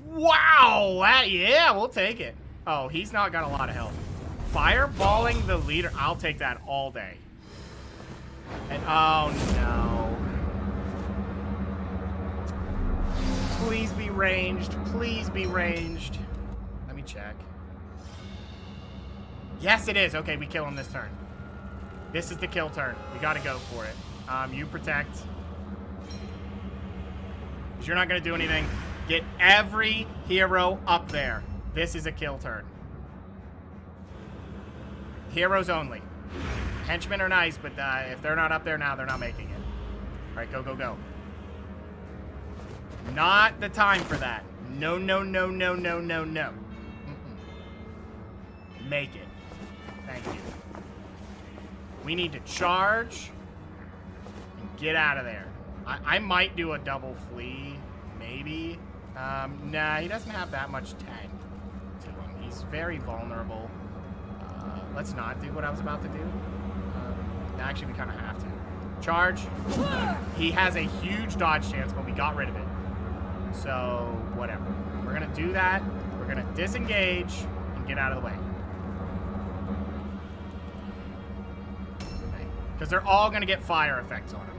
Wow! Yeah, we'll take it. Oh, he's not got a lot of health. Fireballing the leader. I'll take that all day. And, oh, no. Please be ranged. Please be ranged. Let me check. Yes, it is. Okay, we kill him this turn. This is the kill turn. We gotta go for it. You protect. 'Cause you're not gonna do anything. Get every hero up there. This is a kill turn. Heroes only. Henchmen are nice, but if they're not up there now, they're not making it. All right, go, go, go. Not the time for that. No, no, no, no, no, no, no. Make it. Thank you. We need to charge and get out of there. I might do a double flee, maybe. Nah, he doesn't have that much tank to him. He's very vulnerable. Let's not do what I was about to do. Actually, we kind of have to. Charge. He has a huge dodge chance, but we got rid of it. So, whatever. We're going to do that. We're going to disengage and get out of the way. Because they're all going to get fire effects on him.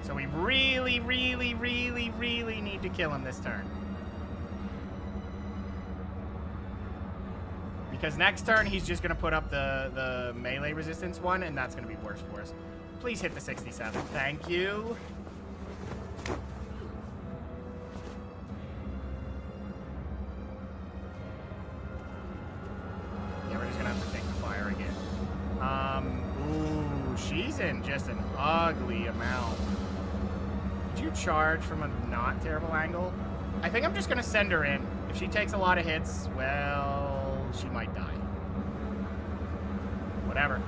So we really, really, really, really need to kill him this turn. Because next turn, he's just going to put up the melee resistance one, and that's going to be worse for us. Please hit the 67. Thank you. Yeah, we're just going to have to take the fire again. Ooh, she's in just an ugly amount. Did you charge from a not terrible angle? I think I'm just going to send her in. If she takes a lot of hits, well... she might die. Whatever.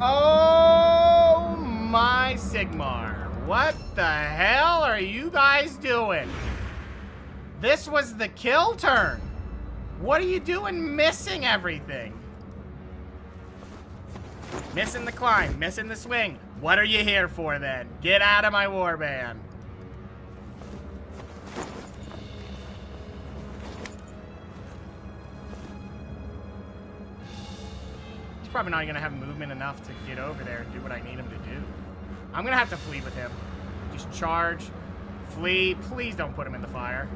Oh my Sigmar. What the hell are you guys doing? This was the kill turn. What are you doing missing everything? Missing the climb, missing the swing. What are you here for then? Get out of my warband. probably not going to have movement enough to get over there and do what I need him to do. I'm going to have to flee with him. Just charge. Flee. Please don't put him in the fire.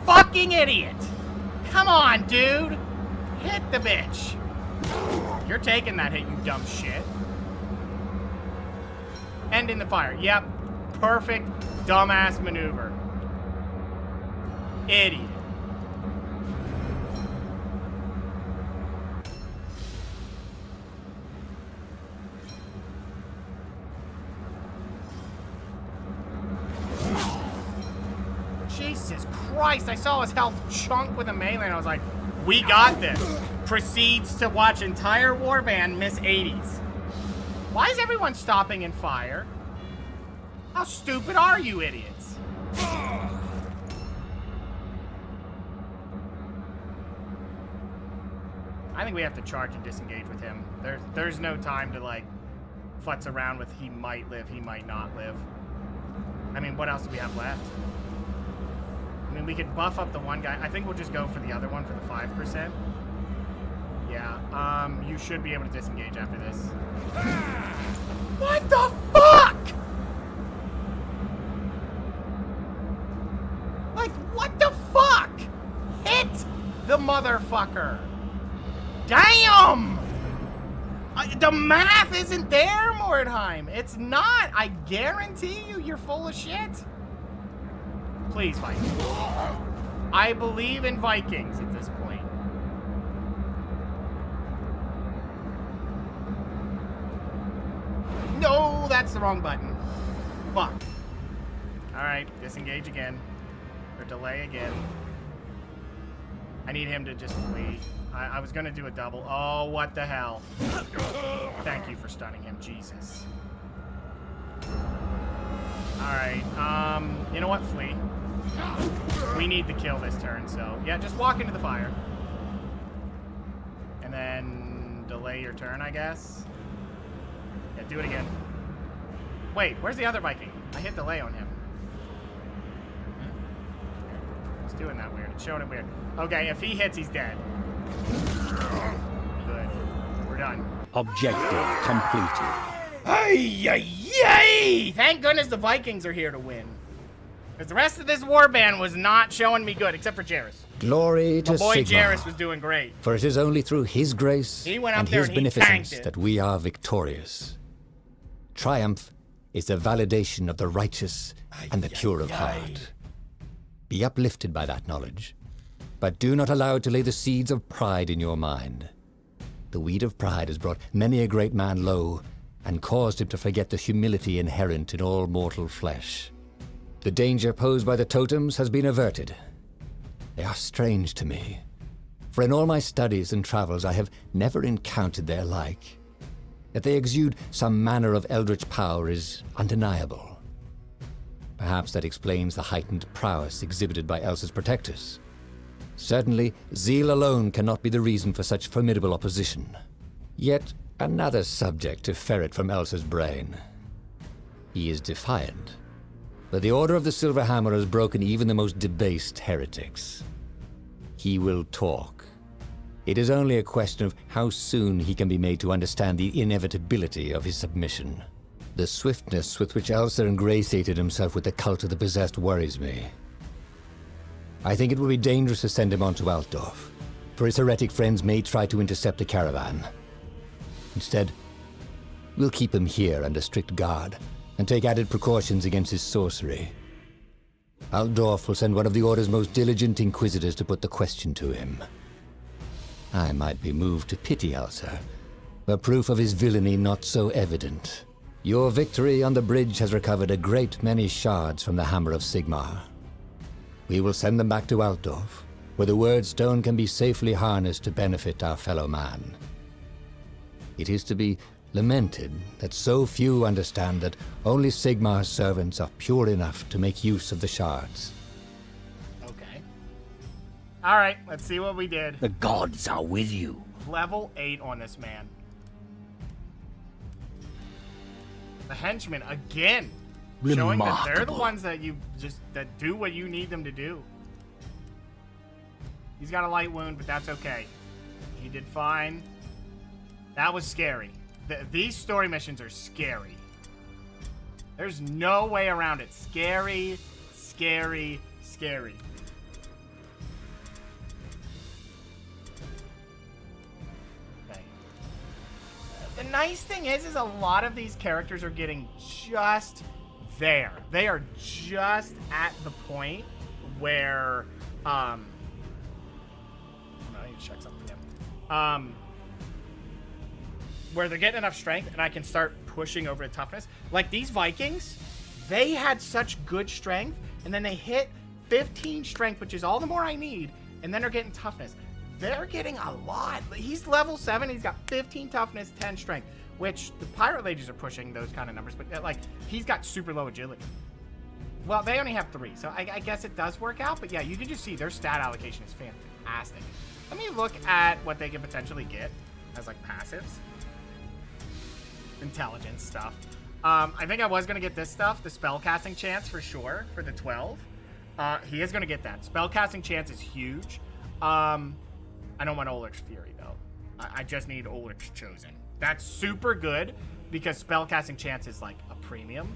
Fucking idiot! Come on, dude! Hit the bitch! You're taking that hit, you dumb shit. End in the fire. Yep. Perfect dumbass maneuver. Idiot. Jesus Christ, I saw his health chunk with a melee and I was like, we got this. Proceeds to watch entire warband miss 80s. Why is everyone stopping in fire? How stupid are you idiots? I think we have to charge and disengage with him. There's no time to like futz around with he might live, he might not live. I mean, what else do we have left? I mean, we could buff up the one guy. I think we'll just go for the other one for the 5%. Yeah, you should be able to disengage after this. What the fuck? Like, what the fuck? Hit the motherfucker. Damn! The math isn't there, Mordheim. It's not. I guarantee you, you're full of shit. Please, Vikings. I believe in Vikings at this point. No, that's the wrong button. Fuck. Alright, disengage again. Or delay again. I need him to just flee. I was gonna do a double. Oh, what the hell. Thank you for stunning him, Jesus. Alright, you know what? Flee. We need to kill this turn, so yeah, just walk into the fire. And then delay your turn, I guess. Yeah, do it again. Wait, where's the other Viking? I hit delay on him. It's doing that weird. It's showing it weird. Okay, if he hits, he's dead. Good. We're done. Objective completed. Ay, ay, ay! Thank goodness the Vikings are here to win. Because the rest of this warband was not showing me good, except for Jairus. Glory to My boy Sigmar, Jairus was doing great. for it is only through his grace He went up and there his and he beneficence tanked it. that we are victorious. Triumph is the validation of the righteous and the pure of heart. Be uplifted by that knowledge, but do not allow it to lay the seeds of pride in your mind. The weed of pride has brought many a great man low and caused him to forget the humility inherent in all mortal flesh. The danger posed by the totems has been averted. They are strange to me, for in all my studies and travels I have never encountered their like. That they exude some manner of eldritch power is undeniable. Perhaps that explains the heightened prowess exhibited by Elsa's protectors. Certainly, zeal alone cannot be the reason for such formidable opposition. Yet another subject to ferret from Elsa's brain. He is defiant, but the Order of the Silver Hammer has broken even the most debased heretics. He will talk. It is only a question of how soon he can be made to understand the inevitability of his submission. The swiftness with which Elsa ingratiated himself with the cult of the possessed worries me. I think it would be dangerous to send him on to Altdorf, for his heretic friends may try to intercept the caravan. Instead, we'll keep him here under strict guard and take added precautions against his sorcery. Altdorf will send one of the Order's most diligent inquisitors to put the question to him. I might be moved to pity Elsa, but proof of his villainy not so evident. Your victory on the bridge has recovered a great many shards from the Hammer of Sigmar. We will send them back to Altdorf, where the Word Stone can be safely harnessed to benefit our fellow man. It is to be lamented that so few understand that only Sigmar's servants are pure enough to make use of the shards. Okay. Alright, let's see what we did. The gods are with you. Level 8 on this man. The henchmen again. Showing that they're the Remarkable. ones that that do what you need them to do. He's got a light wound, but that's okay. He did fine. That was scary. These story missions are scary. There's no way around it. Scary, scary, scary. Okay. The nice thing is a lot of these characters are getting just there. They are just at the point where, I need to check something again. Where they're getting enough strength and I can start pushing over to toughness. Like these Vikings, they had such good strength and then they hit 15 strength, which is all the more I need, and then they're getting toughness. They're getting a lot. He's level 7, he's got 15 toughness, 10 strength, which the pirate ladies are pushing those kind of numbers, but like he's got super low agility. Well, they only have 3, so I guess it does work out, but yeah, you can just see their stat allocation is fantastic. Let me look at what they can potentially get as like passives. Intelligence stuff. I think I was going to get this stuff, the spellcasting chance for sure, for the 12. He is going to get that. Spellcasting chance is huge. I don't want Ulrich's Fury, though. I just need Ulrich's Chosen. That's super good, because spellcasting chance is, like, a premium.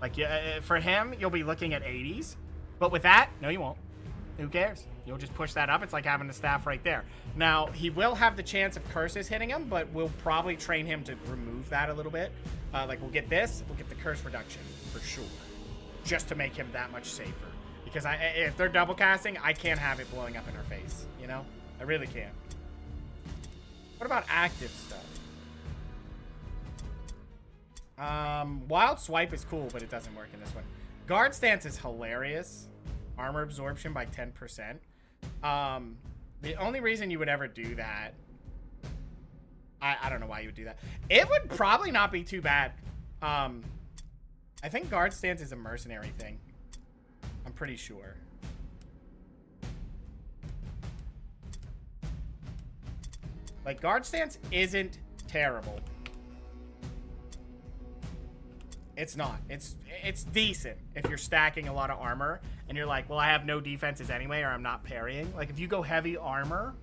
Like, for him, you'll be looking at 80s. But with that, no, you won't. Who cares? You'll just push that up. It's like having the staff right there. Now, he will have the chance of curses hitting him, but we'll probably train him to remove that a little bit. Like, we'll get this. We'll get the curse reduction, for sure. Just to make him that much safer. Because if they're double casting, I can't have it blowing up in her face, you know? I really can't. What about active stuff? Wild Swipe is cool, but it doesn't work in this one. Guard Stance is hilarious. Armor absorption by 10%. The only reason you would ever do that, I don't know why you would do that. It would probably not be too bad. I think Guard Stance is a mercenary thing. I'm pretty sure. Like, Guard Stance isn't terrible. It's not. It's decent if you're stacking a lot of armor and you're like, well, I have no defenses anyway, or I'm not parrying. Like, if you go heavy armor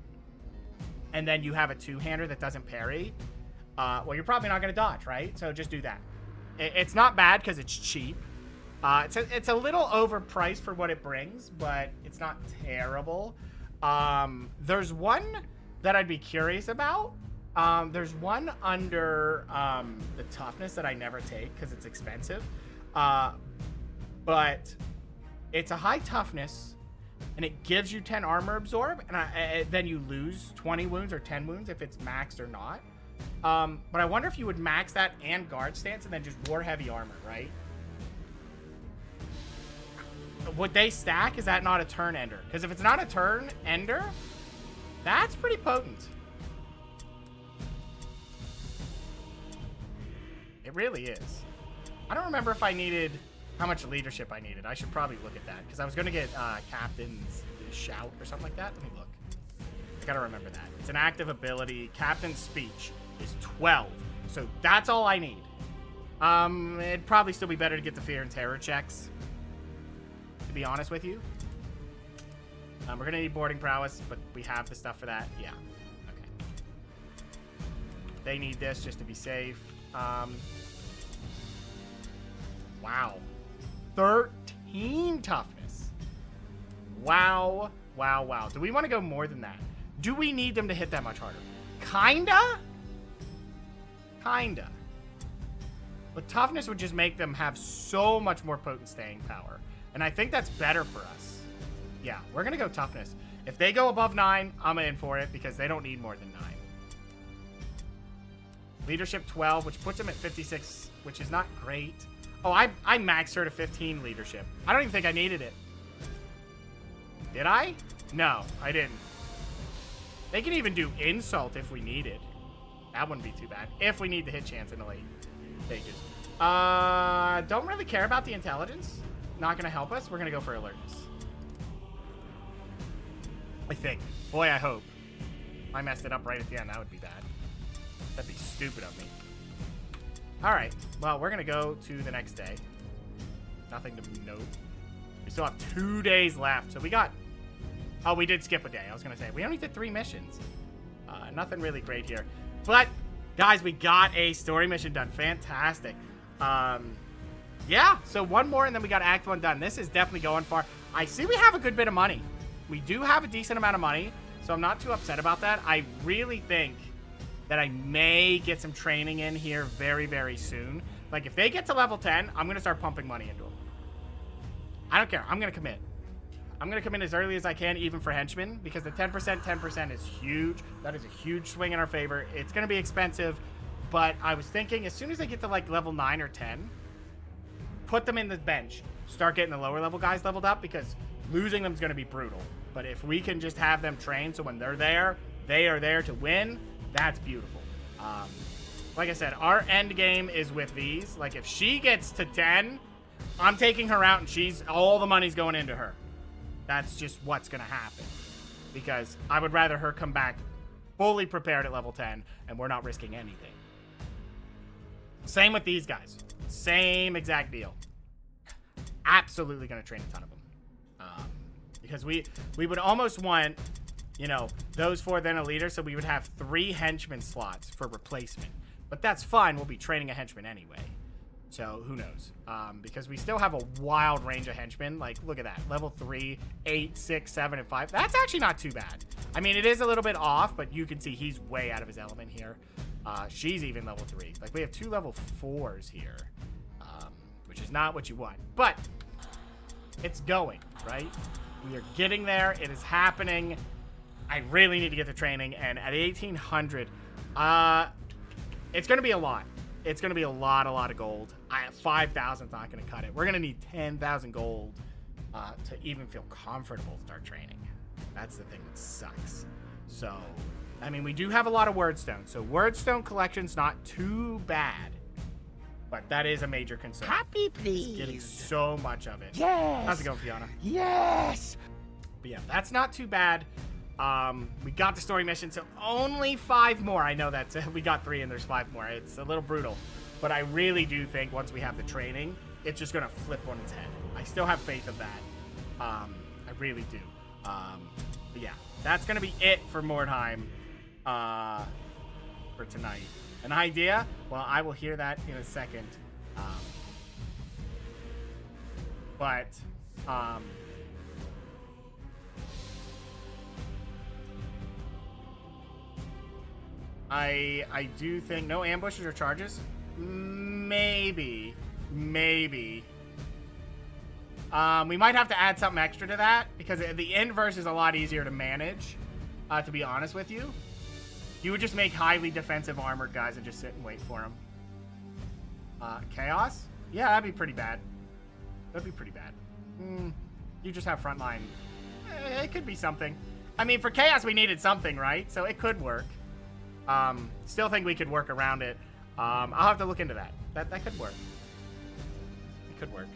and then you have a two-hander that doesn't parry, well, you're probably not going to dodge, right? So just do that. It's not bad because it's cheap. It's a little overpriced for what it brings, but it's not terrible. There's one that I'd be curious about. There's one under the toughness that I never take because it's expensive. But it's a high toughness, and it gives you 10 armor absorb, and then you lose 20 wounds or 10 wounds if it's maxed or not. But I wonder if you would max that and guard stance and then just war heavy armor, right? Would they stack? Is that not a turn ender? Because if it's not a turn ender, that's pretty potent. It really is. I don't remember if I needed how much leadership I needed. I should probably look at that because I was going to get Captain's Shout or something like that. Let me look. I got to remember that. It's an active ability. Captain's Speech is 12. So that's all I need. It'd probably still be better to get the Fear and Terror checks, to be honest with you. We're going to need Boarding Prowess, but we have the stuff for that. Yeah. Okay. They need this just to be safe. Wow. 13 toughness. Wow. Wow, wow. Do we want to go more than that? Do we need them to hit that much harder? Kinda? Kinda. But toughness would just make them have so much more potent staying power. And I think that's better for us. Yeah, we're going to go toughness. If they go above 9, I'm in for it because they don't need more than 9. Leadership 12, which puts them at 56, which is not great. Oh, I maxed her to 15 leadership. I don't even think I needed it. Did I? No, I didn't. They can even do insult if we need it. That wouldn't be too bad. If we need the hit chance in the late stages. Don't really care about the intelligence. Not going to help us. We're going to go for alertness. I think. Boy, I hope. If I messed it up right at the end, that would be bad. That'd be stupid of me. Alright. Well, we're going to go to the next day. Nothing to note. We still have 2 days left. So we got... Oh, we did skip a day. I was going to say. We only did 3 missions. Nothing really great here. But, guys, we got a story mission done. Fantastic. Yeah, so one more, and then we got Act 1 done. This is definitely going far. I see we have a good bit of money. We do have a decent amount of money, so I'm not too upset about that. I really think that I may get some training in here very, very soon. Like, if they get to level 10, I'm going to start pumping money into them. I don't care. I'm going to commit. I'm going to come in as early as I can, even for henchmen, because the 10% is huge. That is a huge swing in our favor. It's going to be expensive, but I was thinking as soon as they get to, like, level 9 or 10, put them in the bench. Start getting the lower level guys leveled up, because losing them is going to be brutal. But if we can just have them trained so when they're there, they are there to win, that's beautiful. Like I said, our end game is with these. Like, if she gets to 10, I'm taking her out, and all the money's going into her. That's just what's going to happen. Because I would rather her come back fully prepared at level 10, and we're not risking anything. Same with these guys. Same exact deal. Absolutely going to train a ton of them. Because we would almost want, you know, those 4 then a leader, so we would have 3 henchman slots for replacement. But that's fine. We'll be training a henchman anyway. So who knows? Because we still have a wild range of henchmen. Like, look at that. Level 3, 8, 6, 7, and 5. That's actually not too bad. I mean, it is a little bit off, but you can see he's way out of his element here. She's even level 3. Like, we have 2 level 4s here, which is not what you want. But it's going, right? We are getting there. It is happening. I really need to get the training. And at 1,800, it's going to be a lot. It's going to be a lot of gold. 5,000 is not going to cut it. We're going to need 10,000 gold to even feel comfortable to start training. That's the thing that sucks. So, I mean, we do have a lot of wordstone. So wordstone collection's not too bad. But that is a major concern. Happy, please. Getting so much of it. Yes. How's it going, Fiona? Yes. But yeah, that's not too bad. We got the story mission, so only 5 more. I know that we got 3 and there's 5 more. It's a little brutal. But I really do think once we have the training, it's just going to flip on its head. I still have faith of that. I really do. But yeah, that's going to be it for Mordheim for tonight. An idea? Well, I will hear that in a second. I do think no ambushes or charges. Maybe. We might have to add something extra to that because the inverse is a lot easier to manage. To be honest with you. You would just make highly defensive armored guys and just sit and wait for them. Chaos? Yeah, that'd be pretty bad. That'd be pretty bad. You just have frontline. It could be something. I mean, for Chaos, we needed something, right? So it could work. Still think we could work around it. I'll have to look into that. That could work. It could work.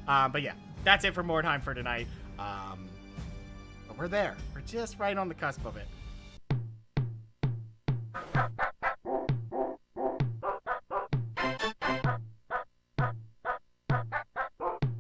But yeah, that's it for Mordheim for tonight. But we're there. We're just right on the cusp of it.